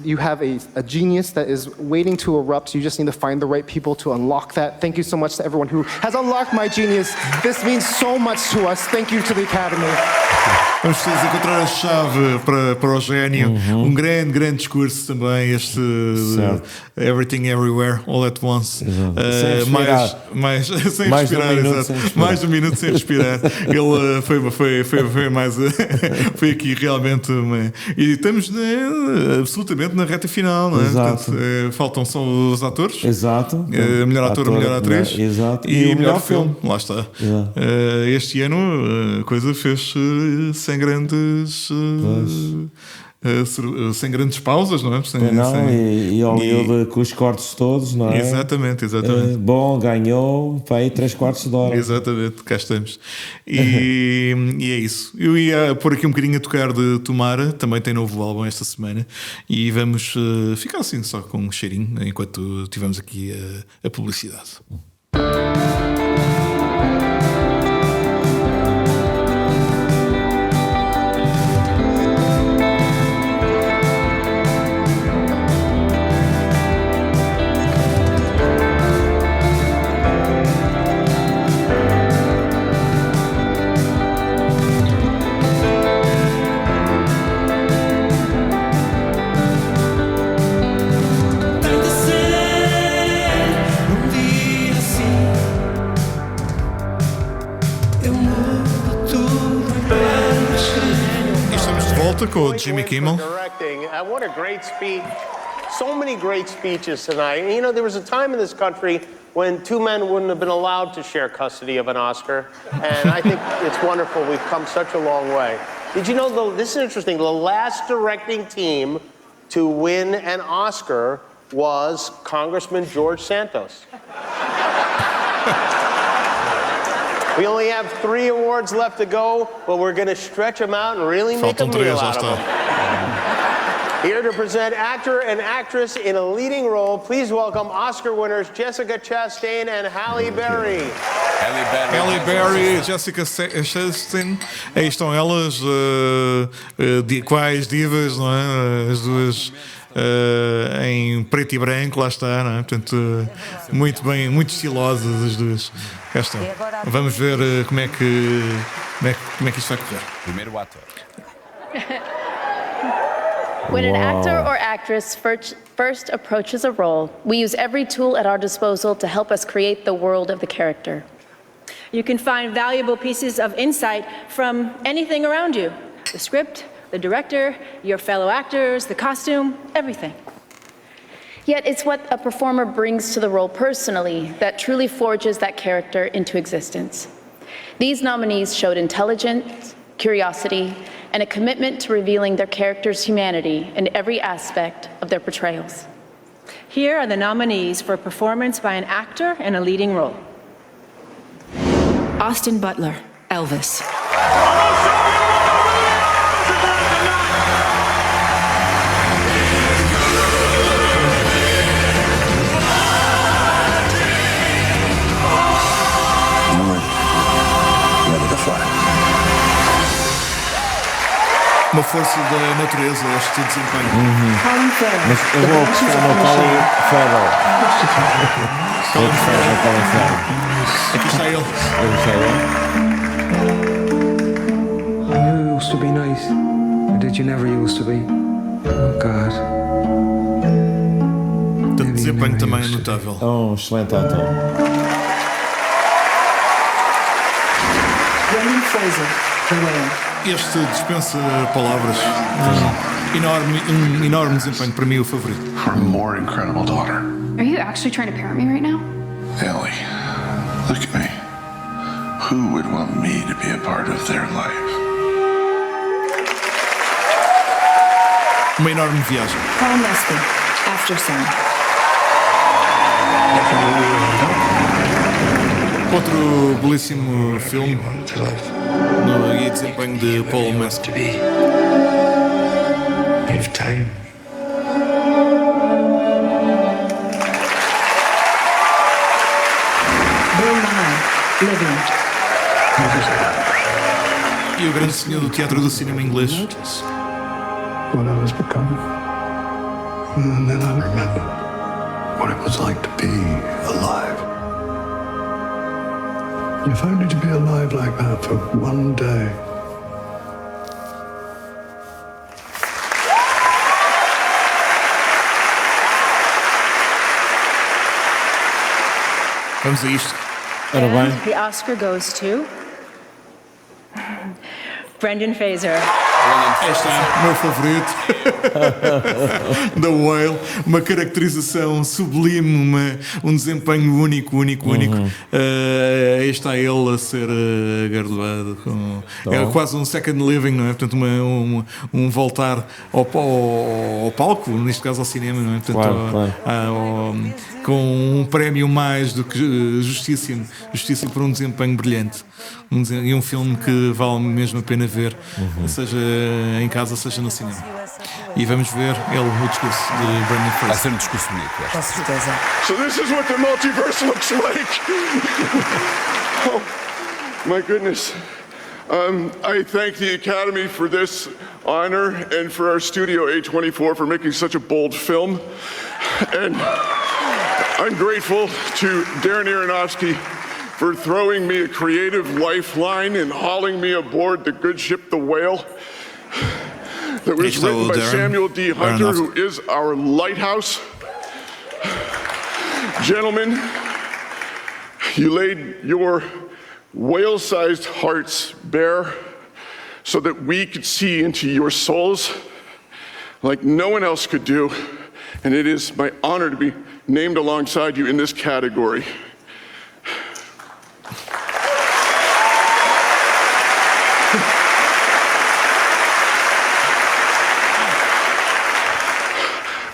You have a genius that is waiting to erupt. You just need to find the right people to unlock that. Thank you so much to everyone who has unlocked my genius. This means so much to us. Thank you to the Academy. Vamos precisar encontrar a chave para o gênio. Grande discurso também, este Everything Everywhere All at Once. Mais sem respirar, exato. Mais de um minuto sem respirar. Ele foi mais foi aqui realmente e estamos absolutamente na reta final, não é? Portanto, faltam só os atores. Exato. Melhor ator, melhor atriz. Exato. E melhor filme. Lá está. Este ano a coisa fez sem grandes pausas, não é? E Hollywood com os cortes todos, não é? Exatamente. Bom, ganhou, vai 3/4 de hora. Exatamente, cá estamos. E é isso. Eu ia pôr aqui um bocadinho a tocar de Tomara, também tem novo álbum esta semana, e vamos ficar assim só com um cheirinho enquanto tivemos aqui a publicidade. Com Jimmy Kimmel. And what a great speech. So many great speeches tonight. And, you know, there was a time in this country when two men wouldn't have been allowed to share custody of an Oscar. And I think it's wonderful. We've come such a long way. Did you know, this is interesting, the last directing team to win an Oscar was Congressman George Santos. We only have 3 awards left to go, but we're going to stretch them out and really make a meal out of them. Here to present actor and actress in a leading role, please welcome Oscar winners Jessica Chastain and Halle Berry. Halle Berry, Jessica Chastain, aí estão elas, quais divas, não é? As duas em preto e branco, lá está, não é? Portanto, muito bem, muito estilosas as duas. Cá estão. Vamos ver como é que isto vai correr. Primeiro ator. When an actor or actress first approaches a role, we use every tool at our disposal to help us create the world of the character. You can find valuable pieces of insight from anything around you. The script, the director, your fellow actors, the costume, everything. Yet it's what a performer brings to the role personally that truly forges that character into existence. These nominees showed intelligence, curiosity, and a commitment to revealing their character's humanity in every aspect of their portrayals. Here are the nominees for performance by an actor in a leading role. Austin Butler, Elvis. Uma força da natureza, este desempenho. Mas eu vou apostar no Colin Farrell. Colin Farrell. Aqui está ele. You used to be nice. Or did you never used to be? Oh, God. Tanto desempenho também é notável. É um excelente ator. Brendan Fraser, The Whale. Este dispensa palavras. Enorme desempenho, para mim o favorito. For a more incredible daughter. Are you actually trying to parent me right now? Ellie, look at me. Who would want me to be a part of their life? Uma enorme viagem. Paul Mescal, After Sun. Outro belíssimo filme no desempenho de Paul Mescal. Bill Nye, Living. E o grande senhor do teatro do cinema inglês. What I was becoming. And then I remember what it was like to be alive. If only to be alive like that for one day. Vamos a isto. Ora bem. The Oscar goes to Brendan Fraser. Este é o meu favorito. The Whale. Uma caracterização sublime, um desempenho único. Aí está ele a ser garoado. É quase um second living, não é? Portanto, um voltar ao palco, neste caso ao cinema, não é? Portanto, com um prémio mais do que justíssimo por um desempenho brilhante. E um filme que vale mesmo a pena ver, seja em casa, seja no cinema. E vamos ver o discurso de Brendan Fraser. Vai ser um discurso bonito, Com certeza. So this is what the multiverse looks like. Oh, my goodness. I thank the Academy for this honor and for our studio A24 for making such a bold film. And I'm grateful to Darren Aronofsky for throwing me a creative lifeline and hauling me aboard the good ship, The Whale, that was written by Samuel D. Hunter, who is our lighthouse. Gentlemen, you laid your whale-sized hearts bare so that we could see into your souls like no one else could do, and it is my honor to be named alongside you in this category.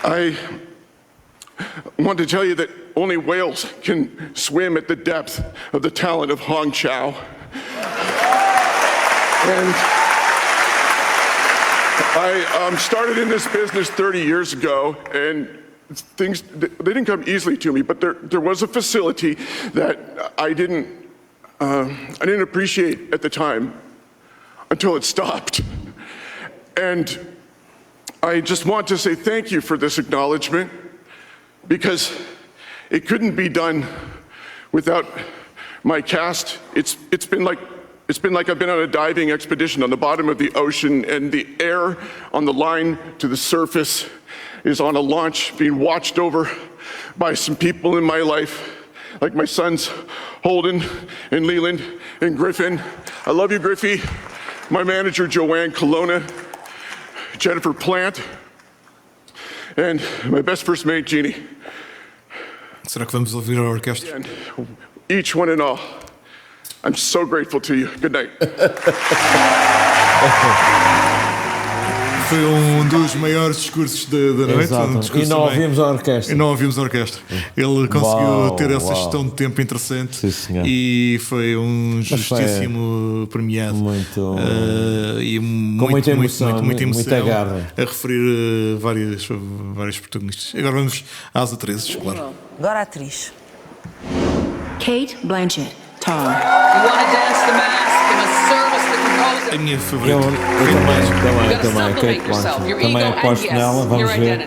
I want to tell you that only whales can swim at the depth of the talent of Hong Chow. And I started in this business 30 years ago, and things, they didn't come easily to me, but there was a facility that I didn't appreciate at the time until it stopped. And I just want to say thank you for this acknowledgement, because it couldn't be done without my cast. It's been like I've been on a diving expedition on the bottom of the ocean, and the air on the line to the surface is on a launch being watched over by some people in my life, like my sons Holden and Leland and Griffin. I love you, Griffey. My manager, Joanne Colonna, Jennifer Plant, and my best first mate, Jeannie. Será que vamos ouvir a orquestra? And each one and all, I'm so grateful to you. Good night. Foi um dos maiores discursos da noite. Exato. Discurso E não também. ouvimos a orquestra. E não ouvimos a orquestra. Ele conseguiu Uau, ter essa uau. gestão de tempo interessante. Sim, senhor. E foi um Mas foi justíssimo premiado. muito. E Com muita emoção, muita garra. A referir vários protagonistas. Agora vamos às atrizes, claro. Agora a atriz. Kate Blanchett, Tar. You want to dance the mask in a service to the composer? A minha favorita. Eu também, Kate Blanchett. Também aposto nela, vamos ver.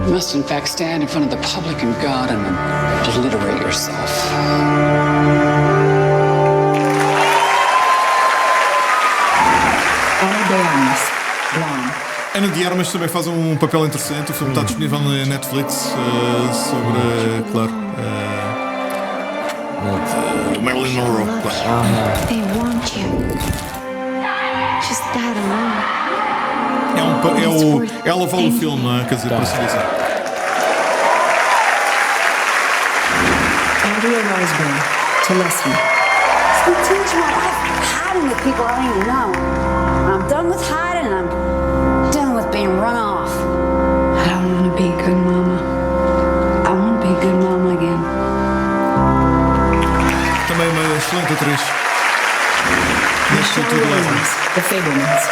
You must in fact stand in front of the public and God and obliterate yourself. Ana de Armas, Blonde. Ana de Armas também faz um papel interessante. O filme está disponível na Netflix sobre, claro, Marilyn Monroe. Claro. They want you. Just that alone. Ela vale o filme, não é? Quer dizer, por assim dizer. Andrea Riseborough, to Leslie. Teach me, I'm hiding with people I don't even know. I'm done with hiding. I'm done with being run off. I don't want to be a good mama. I want to be a good mama again. Também uma excelente atriz. Michelle Williams, The Fablemans.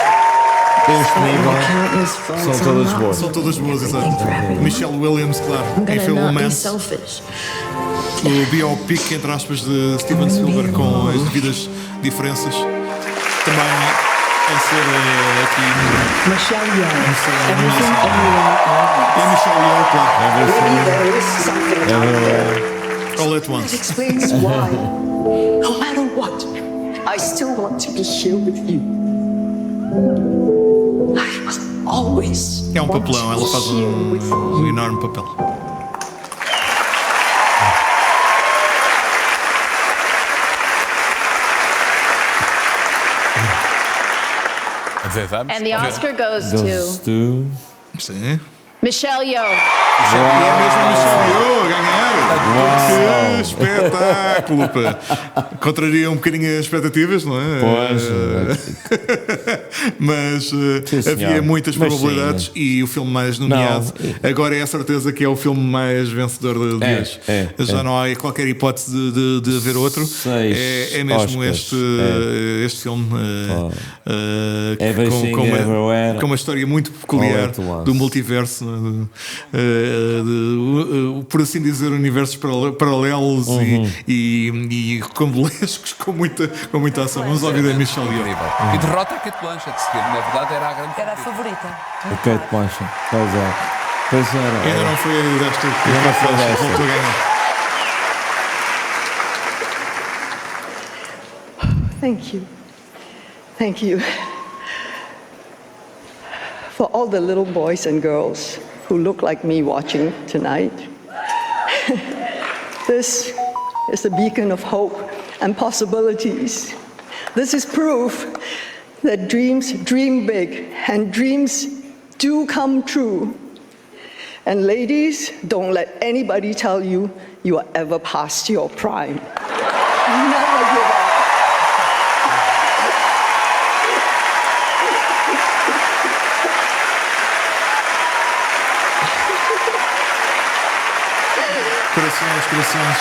Este nível são todas boas. São todas boas, exato. Michelle Williams, claro, em Fablemans. O biopic, entre aspas, de Steven Spielberg com as devidas diferenças. Também a ser aqui. Michelle Yeoh. Everything Everywhere. Michelle Yeoh, claro. There is something out there. All at once. That explains why, no matter what, I still want to be here with you. I was always. É um papelão, ela faz um enorme papel. And the Oscar goes to Sim. Michelle Yeoh. Michelle Yeoh, ganhar! Que espetáculo! Pá. Contraria um bocadinho as expectativas, não é? Mas havia muitas probabilidades e o filme mais nomeado. Agora é a certeza que é o filme mais vencedor de hoje. Já não há qualquer hipótese de haver outro. É mesmo Óscares. este filme com uma história muito peculiar do multiverso, por assim dizer, universos paralelos e convolescos com muita ação. Vamos ouvir a Michelle Yeoh. E derrota a Kate Blanchett, que na verdade era a grande. Era a favorita. A Kate Blanchett, pois era. Ainda não foi desta que voltou a ganhar. Thank you. Thank you for all the little boys and girls who look like me watching tonight. This is a beacon of hope and possibilities. This is proof that dreams dream big and dreams do come true. And ladies, don't let anybody tell you you are ever past your prime. Never give up. Corações.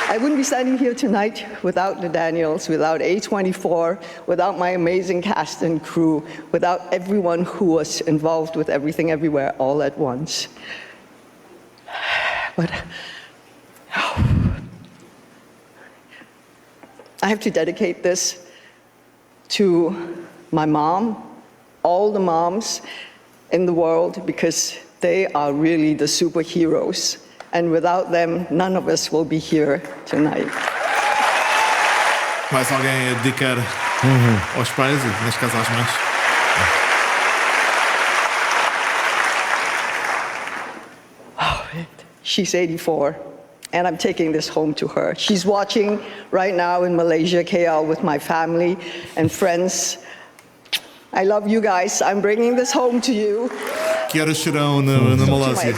I wouldn't be standing here tonight without the Daniels, without A24, without my amazing cast and crew, without everyone who was involved with Everything Everywhere all at once. But I have to dedicate this to my mom, all the moms in the world, because they are really the superheroes. And without them, none of us will be here tonight. Mais alguém a dedicar aos pais e, neste caso, às mães? She's 84, and I'm taking this home to her. She's watching right now in Malaysia, KL, with my family and friends. I love you guys. I'm bringing this home to you. Que horas serão na Malásia?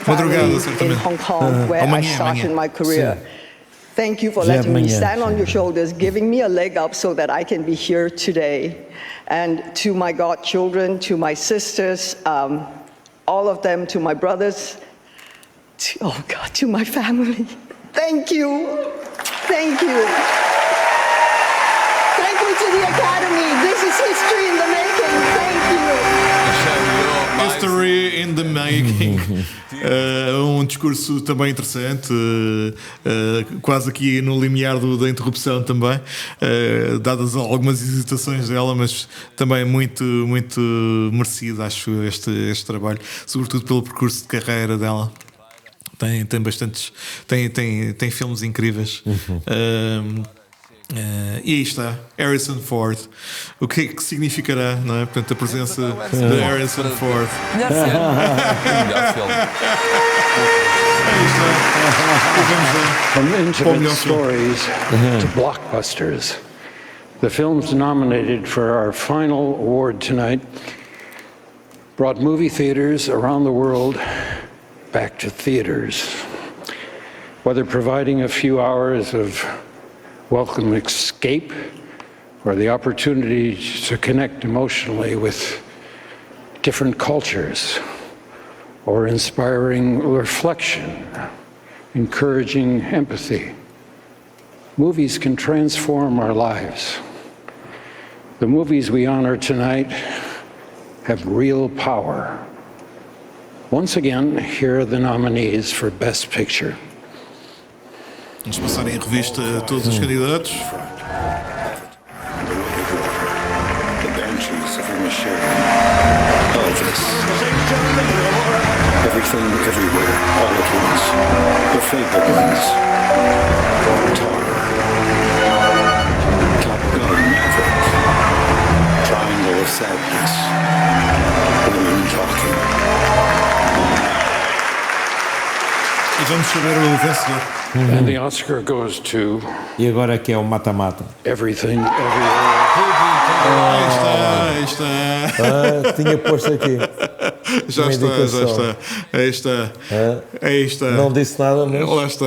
Madrugada, certamente. In Hong Kong, where I started my career. Thank you for Já é letting me amanhã. stand on your shoulders, giving me a leg up so that I can be here today. And to my godchildren, to my sisters, all of them, to my brothers, to my family. Thank you. Thank you. Thank you to the Academy. This is history in the making. Thank you. History in the making. Um discurso também interessante, quase aqui no limiar da interrupção também, dadas algumas hesitações dela, mas também muito merecido, acho, este trabalho, sobretudo pelo percurso de carreira dela. Tem bastantes, tem filmes incríveis. E aí está, Harrison Ford. O que é que significará, não é? Portanto, a presença de Harrison Ford. From intimate stories to blockbusters, the films nominated for our final award tonight brought movie theaters around the world back to theaters. Whether providing a few hours of welcome escape or the opportunity to connect emotionally with different cultures, or inspiring reflection, encouraging empathy. Movies can transform our lives. The movies we honor tonight have real power. Once again, here are the nominees for Best Picture. Vamos passar em revista todos os candidatos. The Banshees of Inisherin. Elvis. Everything, Everywhere, All at Once. The Fablemans. Tar. Top Gun Maverick. Triangle of Sadness. Women Talking. E vamos saber o vencedor. And the Oscar goes to... E agora que é o mata-mata. Everything, Everywhere. Aí está. Tinha posto aqui. Já está. Aí está. Não disse nada, mas... Lá está.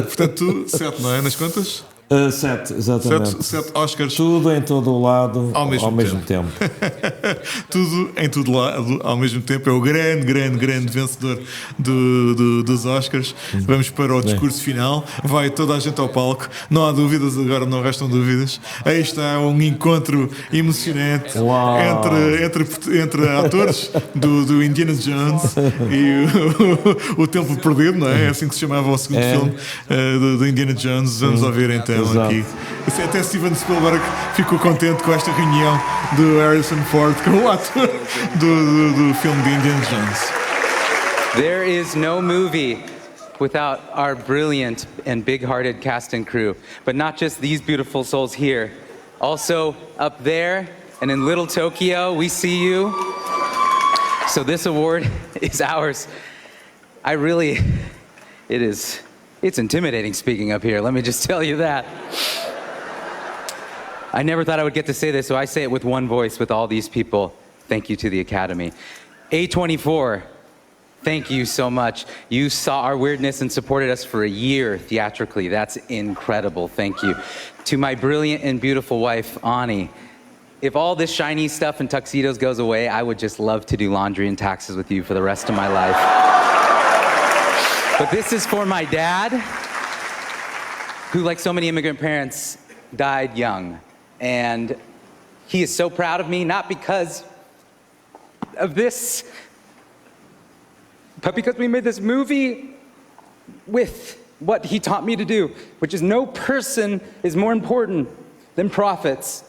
Portanto, 7, não é? Nas contas? 7, exatamente. 7 Óscares. Tudo em todo o lado ao mesmo tempo. Tudo em todo lado ao mesmo tempo. É o grande vencedor dos Óscares. Vamos para o discurso final. Vai toda a gente ao palco. Não há dúvidas, agora não restam dúvidas. Aí está um encontro emocionante entre atores do Indiana Jones e o Templo Perdido, não é? É assim que se chamava o segundo filme do Indiana Jones. Vamos ouvir então. Aqui. Até Steven Spielberg ficou contente com esta reunião do Harrison Ford com o ator do filme de Indiana Jones. There is no movie without our brilliant and big-hearted cast and crew, but not just these beautiful souls here. Also up there and in Little Tokyo, we see you. So this award is ours. It's intimidating speaking up here, let me just tell you that. I never thought I would get to say this, so I say it with one voice with all these people. Thank you to the Academy. A24, thank you so much. You saw our weirdness and supported us for a year theatrically. That's incredible, thank you. To my brilliant and beautiful wife, Ani, if all this shiny stuff and tuxedos goes away, I would just love to do laundry and taxes with you for the rest of my life. But this is for my dad, who, like so many immigrant parents, died young. And he is so proud of me, not because of this, but because we made this movie with what he taught me to do, which is no person is more important than prophets,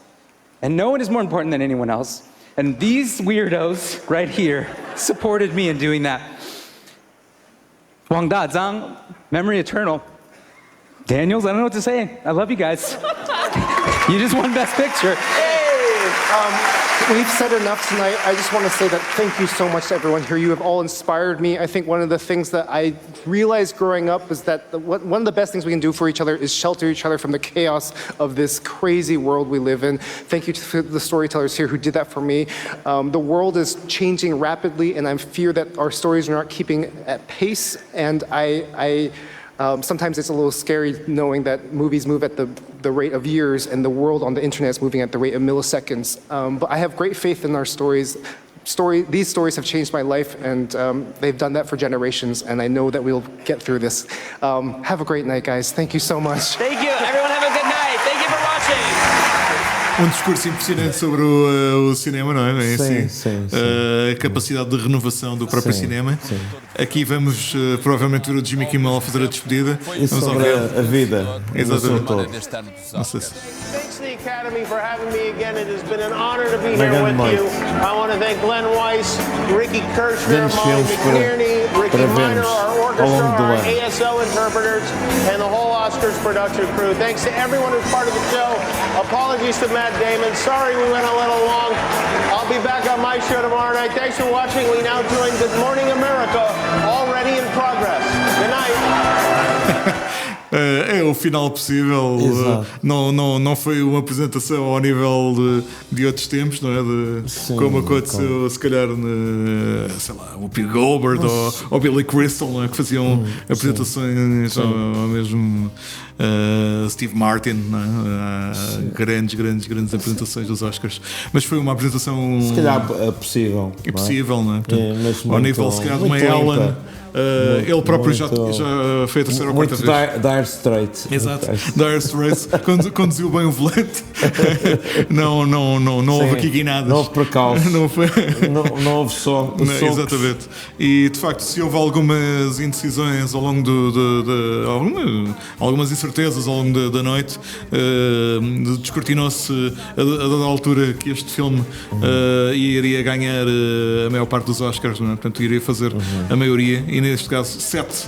and no one is more important than anyone else. And these weirdos right here supported me in doing that. Wang Da Zhang, memory eternal. Daniels, I don't know what to say. I love you guys. You just won Best Picture. We've said enough tonight. I just want to say that thank you so much to everyone here. You have all inspired me. I think one of the things that I realized growing up is that one of the best things we can do for each other is shelter each other from the chaos of this crazy world we live in. Thank you to the storytellers here who did that for me. The world is changing rapidly, and I fear that our stories are not keeping at pace, and Sometimes it's a little scary knowing that movies move at the rate of years and the world on the internet is moving at the rate of milliseconds. But I have great faith in our stories. These stories have changed my life, and they've done that for generations, and I know that we'll get through this. Have a great night, guys. Thank you so much. Thank you. Everyone have a good night. Thank you for watching. Discurso impressionante sobre o cinema, não é? Sim. A capacidade de renovação do próprio cinema. Sim. Aqui vamos provavelmente ver o Jimmy Kimmel a fazer a despedida. E sobre a vida. Exatamente. Não sei se... Thanks to the Academy for having me again. It has been an honor to be here with you. I want to thank Glenn Weiss, Ricky Kirshner, Molly McNierney, Ricky Minor, our orchestra, our ASL interpreters, and the whole Óscares production crew. Thanks to everyone who's part of the show. Apologies to Matt Damon. Sorry we went a little long. I'll be back on my show tomorrow night. Thanks for watching. We now join Good Morning America, already in progress. Good night. É o final possível. Não foi uma apresentação ao nível de outros tempos, não é? Como aconteceu, se calhar, sei lá, o P. Goldberg ou Billy Crystal, não é? Que faziam apresentações, ou mesmo Steve Martin, não é? Grandes apresentações dos Oscars. Mas foi uma apresentação. Se calhar possível. Impossível, não é? Portanto, ao nível, se calhar, de uma Ellen. Ele próprio já foi a terceira ou quarta vez. Dire Straits. Exato, Dire Straits. Conduziu bem o volante. Não houve aqui guinadas. Não houve precalço. Não houve só. Exatamente. E de facto, se houve algumas indecisões ao longo algumas incertezas ao longo da noite, descortinou-se a dada altura que este filme iria ganhar a maior parte dos Oscars, não é? Portanto, iria fazer a maioria. E neste caso, 7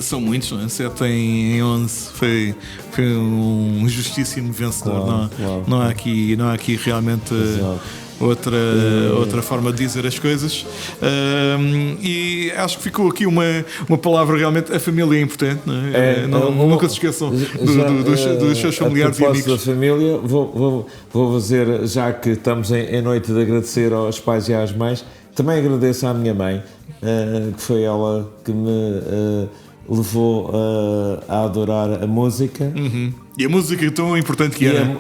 são muitos, não é? 7 em 11 foi um justíssimo vencedor. Não há aqui realmente outra forma de dizer as coisas. E acho que ficou aqui uma palavra realmente. A família é importante, não é? Nunca se esqueçam dos seus familiares e amigos. Da família, vou fazer, já que estamos em noite de agradecer aos pais e às mães, também agradeço à minha mãe, que foi ela que me levou a adorar a música. E a música tão importante que era.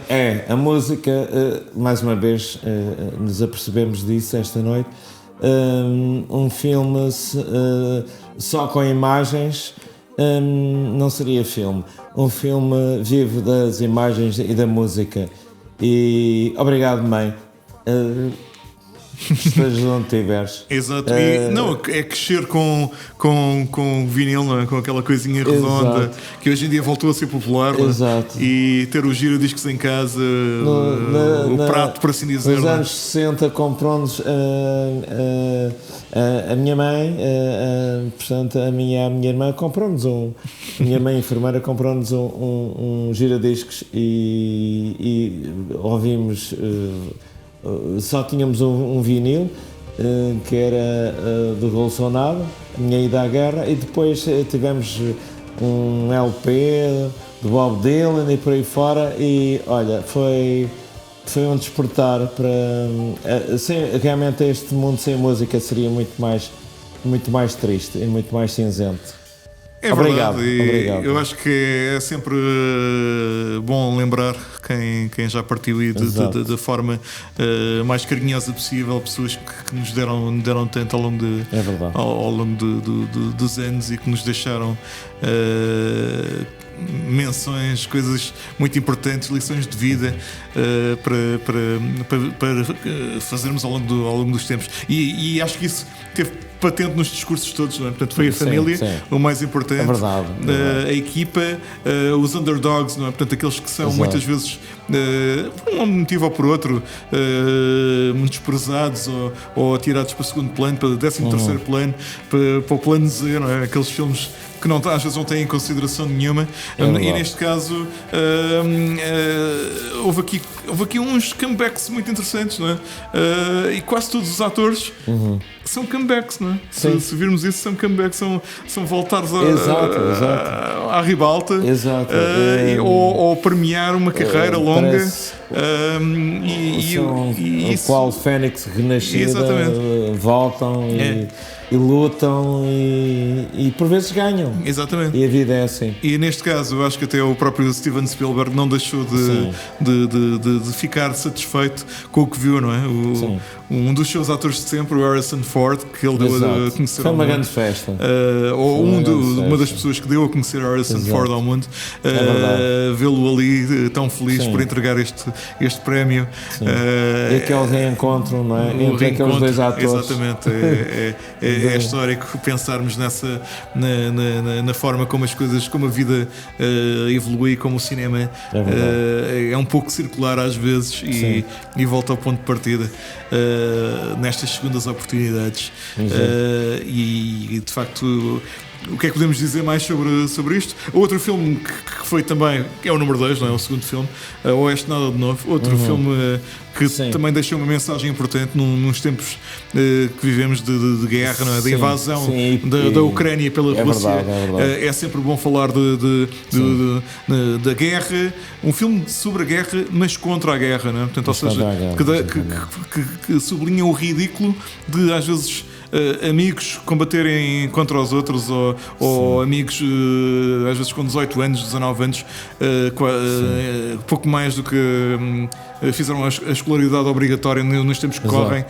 A música, mais uma vez, nos apercebemos disso esta noite. Um filme só com imagens não seria filme. Um filme vive das imagens e da música. E obrigado, mãe. Estejas onde estiveres. Exato. É crescer com vinil, não é? Com aquela coisinha redonda que hoje em dia voltou a ser popular. Exato. E ter os giradiscos em casa, o prato, por assim dizer. Nos anos 60 comprou-nos a minha mãe, portanto, a minha irmã comprou-nos minha mãe enfermeira comprou-nos um giradiscos e ouvimos. Só tínhamos um vinil que era do Bolsonaro, a minha ida à guerra, e depois tivemos um LP do Bob Dylan e por aí fora, e olha, foi um despertar para... realmente este mundo sem música seria muito mais triste e muito mais cinzento. É obrigado, verdade, obrigado. Eu acho que é sempre bom lembrar quem já partiu e da forma mais carinhosa possível, pessoas que nos deram tanto ao longo, ao longo dos anos e que nos deixaram menções, coisas muito importantes, lições de vida para fazermos ao longo dos tempos. E acho que isso teve patente nos discursos todos, não é? Portanto, foi a família, o mais importante, a equipa, os underdogs, não é? Portanto, aqueles que são muitas vezes, por um motivo ou por outro, muito desprezados ou tirados para o segundo plano, para o 13º plano, para o plano Z, não é? Aqueles filmes que às vezes não têm consideração nenhuma. E neste caso houve aqui uns comebacks muito interessantes, não é? E quase todos os atores são comebacks, não é? Se virmos isso, são comebacks, são voltares à ribalta, ou premiar uma carreira longa. O qual Fênix renascida voltam e lutam e por vezes ganham. Exatamente. E a vida é assim. E neste caso, eu acho que até o próprio Steven Spielberg não deixou de ficar satisfeito com o que viu, não é? Um dos seus atores de sempre, o Harrison Ford, que ele deu a conhecer Foi ao uma mundo. grande festa. Uma das pessoas que deu a conhecer Harrison Ford ao mundo. Vê-lo ali tão feliz por entregar este prémio. E aquele reencontro, não é? Entre aqueles dois atores. Exatamente. É histórico pensarmos na forma como as coisas, como a vida evolui, como o cinema é um pouco circular às vezes e volta ao ponto de partida nestas segundas oportunidades. E de facto, o que é que podemos dizer mais sobre isto? Outro filme que foi também, é o número 2, não é? O segundo filme, Oeste Nada de Novo. Outro filme que também deixou uma mensagem importante nos tempos que vivemos de guerra, não é? De invasão da Ucrânia pela Rússia. É sempre bom falar da guerra. Um filme sobre a guerra, mas contra a guerra, não é? Portanto, ou seja, que sublinha o ridículo de, às vezes, amigos combaterem contra os outros ou amigos às vezes com 18 anos, 19 anos, pouco mais do que fizeram a escolaridade obrigatória nos tempos que correm,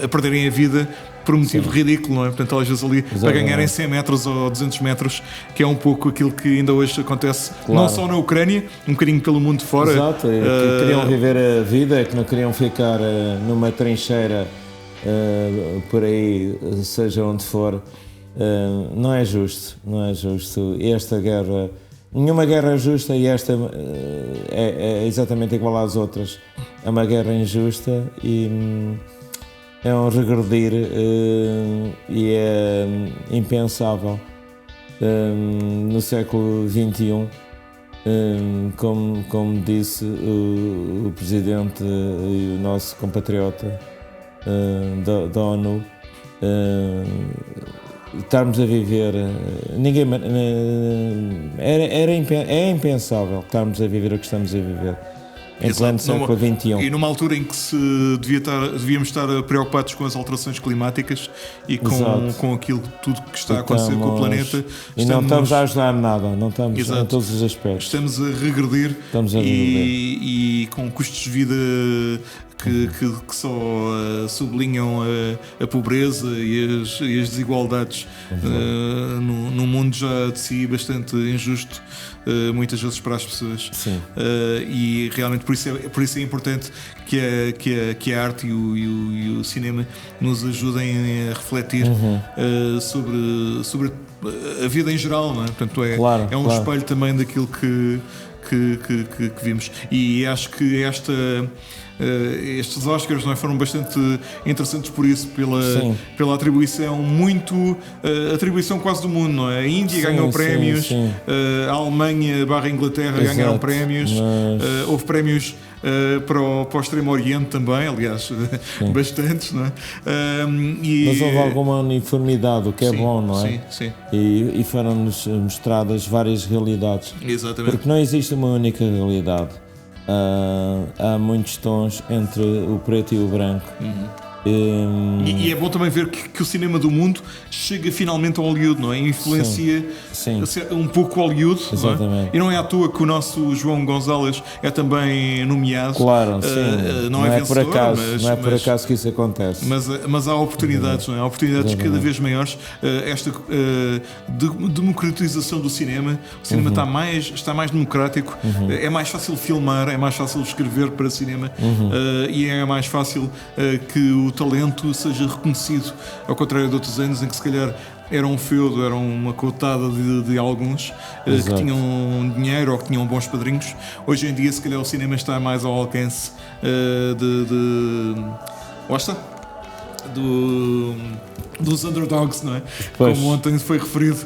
a perderem a vida por um motivo ridículo, não é? Portanto, às vezes ali para ganharem 100 metros ou 200 metros, que é um pouco aquilo que ainda hoje acontece, não só na Ucrânia, um bocadinho pelo mundo fora. Exato, que queriam viver a vida, que não queriam ficar numa trincheira por aí, seja onde for. Não é justo. Esta guerra, nenhuma guerra é justa, e esta é exatamente igual às outras. É uma guerra injusta e é um regredir e é impensável no século XXI. Como disse o presidente e o nosso compatriota da ONU, estarmos a viver, é impensável estarmos a viver o que estamos a viver em pleno século XXI. E numa altura em que devíamos estar preocupados com as alterações climáticas e com aquilo tudo que está a acontecer com o planeta. E não estamos a ajudar nada, não estamos em todos os aspectos. Estamos a regredir, e com custos de vida que só sublinham a pobreza e as desigualdades num mundo já de si bastante injusto, muitas vezes para as pessoas. E realmente por isso é importante que a arte e o cinema nos ajudem a refletir sobre a vida em geral, não é? Portanto, é um espelho também daquilo que vimos. E acho que estes Óscares, não é, foram bastante interessantes por isso, pela atribuição atribuição quase do mundo, não é? A Índia ganhou prémios, a Alemanha / Inglaterra ganharam prémios, houve prémios para o Extremo Oriente também, aliás, bastantes, não é? Mas houve alguma uniformidade, o que é bom, não é? Sim. E foram-nos mostradas várias realidades. Exatamente. Porque não existe uma única realidade. Há muitos tons entre o preto e o branco. E é bom também ver que o cinema do mundo chega finalmente ao Hollywood, não é? Influencia um pouco Hollywood, não é? E não é à toa que o nosso João Gonzalez é também nomeado. Claro, sim. Não é vencedor, por acaso, não é por acaso que isso acontece. Mas há oportunidades, não é? Há oportunidades cada vez maiores. Esta democratização do cinema. O cinema está mais democrático. É mais fácil filmar, é mais fácil escrever para cinema, e é mais fácil que o talento seja reconhecido, ao contrário de outros anos em que se calhar era um feudo, era uma cotada de alguns que tinham dinheiro ou que tinham bons padrinhos. Hoje em dia, se calhar, o cinema está mais ao alcance dos underdogs, não é? Como ontem foi referido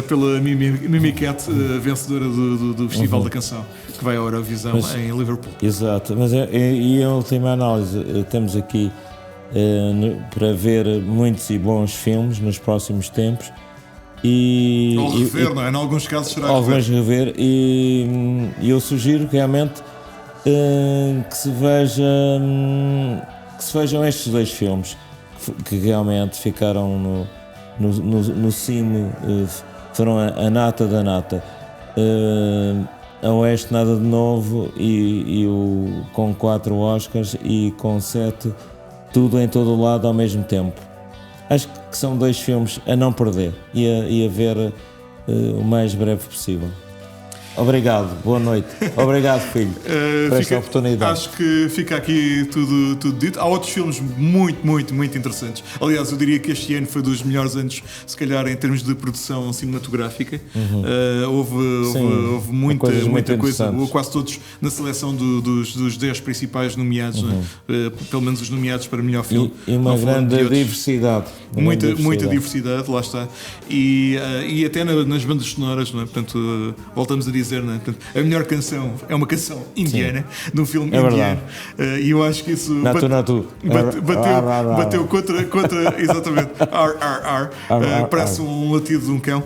pela Mimi Cat, vencedora do Festival da Canção, que vai à Eurovisão em Liverpool. Exato, mas em última análise, temos aqui para ver muitos e bons filmes nos próximos tempos. Ou rever, não é? Em alguns casos será rever. E eu sugiro realmente que se vejam estes dois filmes que realmente ficaram no cine foram a nata da nata. A Oeste nada de novo e com 4 Óscares e com 7, tudo em todo o lado ao mesmo tempo. Acho que são 2 filmes a não perder e a ver o mais breve possível. Obrigado, boa noite. Obrigado, filho, por esta oportunidade. Acho que fica aqui tudo dito. Há outros filmes muito interessantes. Aliás, eu diria que este ano foi dos melhores anos, se calhar, em termos de produção cinematográfica. Houve muita coisa, ou quase todos na seleção dos 10 principais nomeados, pelo menos os nomeados para melhor filme. E uma grande diversidade. Muita diversidade, lá está. E até nas bandas sonoras, não é? Portanto, voltamos a dizer, não é? Portanto, a melhor canção é uma canção indiana, de um filme indiano. E eu acho que isso bateu contra exatamente. Parece um latido de um cão.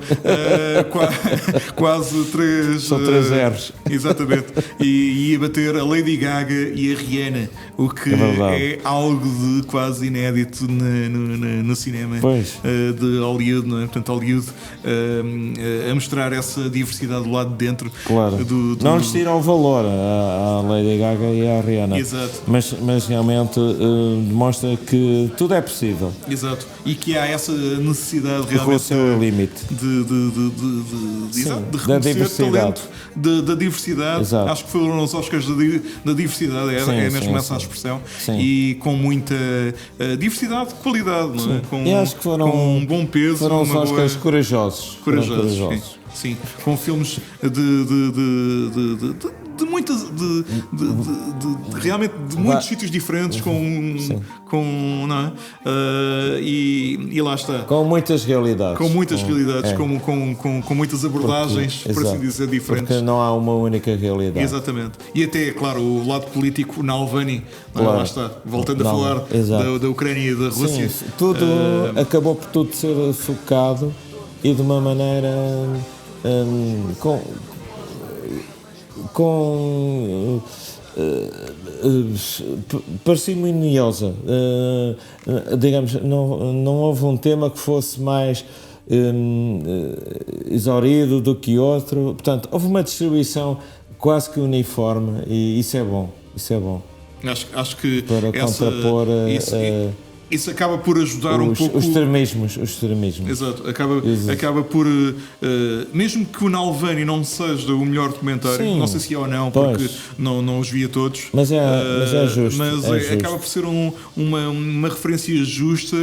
Quase 3. São 3 R's. Exatamente. E ia bater a Lady Gaga e a Rihanna, o que é algo de quase inédito no cinema de Hollywood, não é? Portanto, Hollywood a mostrar essa diversidade do lado de dentro. Claro. Não lhes tira o valor à Lady Gaga e à Rihanna. Exato. Mas realmente demonstra que tudo é possível. Exato. E que há essa necessidade realmente de reconhecer talento da diversidade. Exato. Acho que foram os Óscares da diversidade, é mesmo essa a expressão. Sim. E com muita diversidade de qualidade, não é? E acho que foram com um bom peso. Foram os Óscares corajosos. Sim, com filmes realmente de muitos sítios diferentes, não é? E lá está. Com muitas realidades. Com muitas realidades, com muitas abordagens, por assim dizer, diferentes. Porque não há uma única realidade. Exatamente. E até, claro, o lado político na Albânia, lá está, voltando a falar da Ucrânia e da Rússia. Sim, tudo acabou por tudo ser focado e de uma maneira parcimoniosa. Digamos, não houve um tema que fosse mais exaurido do que outro. Portanto, houve uma distribuição quase que uniforme e isso é bom. Acho que para contrapor isso acaba por ajudar um pouco os extremismos. Exato, acaba por mesmo que o Nalvani não seja o melhor documentário, não sei se é ou não, porque não os via todos, mas é justo, acaba por ser uma referência justa,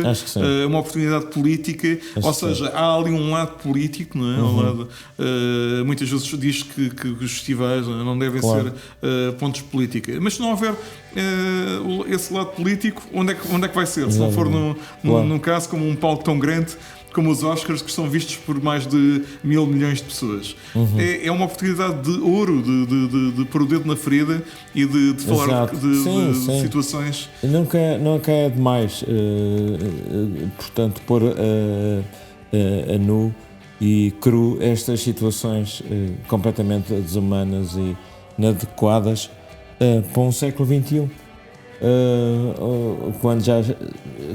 uma oportunidade política, seja, há ali um lado político, não é? Um lado, muitas vezes diz que os festivais não devem ser pontos de política, mas se não houver esse lado político, onde é que vai ser? Se não for num caso como um palco tão grande como os Óscares, que são vistos por mais de 1.000 milhões de pessoas. É uma oportunidade de ouro de pôr o dedo na ferida e de falar de situações. Nunca é demais, portanto, pôr a nu e cru estas situações completamente desumanas e inadequadas para um século XXI.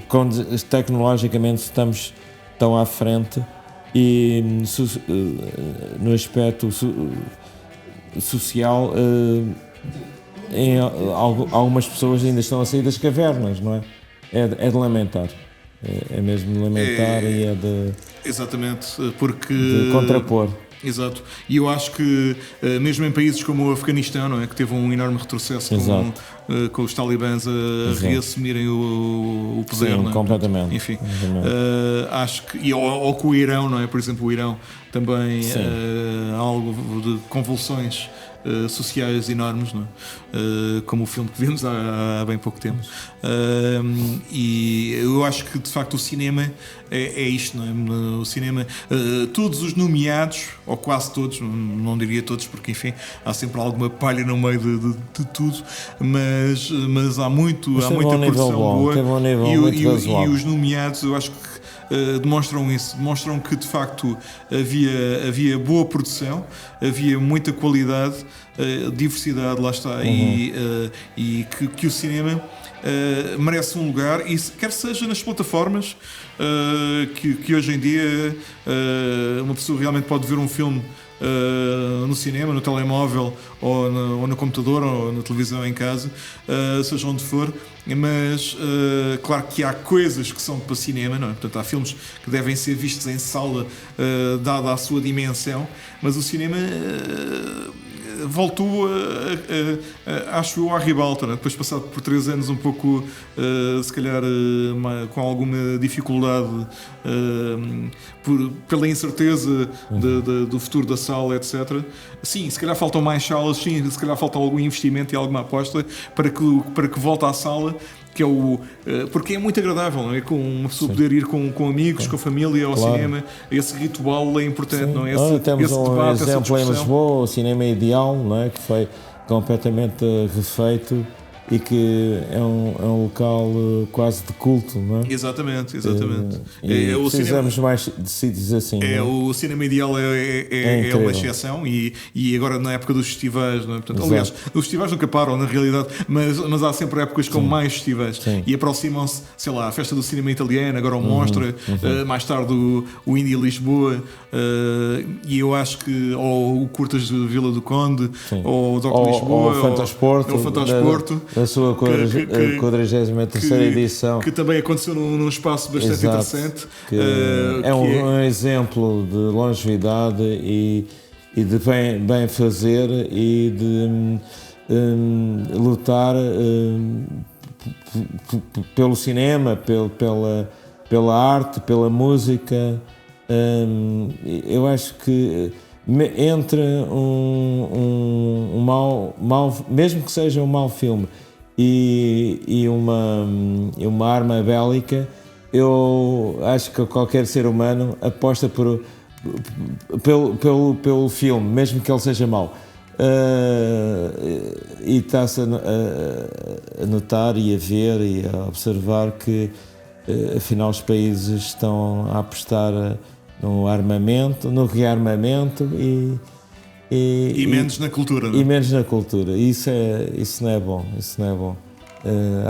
Quando tecnologicamente estamos tão à frente e no aspecto social algumas pessoas ainda estão a sair das cavernas, não é? É de lamentar. É mesmo de lamentar e é de... Exatamente, porque... de contrapor. Exato. E eu acho que mesmo em países como o Afeganistão, não é, que teve um enorme retrocesso com os talibãs a reassumirem o poder, sim, não é? Completamente. Enfim, acho que ou com o Irão, não é? Por exemplo, o Irão também há algo de convulsões sociais enormes, não é? Como o filme que vimos há bem pouco tempo. E eu acho que de facto o cinema é isto, não é? O cinema, todos os nomeados, ou quase todos, não diria todos, porque enfim há sempre alguma palha no meio de tudo, mas há muita produção boa, e os nomeados, eu acho que demonstram isso, demonstram que de facto havia boa produção, havia muita qualidade, diversidade, lá está, e que o cinema merece um lugar, e quer seja nas plataformas que hoje em dia uma pessoa realmente pode ver um filme no cinema, no telemóvel ou no computador ou na televisão em casa, seja onde for, mas claro que há coisas que são para cinema, não é? Portanto, há filmes que devem ser vistos em sala dada a sua dimensão, mas o cinema voltou, acho eu, à ribalta, né? Depois passado por 3 anos um pouco, se calhar com alguma dificuldade pela incerteza do futuro da sala, etc. Sim, se calhar faltam mais salas, sim, se calhar falta algum investimento e alguma aposta para que volte à sala, que é porque é muito agradável, não é? Com uma pessoa poder ir com amigos, com a família ao cinema, esse ritual é importante, não é? Temos um debate, exemplo em Lisboa, o Cinema Ideal, não é? Que foi completamente refeito e que é um local quase de culto, não é? Exatamente. Precisamos mais de sítios assim. O Cinema Ideal é uma exceção e agora na época dos festivais, não é? Portanto, aliás, os festivais nunca param na realidade, mas há sempre épocas com mais festivais. E aproximam-se, sei lá, a Festa do Cinema Italiano, agora o Mostra, mais tarde o Indie Lisboa, e eu acho que ou o Curtas de Vila do Conde, ou o Doc Lisboa, ou o Fantasporto, a sua 43ª edição, que também aconteceu num espaço bastante interessante, é um exemplo de longevidade e de bem fazer e de lutar pelo cinema, pela arte, pela música. Eu acho que entre um mau, mesmo que seja um mau filme, e uma arma bélica, eu acho que qualquer ser humano aposta pelo filme, mesmo que ele seja mau. E está-se a notar e a ver e a observar que afinal os países estão a apostar no armamento, no rearmamento e menos na cultura, não é? E menos na cultura. Isso não é bom.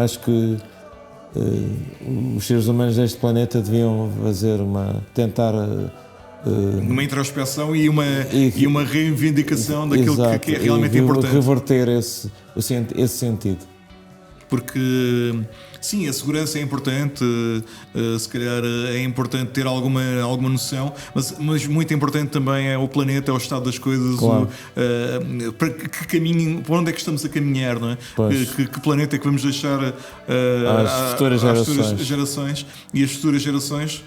Acho que os seres humanos deste planeta deviam tentar uma introspecção e uma reivindicação daquilo que é realmente importante. Reverter esse sentido. Porque sim, a segurança é importante, se calhar é importante ter alguma noção, mas muito importante também é o planeta, é o estado das coisas, claro. Para que caminho, para onde é que estamos a caminhar, não é? Que planeta é que vamos deixar às futuras gerações, e as futuras gerações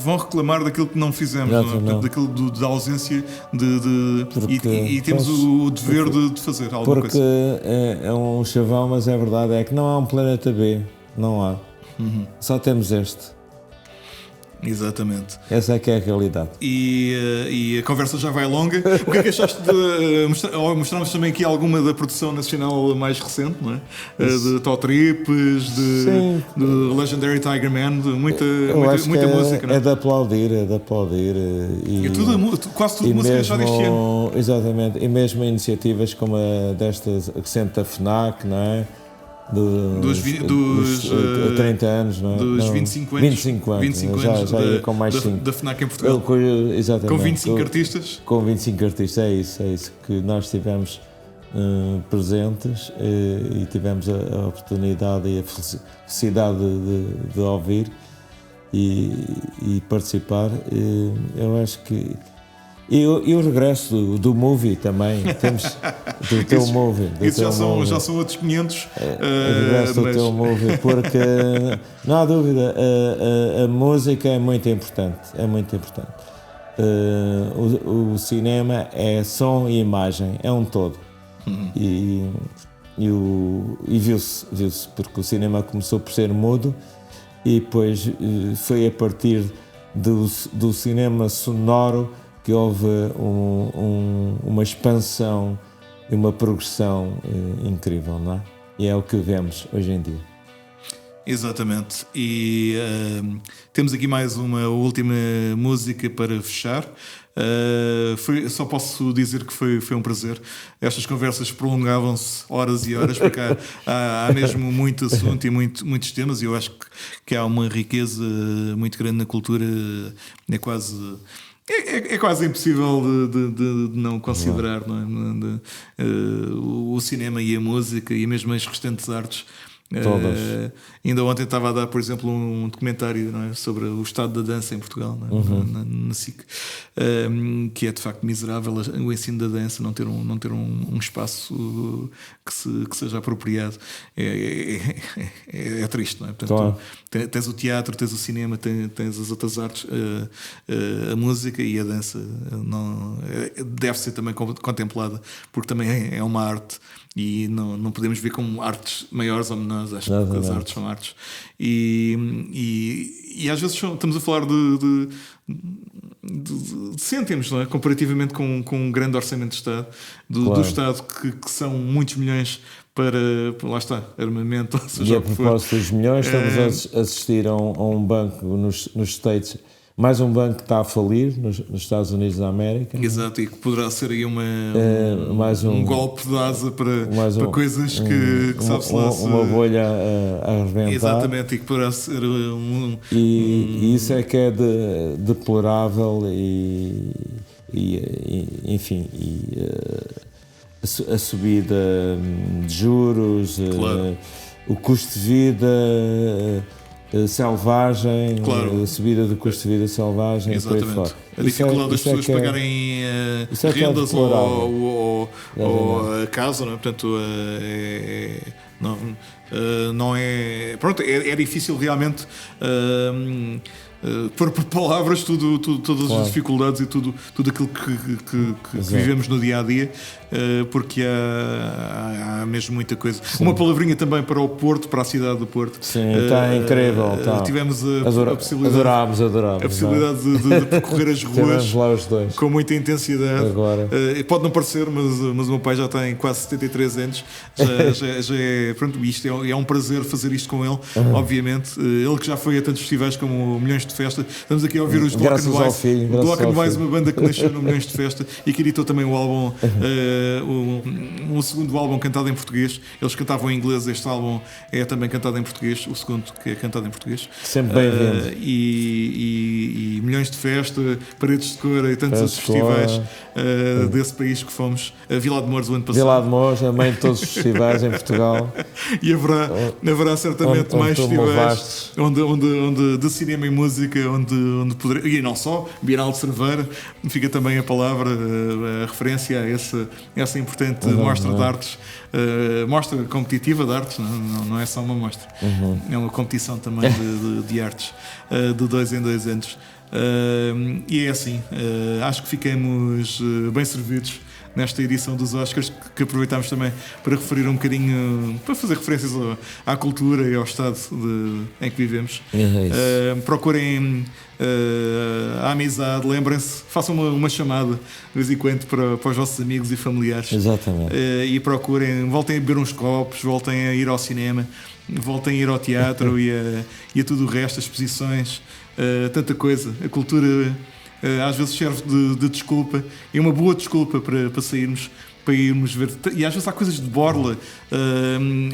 vão reclamar daquilo que não fizemos, não é? Daquilo da ausência e temos o dever de fazer alguma coisa. Porque é um chavão, mas é verdade, é que não há um planeta B, não há. Só temos este. Exatamente. Essa é que é a realidade. E a conversa já vai longa. O que é que achaste mostramos também aqui alguma da produção nacional mais recente, não é? De Tó Trips, de Legendary Tiger Man, muita música, não é? É de aplaudir. E quase tudo música já deste ano. Exatamente. E mesmo iniciativas como a destas recente da FNAC, não é? Dos 30 anos, não é? Dos 25 anos. 25 anos. Já ia com mais 5. Da FNAC em Portugal. Exatamente. Com 25 artistas. Com 25 artistas, é isso que nós tivemos presentes e tivemos a oportunidade e a felicidade de ouvir e participar. Eu acho que. E o regresso do movie também, temos do teu movie. Já são outros 500. O regresso do teu movie, porque não há dúvida, a música é muito importante. O cinema é som e imagem, é um todo. E viu-se, porque o cinema começou por ser mudo e depois foi a partir do cinema sonoro que houve uma expansão e uma progressão incrível, não é? E é o que vemos hoje em dia. Exatamente. E temos aqui mais uma última música para fechar. Só posso dizer que foi um prazer. Estas conversas prolongavam-se horas e horas, porque há mesmo muito assunto e muitos temas, e eu acho que há uma riqueza muito grande na cultura. É quase impossível de não considerar, não é? O cinema e a música e mesmo as restantes artes. Ainda ontem estava a dar, por exemplo, um documentário, não é, sobre o estado da dança em Portugal, não é? Na SIC, que é de facto miserável o ensino da dança, não ter um espaço que seja apropriado. É triste, não é? Portanto, tens o teatro, tens o cinema, tens as outras artes, a música e a dança deve ser também contemplada, porque também é uma arte. E não podemos ver como artes maiores ou menores, acho que as artes são artes. E às vezes estamos a falar de cêntimos, não é? Comparativamente com um grande orçamento de Estado, do Estado, que são muitos milhões para, lá está, armamento. E a propósito dos milhões, estamos a assistir a um banco nos States. Mais um banco que está a falir nos Estados Unidos da América. Exato, e que poderá ser aí um golpe de asa para coisas que sabe-se lá. Uma bolha a arrebentar. Exatamente, e que poderá ser E isso é que é deplorável enfim, a subida de juros, o custo de vida selvagem, a subida do custo de vida selvagem. Exatamente. E por aí fora. A dificuldade das pessoas pagarem rendas ou a casa, não é? Portanto, não é. Pronto, é difícil realmente pôr por palavras todas as dificuldades e tudo aquilo que vivemos no dia a dia, porque há mesmo muita coisa. Sim. Uma palavrinha também para o Porto, para a cidade do Porto. Sim, está incrível. Tivemos a possibilidade, adorámos, a possibilidade de percorrer as ruas lá os dois. Com muita intensidade. Agora. Pode não parecer, mas o meu pai já tem quase 73 anos. Já é, pronto, isto é um prazer fazer isto com ele, obviamente. Ele que já foi a tantos festivais como Milhões de Festa. Estamos aqui a ouvir os Block and Wise, uma banda que nasceu no Milhões de Festa e que editou também o álbum, o segundo álbum cantado em português. Eles cantavam em inglês, este álbum é também cantado em português, o segundo que é cantado em português. Sempre bem-vindo. E Milhões de Festa, Paredes de Cor e tantos outros festivais desse país que fomos. A Vila de Mouros o ano passado. Vila de Mouros, a mãe de todos os festivais em Portugal. E haverá certamente mais festivais onde de cinema e música, onde poder, e não só, Bienal de Cerveira, fica também a palavra, a referência a essa importante mostra de artes, mostra competitiva de artes, não é só uma mostra, é uma competição também de artes, de 2 em 2 anos. E é assim, acho que ficamos bem servidos nesta edição dos Óscares, que aproveitámos também para referir um bocadinho, para fazer referências à cultura e ao estado em que vivemos. Procurem a amizade, lembrem-se, façam uma chamada de vez em quando para os vossos amigos e familiares. Exatamente. E procurem, voltem a beber uns copos, voltem a ir ao cinema, voltem a ir ao teatro e a tudo o resto, as exposições, tanta coisa. A cultura às vezes serve de desculpa, é uma boa desculpa para sairmos, para irmos ver. E às vezes há coisas de borla,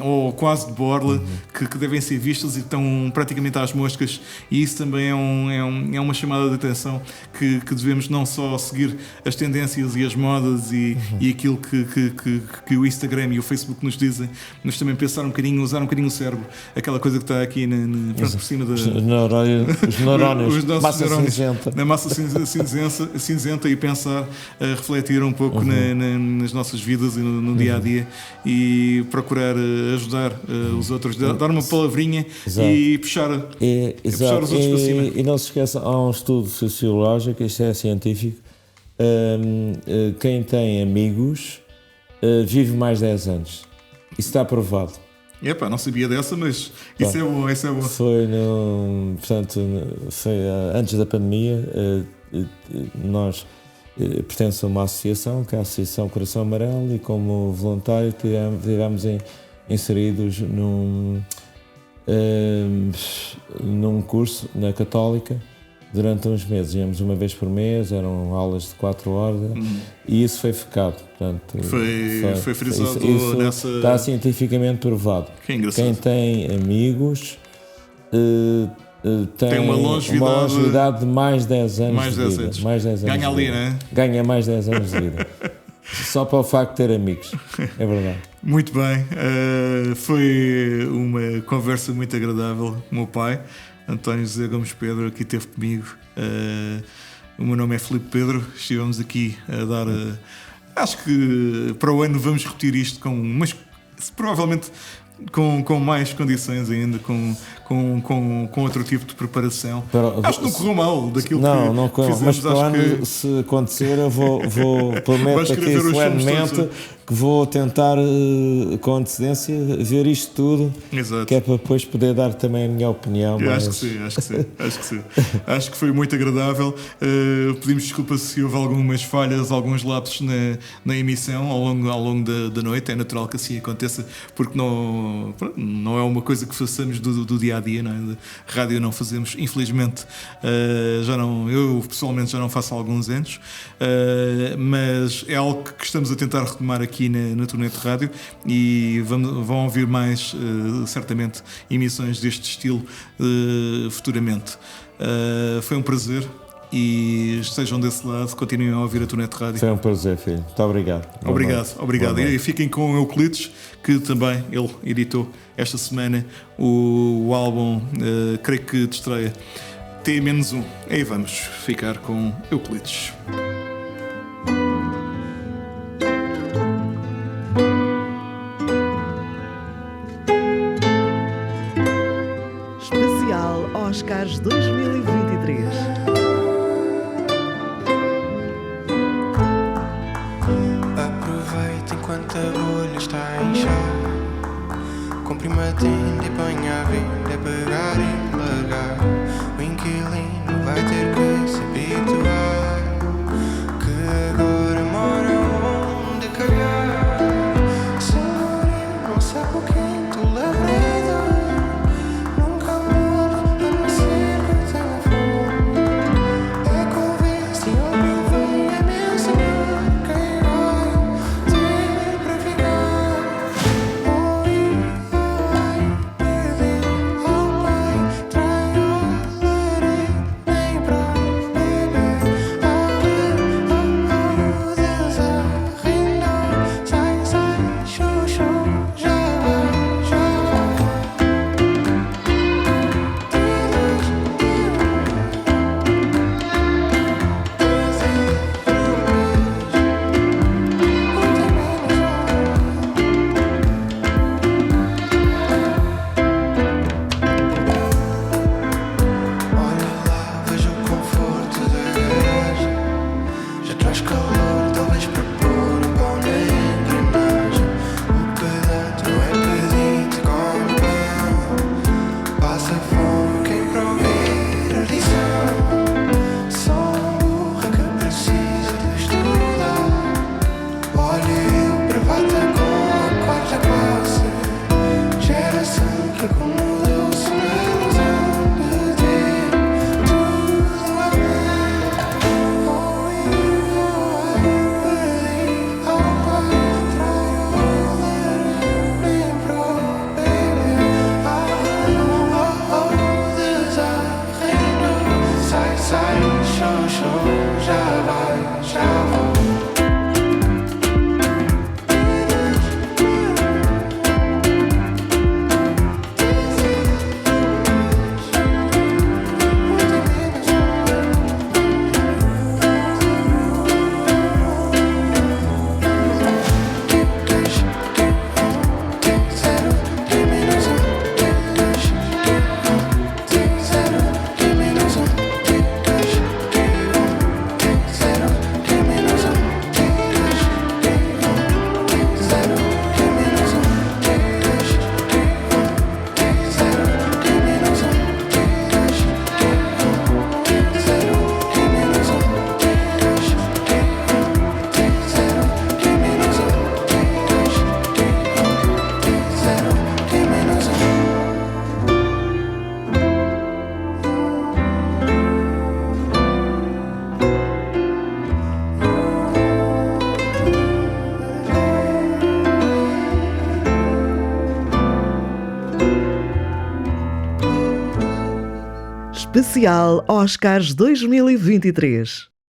ou quase de borla, que devem ser vistas e estão praticamente às moscas, e isso também é uma chamada de atenção que devemos não só seguir as tendências e as modas e aquilo que o Instagram e o Facebook nos dizem, mas também pensar um bocadinho, usar um bocadinho o cérebro, aquela coisa que está aqui pronto, por cima os neurónios, massa neurónios, cinzenta. Na massa cinzenta, e pensar, refletir um pouco nas nossas vidas e no dia a dia, e procurar ajudar os outros, dar uma palavrinha e puxar os outros para cima. E não se esqueça, há um estudo sociológico, isto é científico, quem tem amigos vive mais 10 anos. Isso está provado. Não sabia dessa, mas isso é bom, isso é bom. Foi antes da pandemia. Nós pertencemos a uma associação, que é a Associação Coração Amarelo, e como voluntário estivemos inseridos num curso na Católica durante uns meses. Íamos uma vez por mês, eram aulas de 4 horas e isso foi ficado. Portanto, foi frisado isso nessa... Está cientificamente provado. Que engraçado. Quem tem amigos tem uma longevidade, longevidade de mais 10 anos mais 10 de vida. anos. Mais 10 anos Ganha ali, vida. não é? Ganha mais 10 anos de vida. Só para o facto de ter amigos. É verdade. Muito bem. Foi uma conversa muito agradável. O meu pai, António Gomes Pedro, aqui esteve comigo. O meu nome é Filipe Pedro. Estivemos aqui a dar... acho que para o ano vamos repetir isto mas provavelmente com mais condições ainda, com outro tipo de preparação. Acho que não correu mal daquilo que fizemos. Mas para o ano, se acontecer, eu vou prometo aqui solenemente que vou tentar com antecedência ver isto tudo. Exato. Que é para depois poder dar também a minha opinião. Acho que sim. Acho que foi muito agradável. Pedimos desculpa se houve algumas falhas, alguns lapsos na emissão ao longo da noite. É natural que assim aconteça, porque não é uma coisa que façamos do dia a dia, não é? De rádio não fazemos, infelizmente. Eu pessoalmente já não faço há alguns anos, mas é algo que estamos a tentar retomar aqui na TunetRádio e vão ouvir mais, certamente, emissões deste estilo futuramente. Foi um prazer e estejam desse lado, continuem a ouvir a TunetRádio. Foi um prazer, filho. Muito obrigado. Obrigado. E fiquem com o Euclides, que também ele editou esta semana o álbum, creio que de estreia, T-1. Aí vamos ficar com Euclides. Especial Óscares 2023. Aproveita enquanto a bolha está a inchar. Comprime a tenda e ponha a venda, pegar e largar. O inquilino vai ter que se habituar, que agora mora onde calhar. Senhoria, não sabe o quinto labrador. Nunca muda, a não ser que tenha fome. É convence, eu não venho a me ensinar quem vai ter para ficar. Oi, pede ao pai, trai ao lar, nem para beber. Especial Óscares 2023.